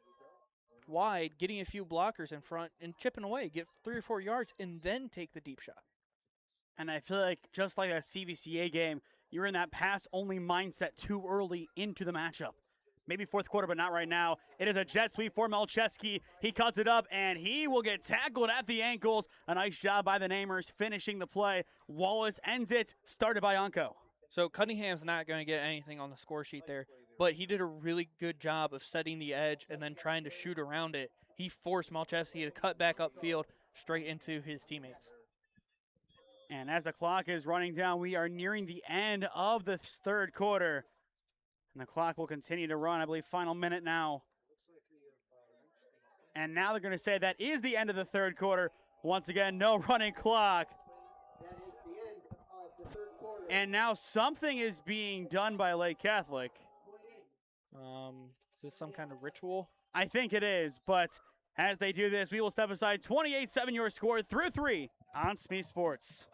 wide, getting a few blockers in front, and chipping away, get 3 or 4 yards, and then take the deep shot. And I feel like just like a CVCA game, you're in that pass-only mindset too early into the matchup. Maybe fourth quarter, but not right now. It is a jet sweep for Malcheski. He cuts it up, and he will get tackled at the ankles. A nice job by the Namers finishing the play. Wallace ends it, started by Unko. So Cunningham's not going to get anything on the score sheet there, but he did a really good job of setting the edge and then trying to shoot around it. He forced Malcheski to cut back upfield straight into his teammates. And as the clock is running down, we are nearing the end of the third quarter. And the clock will continue to run, I believe, final minute now. And now they're going to say that is the end of the third quarter. Once again, no running clock. That is the end of the third quarter. And now something is being done by Lake Catholic. Is this some kind of ritual? I think it is, but as they do this, we will step aside. 28-7 your score through 3 on SmeeSports.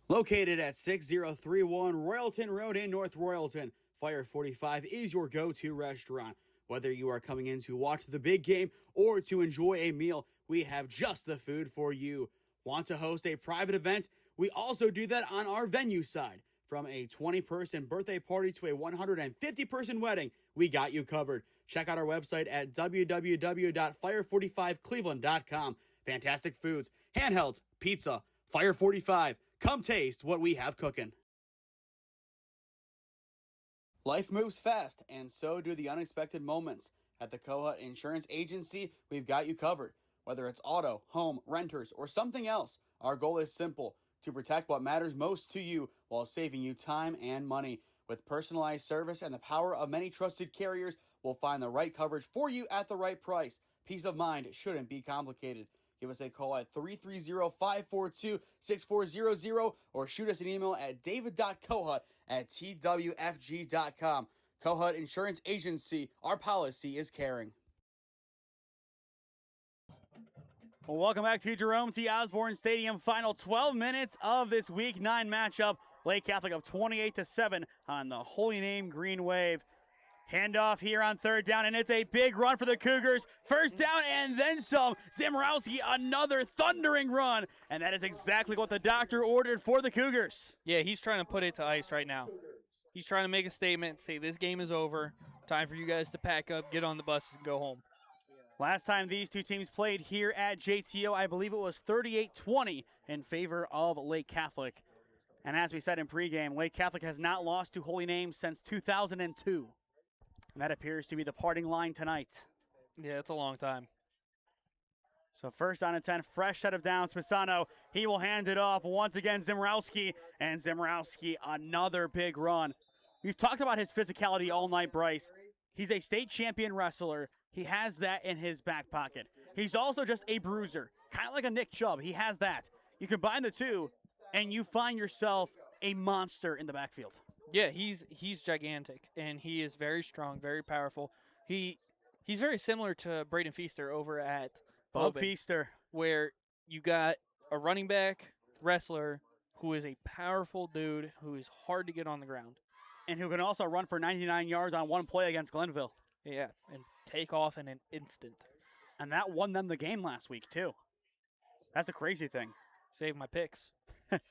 Located at 6031 Royalton Road in North Royalton, Fire 45 is your go-to restaurant. Whether you are coming in to watch the big game or to enjoy a meal, we have just the food for you. Want to host a private event? We also do that on our venue side. From a 20-person birthday party to a 150-person wedding, we got you covered. Check out our website at www.fire45cleveland.com. Fantastic foods, handhelds, pizza, Fire 45. Come taste what we have cooking. Life moves fast, and so do the unexpected moments. At the Kohut Insurance Agency, we've got you covered. Whether it's auto, home, renters, or something else, our goal is simple: to protect what matters most to you while saving you time and money. With personalized service and the power of many trusted carriers, we'll find the right coverage for you at the right price. Peace of mind shouldn't be complicated. Give us a call at 330-542-6400 or shoot us an email at david.kohut@twfg.com. Kohut Insurance Agency, our policy is caring. Well, welcome back to Jerome T. Osborne Stadium. Final 12 minutes of this Week 9 matchup. Lake Catholic up 28-7 on the Holy Name Green Wave. Handoff here on third down, and it's a big run for the Cougars. First down and then some. Zimrowski, another thundering run, and that is exactly what the doctor ordered for the Cougars. Yeah, he's trying to put it to ice right now. He's trying to make a statement, say this game is over. Time for you guys to pack up, get on the buses, and go home. Last time these two teams played here at JTO, I believe it was 38-20 in favor of Lake Catholic. And as we said in pregame, Lake Catholic has not lost to Holy Name since 2002. And that appears to be the parting line tonight. Yeah, it's a long time. So first down and 10, fresh set of downs. Pisano, he will hand it off once again. Zimrowski, and Zimrowski, another big run. We've talked about his physicality all night, Bryce. He's a state champion wrestler. He has that in his back pocket. He's also just a bruiser, kind of like a Nick Chubb. He has that. You combine the two, and you find yourself a monster in the backfield. Yeah, he's gigantic, and he is very strong, very powerful. He's very similar to Braden Feaster over at Bob Feaster, where you got a running back wrestler who is a powerful dude who is hard to get on the ground. And who can also run for 99 yards on one play against Glenville. Yeah, and take off in an instant. And that won them the game last week, too. That's the crazy thing. Save my picks.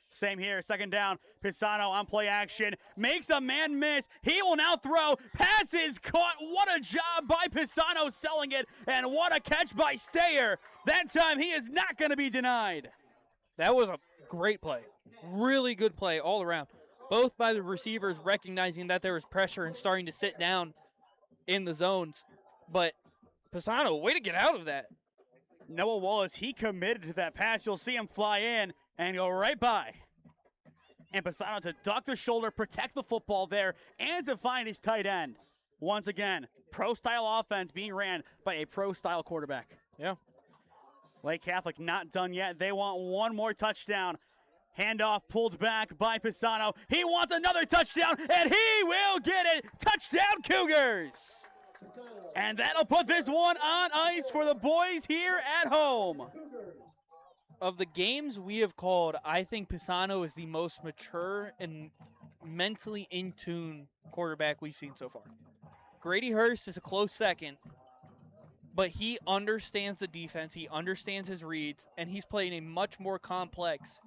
Same here, second down. Pisano on play action. Makes a man miss. He will now throw. Pass is caught. What a job by Pisano selling it. And what a catch by Stayer. That time he is not going to be denied. That was a great play. Really good play all around. Both by the receivers recognizing that there was pressure and starting to sit down in the zones. But Pisano, way to get out of that. Noah Wallace, he committed to that pass. You'll see him fly in and go right by. And Pisano to duck the shoulder, protect the football there, and to find his tight end. Once again, pro-style offense being ran by a pro-style quarterback. Yeah. Lake Catholic not done yet. They want one more touchdown. Handoff pulled back by Pisano. He wants another touchdown, and he will get it. Touchdown, Cougars! And that'll put this one on ice for the boys here at home. Of the games we have called, I think Pisano is the most mature and mentally in tune quarterback we've seen so far. Grady Hurst is a close second, but he understands the defense. He understands his reads, and he's playing a much more complex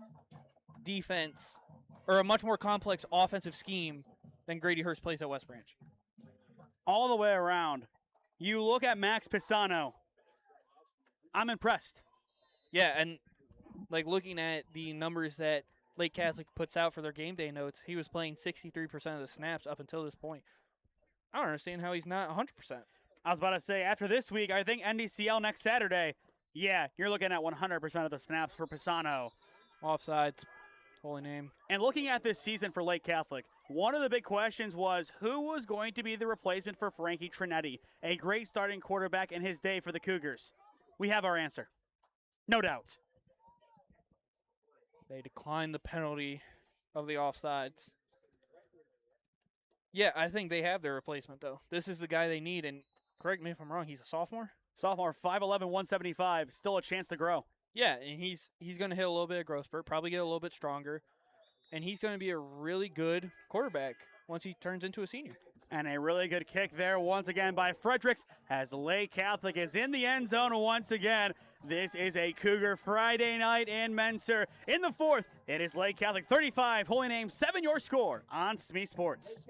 defense or a much more complex offensive scheme than Grady Hurst plays at West Branch. All the way around. You look at Max Pisano. I'm impressed. Yeah, and like looking at the numbers that Lake Catholic puts out for their game day notes, he was playing 63% of the snaps up until this point. I don't understand how he's not 100%. I was about to say, after this week, I think NDCL next Saturday, yeah, you're looking at 100% of the snaps for Pisano. Offsides, holy name. And looking at this season for Lake Catholic, one of the big questions was who was going to be the replacement for Frankie Trinetti, a great starting quarterback in his day for the Cougars. We have our answer. No doubt. They declined the penalty of the offsides. Yeah, I think they have their replacement, though. This is the guy they need, and correct me if I'm wrong, he's a sophomore? Sophomore, 5'11", 175, still a chance to grow. Yeah, and he's going to hit a little bit of growth spurt, probably get a little bit stronger, and he's going to be a really good quarterback once he turns into a senior. And a really good kick there once again by Fredericks as Lake Catholic is in the end zone once again. This is a Cougar Friday night in Menser. In the fourth, it is Lake Catholic 35, Holy Name 7 your score on SmeeSports.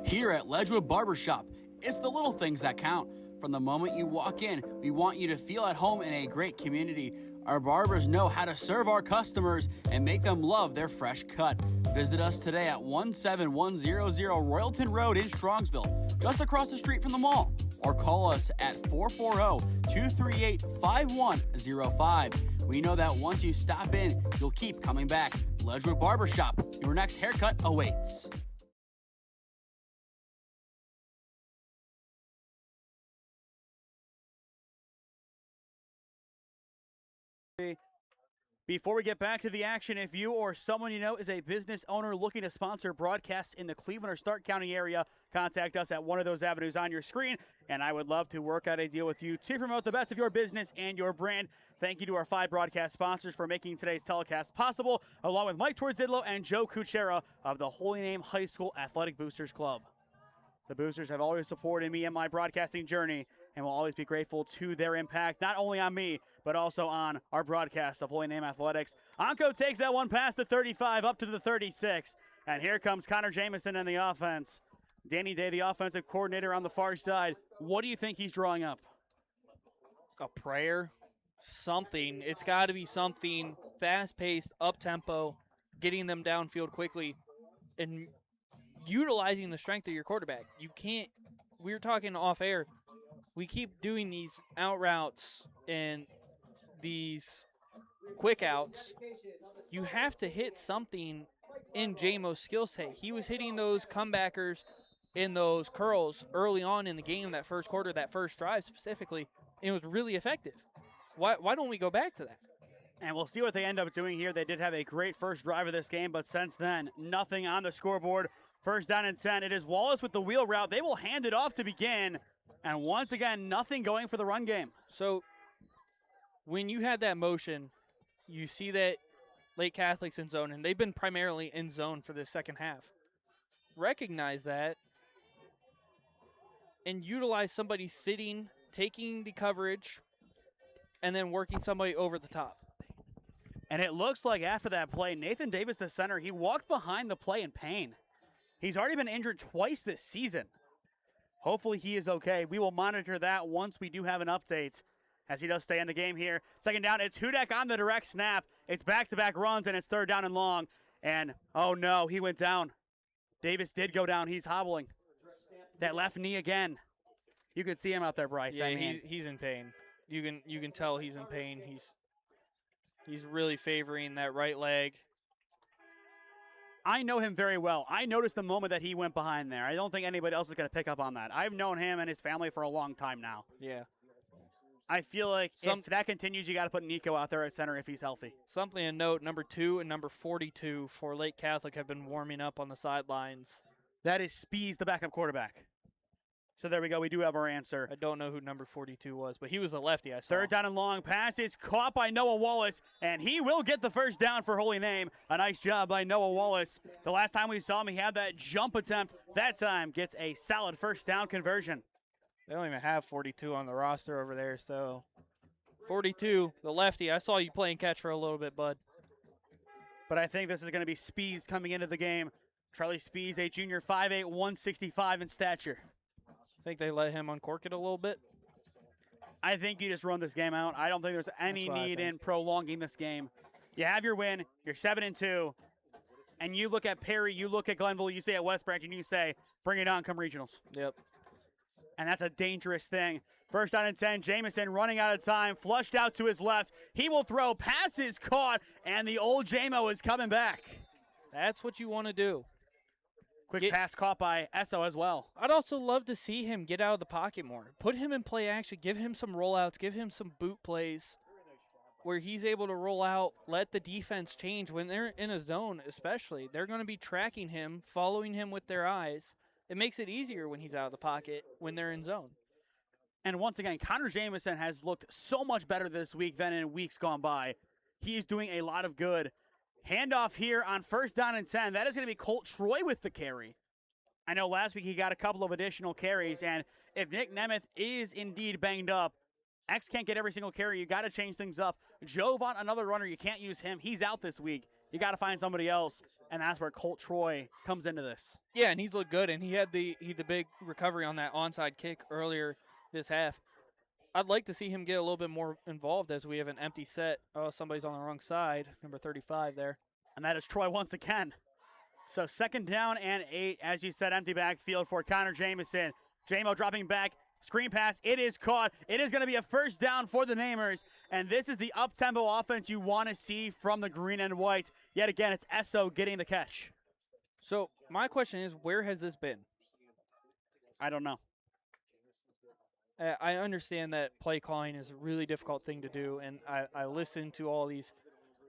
Here at Ledgewood Barbershop, it's the little things that count. From the moment you walk in, we want you to feel at home in a great community. Our barbers know how to serve our customers and make them love their fresh cut. Visit us today at 17100 Royalton Road in Strongsville, just across the street from the mall. Or call us at 440-238-5105. We know that once you stop in, you'll keep coming back. Ledgewood Barbershop, your next haircut awaits. Before we get back to the action, if you or someone you know is a business owner looking to sponsor broadcasts in the Cleveland or Stark County area, contact us at one of those avenues on your screen, and I would love to work out a deal with you to promote the best of your business and your brand. Thank you to our 5 broadcast sponsors for making today's telecast possible, along with Mike Tordzidlo and Joe Kuchera of the Holy Name High School Athletic Boosters Club. The Boosters have always supported me in my broadcasting journey and will always be grateful to their impact, not only on me, but also on our broadcast of Holy Name Athletics. Anko takes that one past the 35 up to the 36, and here comes Connor Jamison in the offense. Danny Day, the offensive coordinator on the far side. What do you think he's drawing up? A prayer? Something. It's got to be something fast-paced, up-tempo, getting them downfield quickly, and utilizing the strength of your quarterback. You can't, we were talking off air, we keep doing these out routes and these quick outs. You have to hit something in JMO's skill set. He was hitting those comebackers in those curls early on in the game, that first quarter, that first drive specifically, and it was really effective. Why don't we go back to that? And we'll see what they end up doing here. They did have a great first drive of this game, but since then, nothing on the scoreboard. First down and 10. It is Wallace with the wheel route. They will hand it off to begin. And once again, nothing going for the run game. So when you have that motion, you see that Lake Catholic's in zone, and they've been primarily in zone for this second half. Recognize that and utilize somebody sitting, taking the coverage, and then working somebody over the top. And it looks like after that play, Nathan Davis, the center, he walked behind the play in pain. He's already been injured twice this season. Hopefully he is okay. We will monitor that once we do have an update as he does stay in the game here. Second down, it's Hudak on the direct snap. It's back-to-back runs, and it's third down and long. And, oh no, he went down. Davis did go down. He's hobbling. That left knee again. You could see him out there, Bryce. Yeah, I mean, he's in pain. You can tell he's in pain. He's really favoring that right leg. I know him very well. I noticed the moment that he went behind there. I don't think anybody else is going to pick up on that. I've known him and his family for a long time now. Yeah. I feel like if that continues, you got to put Nico out there at center if he's healthy. Something to note, number 2 and number 42 for Lake Catholic have been warming up on the sidelines. That is Spees, the backup quarterback. So there we go. We do have our answer. I don't know who number 42 was, but he was a lefty I saw. Third down and long. Pass is caught by Noah Wallace, and he will get the first down for Holy Name. A nice job by Noah Wallace. The last time we saw him, he had that jump attempt. That time gets a solid first down conversion. They don't even have 42 on the roster over there, so 42, the lefty. I saw you playing catch for a little bit, bud. But I think this is going to be Spees coming into the game. Charlie Spees, a junior, 5'8", 165 in stature. Think they let him uncork it a little bit? I think you just run this game out. I don't think there's any need in prolonging this game. You have your win. You're 7-2. And you look at Perry, you look at Glenville, you say at West Branch, and you say, bring it on, come regionals. Yep. And that's a dangerous thing. First down and 10, Jamison running out of time, flushed out to his left. He will throw, pass is caught, and the old JMO is coming back. That's what you want to do. Quick pass caught by Esso as well. I'd also love to see him get out of the pocket more. Put him in play action, give him some rollouts, give him some boot plays where he's able to roll out, let the defense change. When they're in a zone especially, they're going to be tracking him, following him with their eyes. It makes it easier when he's out of the pocket when they're in zone. And once again, Connor Jamison has looked so much better this week than in weeks gone by. He is doing a lot of good. Handoff here on first down and 10. That is going to be Colt Troy with the carry. I know last week he got a couple of additional carries, and if Nick Nemeth is indeed banged up, X can't get every single carry. You got to change things up. Jovan, another runner, you can't use him. He's out this week. You got to find somebody else, and that's where Colt Troy comes into this. Yeah, and he's looked good, and he had the big recovery on that onside kick earlier this half. I'd like to see him get a little bit more involved as we have an empty set. Oh, somebody's on the wrong side, number 35 there. And that is Troy once again. So second down and 8, as you said, empty backfield for Connor Jamison. JMO dropping back, screen pass, it is caught. It is going to be a first down for the Namers, and this is the up-tempo offense you want to see from the green and white. Yet again, it's Esso getting the catch. So my question is, where has this been? I don't know. I understand that play calling is a really difficult thing to do, and I listen to all these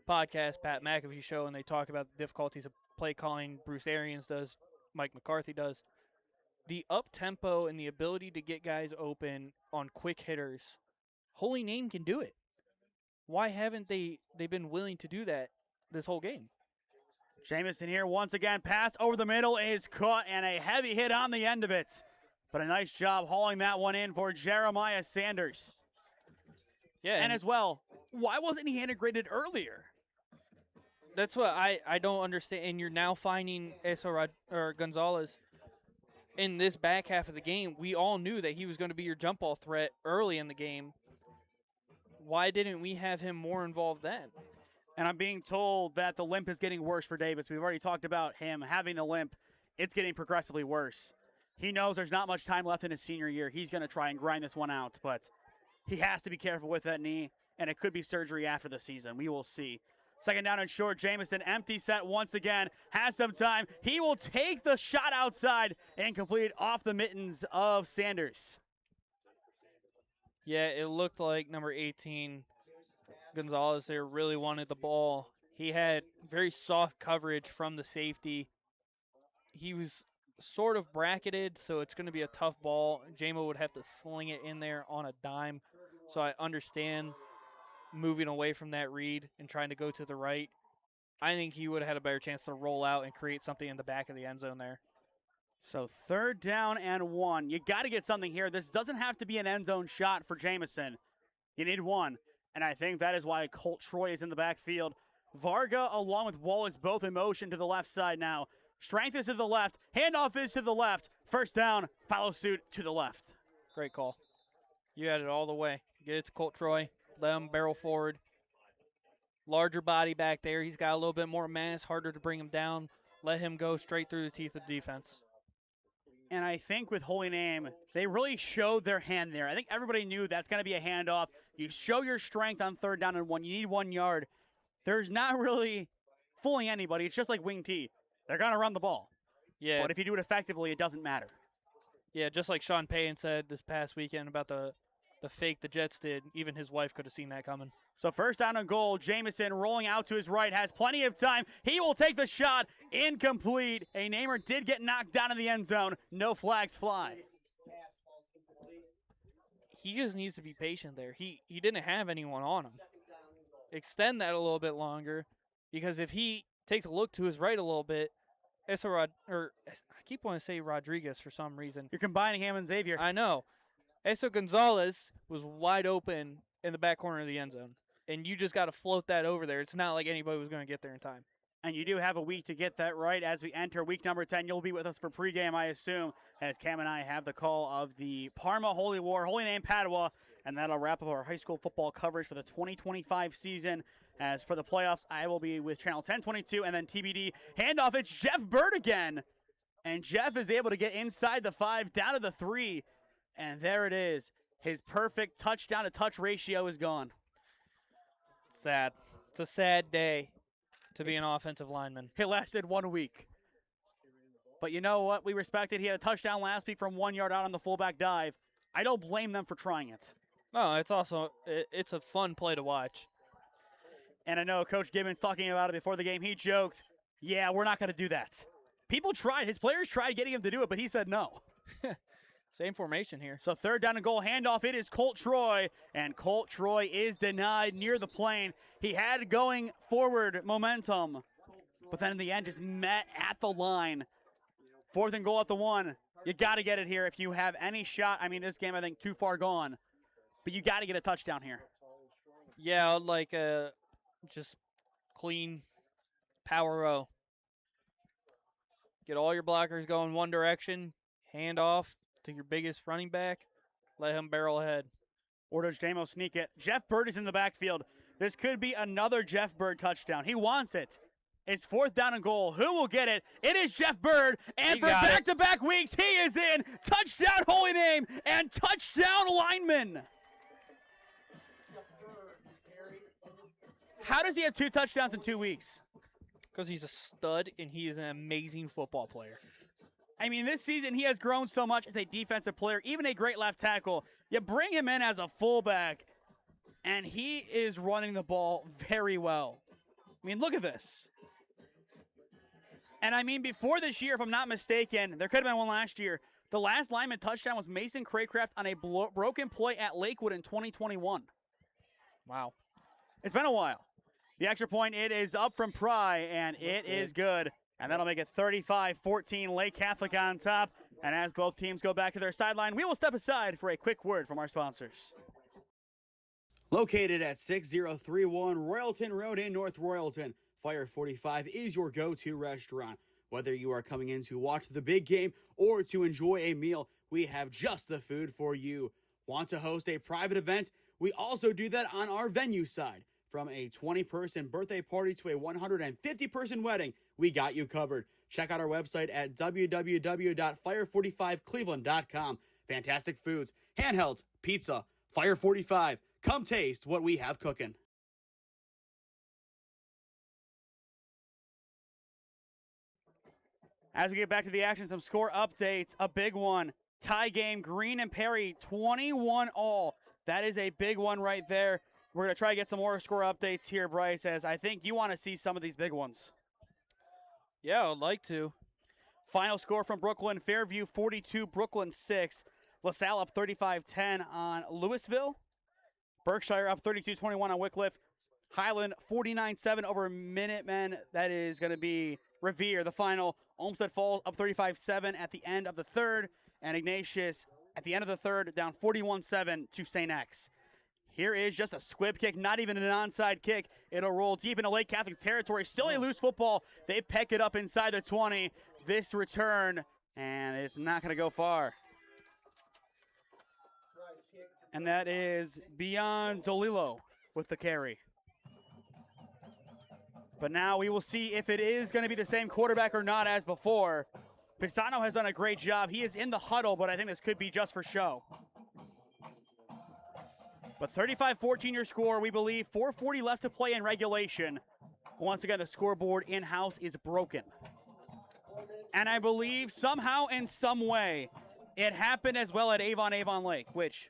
podcasts, Pat McAfee show, and they talk about the difficulties of play calling. Bruce Arians does, Mike McCarthy does. The up-tempo and the ability to get guys open on quick hitters, Holy Name can do it. Why haven't they been willing to do that this whole game? Jamison here once again, pass over the middle is caught, and a heavy hit on the end of it. But a nice job hauling that one in for Jeremiah Sanders. Yeah, and as well, why wasn't he integrated earlier? That's what I don't understand. And you're now finding Gonzalez in this back half of the game. We all knew that he was going to be your jump ball threat early in the game. Why didn't we have him more involved then? And I'm being told that the limp is getting worse for Davis. We've already talked about him having a limp. It's getting progressively worse. He knows there's not much time left in his senior year. He's going to try and grind this one out, but he has to be careful with that knee, and it could be surgery after the season. We will see. Second down and short, Jamison, empty set once again, has some time. He will take the shot outside and complete it off the mittens of Sanders. Yeah, it looked like number 18, Gonzalez there, really wanted the ball. He had very soft coverage from the safety. He was sort of bracketed, so it's going to be a tough ball. JMO would have to sling it in there on a dime, so I understand moving away from that read and trying to go to the right. I think he would have had a better chance to roll out and create something in the back of the end zone there. So third down and 1. You got to get something here. This doesn't have to be an end zone shot for Jamison. You need one, and I think that is why Colt Troy is in the backfield. Varga along with Wallace both in motion to the left side now. Strength is to the left. Handoff is to the left. First down, follow suit to the left. Great call. You had it all the way. Get it to Colt Troy. Let him barrel forward. Larger body back there. He's got a little bit more mass, harder to bring him down. Let him go straight through the teeth of the defense. And I think with Holy Name, they really showed their hand there. I think everybody knew that's going to be a handoff. You show your strength on third down and 1. You need 1 yard. There's not really fooling anybody. It's just like wing T. They're going to run the ball. Yeah. But if you do it effectively, it doesn't matter. Yeah, just like Sean Payton said this past weekend about the fake the Jets did, even his wife could have seen that coming. So first down and goal, Jamison rolling out to his right, has plenty of time. He will take the shot, incomplete. A Namer did get knocked down in the end zone. No flags fly. He just needs to be patient there. He didn't have anyone on him. Extend that a little bit longer, because if he takes a look to his right a little bit, I keep wanting to say Rodriguez for some reason. You're combining him and Xavier. I know. Eso Gonzalez was wide open in the back corner of the end zone, and you just got to float that over there. It's not like anybody was going to get there in time. And you do have a week to get that right as we enter week number 10. You'll be with us for pregame, I assume, as Cam and I have the call of the Parma Holy War, Holy Name Padua, and that'll wrap up our high school football coverage for the 2025 season. As for the playoffs, I will be with Channel 1022 and then TBD. Handoff, it's Jeff Bird again. And Jeff is able to get inside the 5, down to the 3. And there it is. His perfect touchdown-to-touch ratio is gone. Sad. It's a sad day to be an offensive lineman. It lasted 1 week. But you know what? We respect it. He had a touchdown last week from 1 yard out on the fullback dive. I don't blame them for trying it. No, it's also it's a fun play to watch. And I know Coach Gibbons talking about it before the game. He joked, yeah, we're not going to do that. People tried. His players tried getting him to do it, but he said no. Same formation here. So 3rd down and goal handoff. It is Colt Troy, and Colt Troy is denied near the plane. He had going forward momentum, but then in the end just met at the line. 4th and goal at the 1. You got to get it here if you have any shot. I mean, this game I think too far gone, but you got to get a touchdown here. Yeah, like just clean power row. Get all your blockers going one direction, hand off to your biggest running back, let him barrel ahead. Or does J-Mo sneak it? Jeff Bird is in the backfield. This could be another Jeff Bird touchdown. He wants it. It's 4th down and goal. Who will get it? It is Jeff Bird, and for back-to-back weeks, he is in. Touchdown, Holy Name, and touchdown, lineman. How does he have 2 touchdowns in 2 weeks? Because he's a stud, and he is an amazing football player. I mean, this season he has grown so much as a defensive player, even a great left tackle. You bring him in as a fullback, and he is running the ball very well. I mean, look at this. And I mean, before this year, if I'm not mistaken, there could have been one last year. The last lineman touchdown was Mason Craycraft on a broken play at Lakewood in 2021. Wow. It's been a while. The extra point, it is up from Pry, and it is good. And that'll make it 35-14, Lake Catholic on top. And as both teams go back to their sideline, we will step aside for a quick word from our sponsors. Located at 6031 Royalton Road in North Royalton, Fire 45 is your go-to restaurant. Whether you are coming in to watch the big game or to enjoy a meal, we have just the food for you. Want to host a private event? We also do that on our venue side. From a 20-person birthday party to a 150-person wedding, we got you covered. Check out our website at www.fire45cleveland.com. Fantastic foods, handhelds, pizza, Fire 45. Come taste what we have cooking. As we get back to the action, some score updates. A big one. Tie game, Green and Perry, 21-all. That is a big one right there. We're going to try to get some more score updates here, Bryce, as I think you want to see some of these big ones. Yeah, I'd like to. Final score from Brooklyn, Fairview 42, Brooklyn 6. LaSalle up 35-10 on Louisville. Berkshire up 32-21 on Wycliffe. Highland 49-7 over Minutemen. That is going to be Revere, the final. Olmsted Falls up 35-7 at the end of the third. And Ignatius at the end of the third down 41-7 to St. X. Here is just a squib kick, not even an onside kick. It'll roll deep into Lake Catholic territory. Still a loose football. They peck it up inside the 20. This return, and it's not going to go far. And that is beyond Dolilo with the carry. But now we will see if it is going to be the same quarterback or not as before. Pisano has done a great job. He is in the huddle, but I think this could be just for show. But 35-14 your score, we believe. 4:40 left to play in regulation. Once again, the scoreboard in-house is broken. And I believe somehow in some way it happened as well at Avon Lake, which,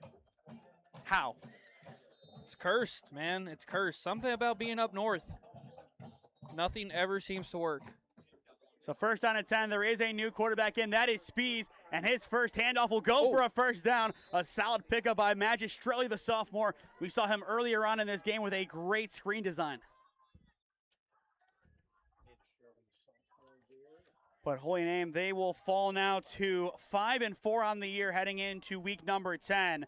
how? It's cursed, man. It's cursed. Something about being up north. Nothing ever seems to work. So first down at 10, there is a new quarterback in. That is Spees, and his first handoff will go for a first down. A solid pickup by Magistrelli, the sophomore. We saw him earlier on in this game with a great screen design. But Holy Name, they will fall now to 5-4 on the year heading into week number 10.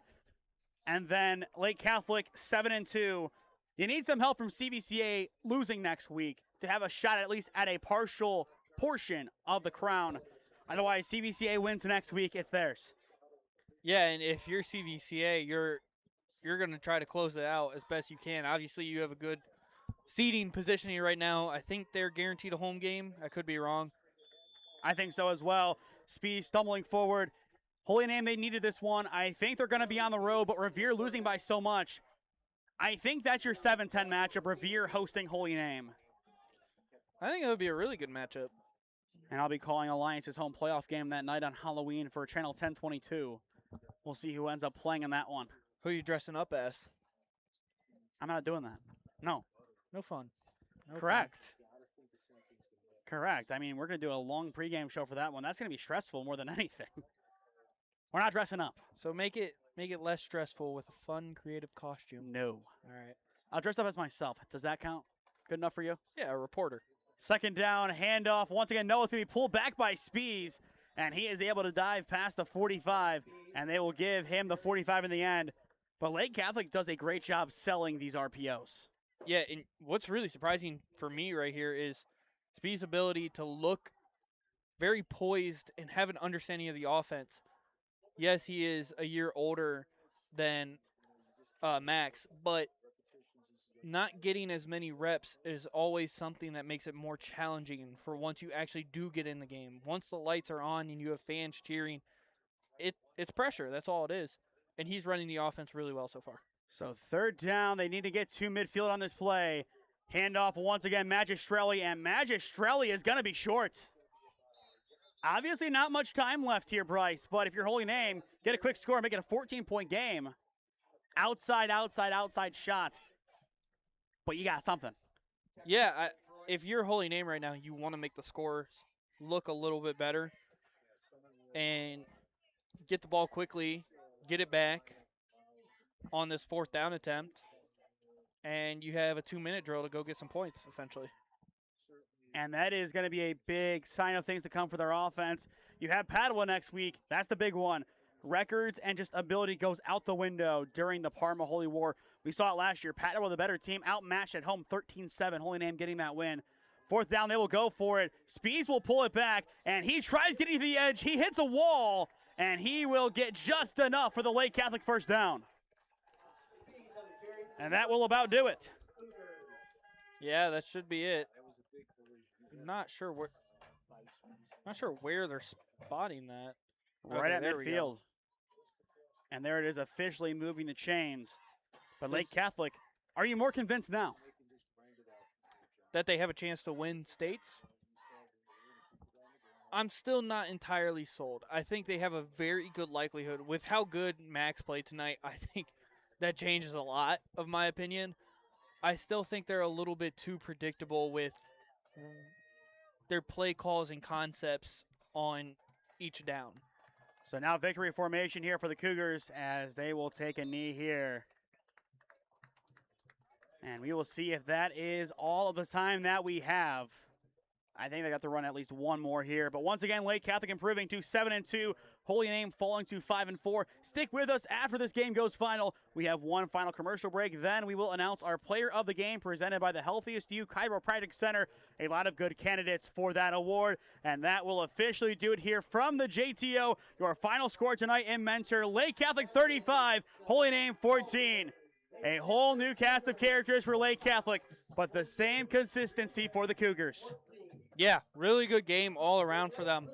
And then Lake Catholic 7-2. You need some help from CVCA losing next week to have a shot at least at a partial portion of the crown. Otherwise, CVCA wins next week, it's theirs. Yeah, and if you're CVCA, you're going to try to close it out as best you can. Obviously, you have a good seeding positioning right now. I think they're guaranteed a home game. I could be wrong. I think so as well. Smee stumbling forward. Holy Name, they needed this one. I think they're going to be on the road, but Revere losing by so much. I think that's your 7-10 matchup, Revere hosting Holy Name. I think it would be a really good matchup. And I'll be calling Alliance's home playoff game that night on Halloween for Channel 1022. We'll see who ends up playing in that one. Who are you dressing up as? I'm not doing that. No. No fun. No Correct. Fun. Correct. I mean, we're going to do a long pregame show for that one. That's going to be stressful more than anything. We're not dressing up. So make it less stressful with a fun, creative costume. No. All right. I'll dress up as myself. Does that count? Good enough for you? Yeah, a reporter. Second down, handoff. Once again, Noah's going to be pulled back by Spees, and he is able to dive past the 45, and they will give him the 45 in the end. But Lake Catholic does a great job selling these RPOs. Yeah, and what's really surprising for me right here is Spees' ability to look very poised and have an understanding of the offense. Yes, he is a year older than Max, but not getting as many reps is always something that makes it more challenging for once you actually do get in the game. Once the lights are on and you have fans cheering, it's pressure. That's all it is. And he's running the offense really well so far. So third down, they need to get to midfield on this play. Handoff once again, Magistrelli, and Magistrelli is going to be short. Obviously not much time left here, Bryce, but if you're Holy Name, get a quick score, make it a 14-point game. Outside shot. But you got something. Yeah, if you're Holy Name right now, you want to make the scores look a little bit better and get the ball quickly, get it back on this fourth down attempt, and you have a 2-minute drill to go get some points, essentially. And that is going to be a big sign of things to come for their offense. You have Padua next week. That's the big one. Records and just ability goes out the window during the Parma Holy War. We saw it last year. Padua, the better team, outmatched at home 13-7. Holy Name getting that win. Fourth down, they will go for it. Spees will pull it back, and he tries getting to the edge. He hits a wall, and he will get just enough for the Lake Catholic first down. And that will about do it. Yeah, that should be it. Not sure where they're spotting that. Right Okay, at midfield. And there it is, officially moving the chains. But Lake Catholic, are you more convinced now? That they have a chance to win states? I'm still not entirely sold. I think they have a very good likelihood. With how good Max played tonight, I think that changes a lot, of my opinion. I still think they're a little bit too predictable with their play calls and concepts on each down. So now victory formation here for the Cougars as they will take a knee here. And we will see if that is all of the time that we have. I think they got to run at least one more here. But once again, Lake Catholic improving to 7-2. Holy Name falling to 5-4. Stick with us after this game goes final. We have one final commercial break. Then we will announce our player of the game presented by the Healthiest You Chiropractic Center. A lot of good candidates for that award. And that will officially do it here from the JTO. Your final score tonight in Mentor, Lake Catholic 35, Holy Name 14. A whole new cast of characters for Lake Catholic, but the same consistency for the Cougars. Yeah, really good game all around for them.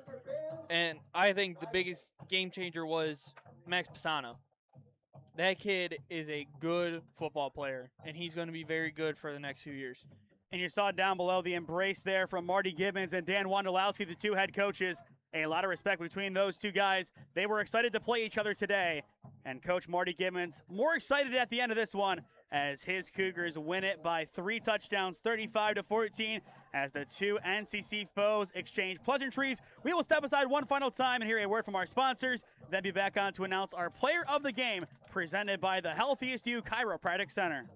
And I think the biggest game changer was Max Pisano. That kid is a good football player, and he's going to be very good for the next few years. And you saw down below the embrace there from Marty Gibbons and Dan Wondolowski, the two head coaches. A lot of respect between those two guys. They were excited to play each other today. And Coach Marty Gibbons more excited at the end of this one as his Cougars win it by 3 touchdowns, 35-14, as the two NCC foes exchange pleasantries. We will step aside one final time and hear a word from our sponsors, then be back on to announce our player of the game presented by the Healthiest You Chiropractic Center.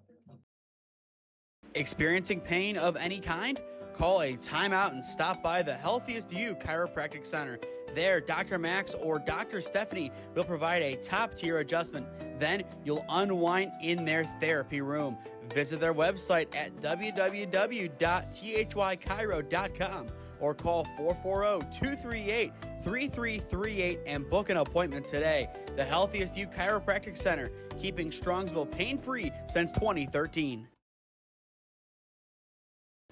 Experiencing pain of any kind? Call a timeout and stop by the Healthiest You Chiropractic Center. There, Dr. Max or Dr. Stephanie will provide a top-tier adjustment. Then you'll unwind in their therapy room. Visit their website at www.thychiro.com or call 440-238-3338 and book an appointment today. The Healthiest You Chiropractic Center, keeping Strongsville pain-free since 2013.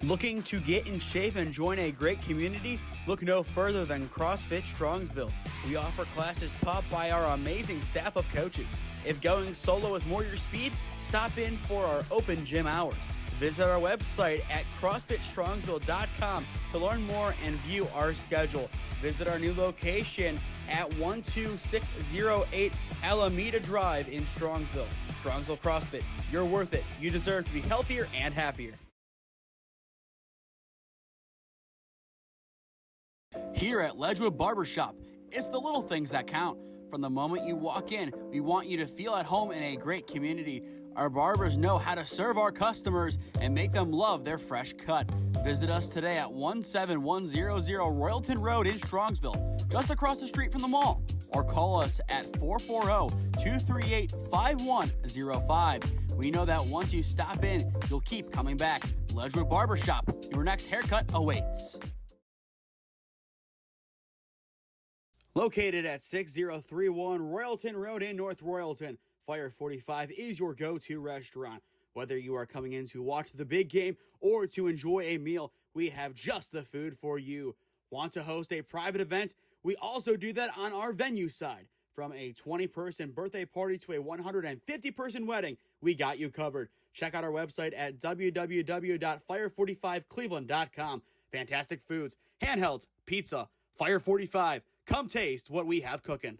Looking to get in shape and join a great community? Look no further than CrossFit Strongsville. We offer classes taught by our amazing staff of coaches. If going solo is more your speed, stop in for our open gym hours. Visit our website at CrossFitStrongsville.com to learn more and view our schedule. Visit our new location at 12608 Alameda Drive in Strongsville. Strongsville CrossFit, you're worth it. You deserve to be healthier and happier. Here at Ledgewood Barbershop, it's the little things that count. From the moment you walk in, we want you to feel at home in a great community. Our barbers know how to serve our customers and make them love their fresh cut. Visit us today at 17100 Royalton Road in Strongsville, just across the street from the mall. Or call us at 440-238-5105. We know that once you stop in, you'll keep coming back. Ledgewood Barbershop, your next haircut awaits. Located at 6031 Royalton Road in North Royalton, Fire 45 is your go-to restaurant. Whether you are coming in to watch the big game or to enjoy a meal, we have just the food for you. Want to host a private event? We also do that on our venue side. From a 20-person birthday party to a 150-person wedding, we got you covered. Check out our website at www.fire45cleveland.com. Fantastic foods, handhelds, pizza, Fire 45. Come taste what we have cooking.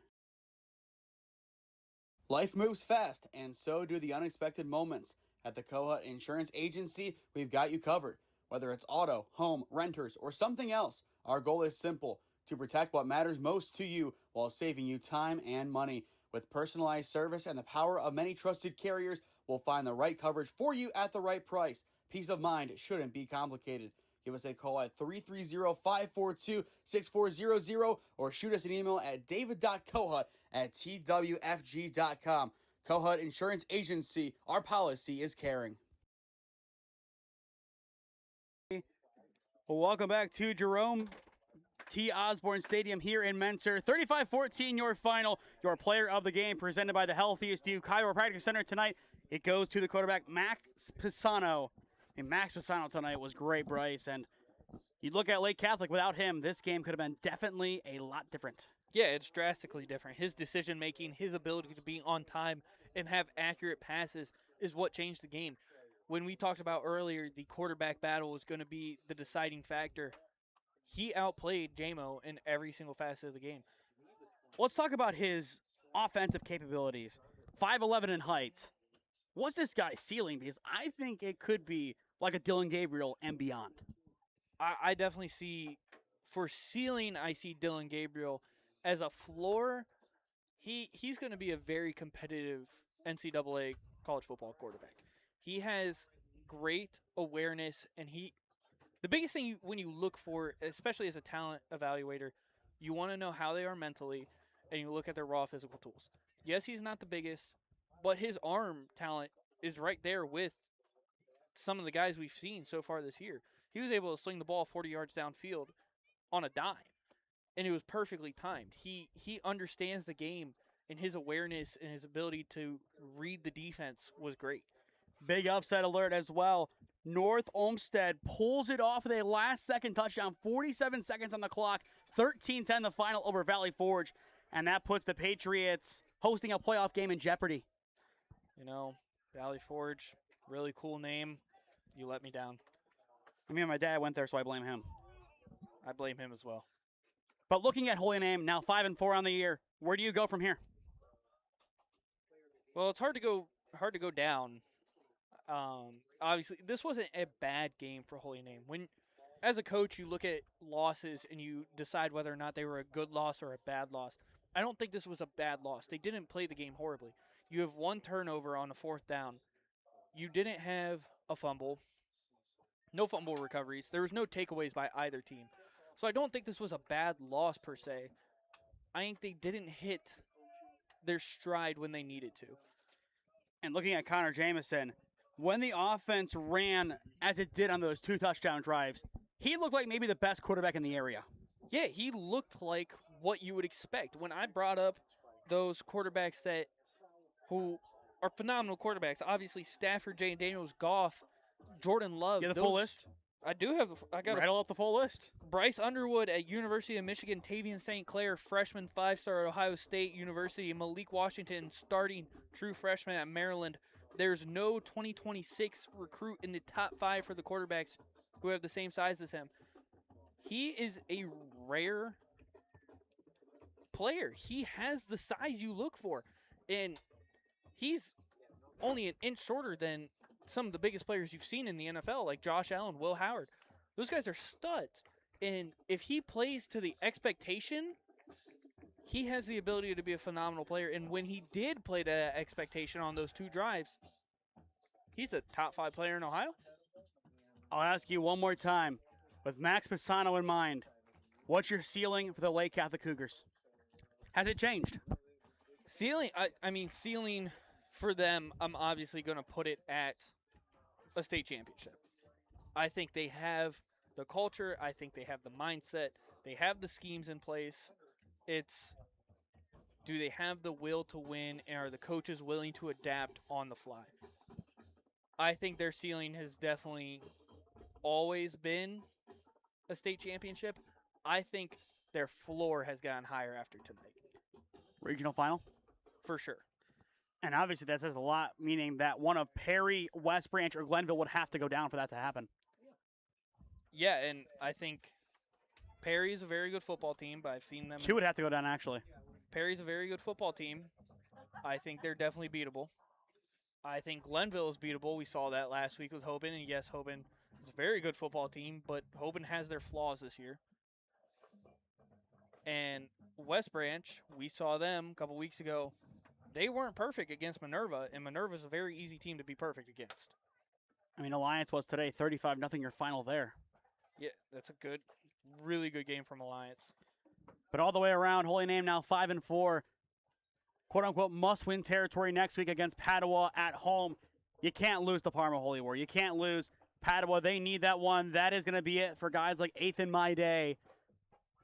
Life moves fast, and so do the unexpected moments. At the Kohut Insurance Agency, we've got you covered. Whether it's auto, home, renters, or something else, our goal is simple: to protect what matters most to you while saving you time and money. With personalized service and the power of many trusted carriers, we'll find the right coverage for you at the right price. Peace of mind shouldn't be complicated. Give us a call at 330-542-6400 or shoot us an email at david.kohut@twfg.com. Kohut Insurance Agency, our policy is caring. Well, welcome back to Jerome T. Osborne Stadium here in Mentor. 35-14 your final, your player of the game, presented by the Healthiest You Chiropractic Center tonight. It goes to the quarterback, Max Pisano. And Max Pisano tonight was great, Bryce. And you look at Lake Catholic, without him, this game could have been definitely a lot different. Yeah, it's drastically different. His decision-making, his ability to be on time and have accurate passes is what changed the game. When we talked about earlier, the quarterback battle was going to be the deciding factor. He outplayed JMO in every single facet of the game. Let's talk about his offensive capabilities. 5'11" in height. What's this guy's ceiling? Because I think it could be like a Dylan Gabriel and beyond. I definitely see, for ceiling, I see Dylan Gabriel. As a floor, he's going to be a very competitive NCAA college football quarterback. He has great awareness, and the biggest thing when you look for, especially as a talent evaluator, you want to know how they are mentally, and you look at their raw physical tools. Yes, he's not the biggest, but his arm talent is right there with some of the guys we've seen so far this year. He was able to sling the ball 40 yards downfield on a dime, and it was perfectly timed. He understands the game, and his awareness and his ability to read the defense was great. Big upset alert as well. North Olmsted pulls it off with a last-second touchdown, 47 seconds on the clock, 13-10 the final over Valley Forge, and that puts the Patriots hosting a playoff game in jeopardy. You know, Valley Forge, really cool name. You let me down. I mean, my dad went there, so I blame him. I blame him as well. But looking at Holy Name, now 5-4 on the year, where do you go from here? Well, it's hard to go down. Obviously, this wasn't a bad game for Holy Name. When, as a coach, you look at losses and you decide whether or not they were a good loss or a bad loss. I don't think this was a bad loss. They didn't play the game horribly. You have one turnover on a fourth down. You didn't have a fumble. No fumble recoveries. There was no takeaways by either team. So I don't think this was a bad loss per se. I think they didn't hit their stride when they needed to. And looking at Connor Jamison, when the offense ran as it did on those 2 touchdown drives, he looked like maybe the best quarterback in the area. Yeah, he looked like what you would expect. When I brought up those quarterbacks who are phenomenal quarterbacks, obviously Stafford, Jay Daniels, Goff, Jordan Love. You have the full list? I do have. I got rattle up the full list. Bryce Underwood at University of Michigan, Tavian St. Clair, freshman 5-star at Ohio State University, Malik Washington, starting true freshman at Maryland. There's no 2026 recruit in the top 5 for the quarterbacks who have the same size as him. He is a rare player. He has the size you look for, and he's only an inch shorter than some of the biggest players you've seen in the NFL, like Josh Allen, Will Howard. Those guys are studs. And if he plays to the expectation, he has the ability to be a phenomenal player. And when he did play to that expectation on those 2 drives, he's a top 5 player in Ohio. I'll ask you one more time. With Max Pisano in mind, what's your ceiling for the Lake Catholic Cougars? Has it changed? Ceiling, ceiling for them, I'm obviously going to put it at a state championship. I think they have the culture. I think they have the mindset. They have the schemes in place. Do they have the will to win, and are the coaches willing to adapt on the fly? I think their ceiling has definitely always been a state championship. I think their floor has gotten higher after tonight. Regional final? For sure. And obviously that says a lot, meaning that one of Perry, West Branch, or Glenville would have to go down for that to happen. Yeah, and I think Perry is a very good football team, but I've seen them. 2 would have to go down, actually. Perry's a very good football team. I think they're definitely beatable. I think Glenville is beatable. We saw that last week with Hoban, and yes, Hoban is a very good football team, but Hoban has their flaws this year. And West Branch, we saw them a couple weeks ago. They weren't perfect against Minerva, and Minerva's a very easy team to be perfect against. I mean, Alliance was today 35-0 your final there. Yeah, that's a good, really good game from Alliance. But all the way around, Holy Name now 5-4. Quote-unquote must-win territory next week against Padua at home. You can't lose to Parma Holy War. You can't lose Padua. They need that one. That is going to be it for guys like Ethan Maide,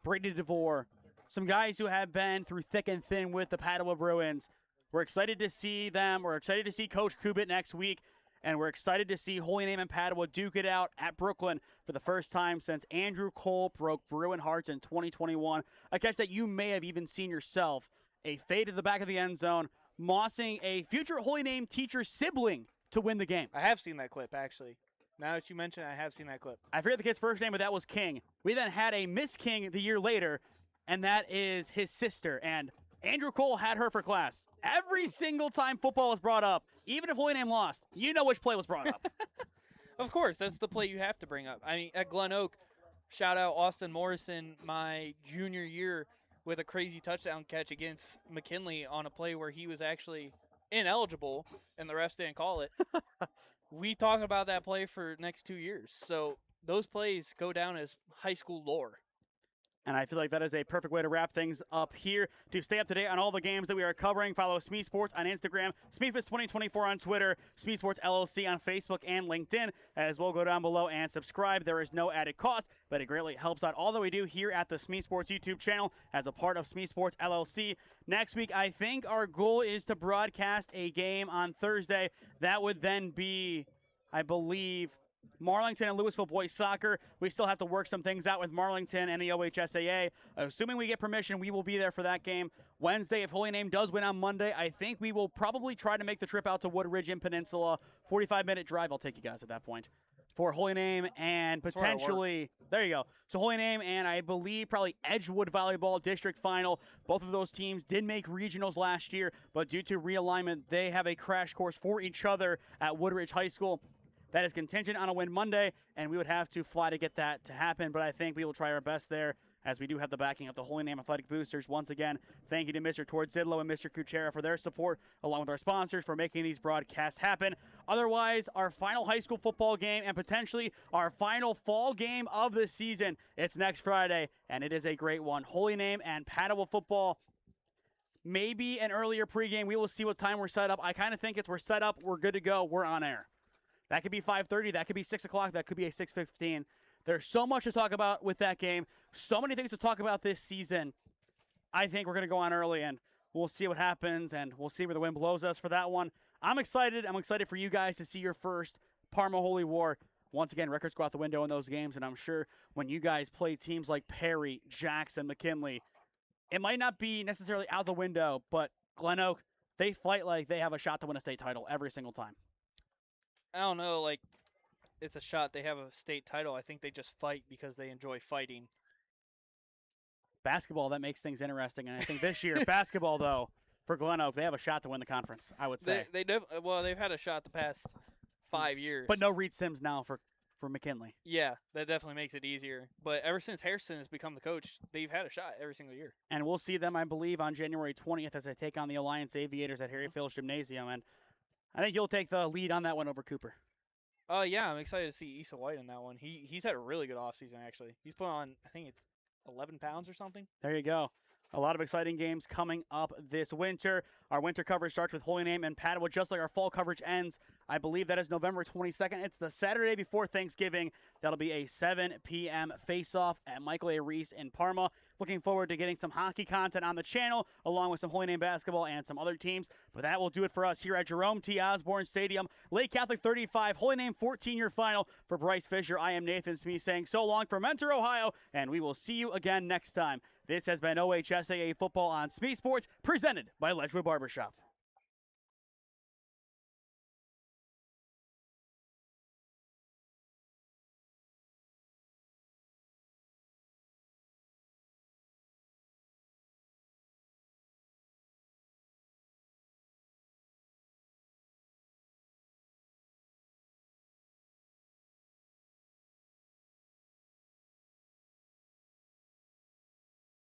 Brady DeVore, some guys who have been through thick and thin with the Padua Bruins. We're excited to see them. We're excited to see Coach Kubit next week. And we're excited to see Holy Name and Padua duke it out at Brooklyn for the first time since Andrew Cole broke Bruin hearts in 2021. A catch that you may have even seen yourself. A fade to the back of the end zone, mossing a future Holy Name teacher sibling to win the game. I have seen that clip, actually. Now that you mention it, I have seen that clip. I forget the kid's first name, but that was King. We then had a Miss King the year later, and that is his sister. And Andrew Cole had her for class. Every single time football was brought up, even if Holy Name lost, you know which play was brought up. Of course, that's the play you have to bring up. I mean, at Glen Oak, shout out Austin Morrison, my junior year, with a crazy touchdown catch against McKinley on a play where he was actually ineligible, and the refs didn't call it. We talk about that play for next 2 years. So those plays go down as high school lore. And I feel like that is a perfect way to wrap things up here. To stay up to date on all the games that we are covering, follow SmeeSports on Instagram, SmeeFest2024 on Twitter, SmeeSports LLC on Facebook and LinkedIn. As well, go down below and subscribe. There is no added cost, but it greatly helps out all that we do here at the SmeeSports YouTube channel as a part of SmeeSports LLC. Next week, I think our goal is to broadcast a game on Thursday. That would then be, I believe, Marlington and Louisville boys soccer. We still have to work some things out with Marlington and the OHSAA. Assuming we get permission, we will be there for that game. Wednesday, if Holy Name does win on Monday, I think we will probably try to make the trip out to Woodridge and Peninsula. 45-minute drive. I'll take you guys at that point. For Holy Name and potentially, there you go. So Holy Name and I believe probably Edgewood Volleyball District Final. Both of those teams did make regionals last year, but due to realignment, they have a crash course for each other at Woodridge High School. That is contingent on a win Monday, and we would have to fly to get that to happen, but I think we will try our best there. as we do have the backing of the Holy Name Athletic Boosters. Once again, thank you to Mr. Tordzidlo and Mr. Kuchera for their support, along with our sponsors for making these broadcasts happen. Otherwise, our final high school football game and potentially our final fall game of the season. It's next Friday, and it is a great one. Holy Name and Paddle football. Maybe an earlier pregame. We will see what time we're set up. I kind of think we're set up, we're good to go, we're on air. That could be 5:30, that could be 6 o'clock, that could be a 6:15. There's so much to talk about with that game. So many things to talk about this season. I think we're going to go on early, and we'll see what happens, and we'll see where the wind blows us for that one. I'm excited. I'm excited for you guys to see your first Parma Holy War. Once again, records go out the window in those games, and I'm sure when you guys play teams like Perry, Jackson, McKinley, it might not be necessarily out the window, but Glen Oak, they fight like they have a shot to win a state title every single time. I don't know, like, it's a shot they have a state title. I think they just fight because they enjoy fighting. Basketball, that makes things interesting, and I think this year, basketball, though, for Glen Oak, they have a shot to win the conference, I would say. They've had a shot the past 5 years. But no Reed Sims now for McKinley. Yeah, that definitely makes it easier. But ever since Harrison has become the coach, they've had a shot every single year. And we'll see them, I believe, on January 20th as they take on the Alliance Aviators at Harry Fields Gymnasium. And I think you'll take the lead on that one over Cooper. Yeah, I'm excited to see Issa White in that one. He's had a really good offseason, actually. He's put on, I think it's 11 pounds or something. There you go. A lot of exciting games coming up this winter. Our winter coverage starts with Holy Name and Padua, just like our fall coverage ends. I believe that is November 22nd. It's the Saturday before Thanksgiving. That'll be a 7 p.m. face-off at Michael A. Reese in Parma. Looking forward to getting some hockey content on the channel, along with some Holy Name basketball and some other teams. But that will do it for us here at Jerome T. Osborne Stadium. Lake Catholic 35, Holy Name 14-year final. For Bryce Fisher, I am Nathan Smee saying so long from Mentor, Ohio, and we will see you again next time. This has been OHSAA Football on SmeeSports, presented by Ledgewood Barbershop.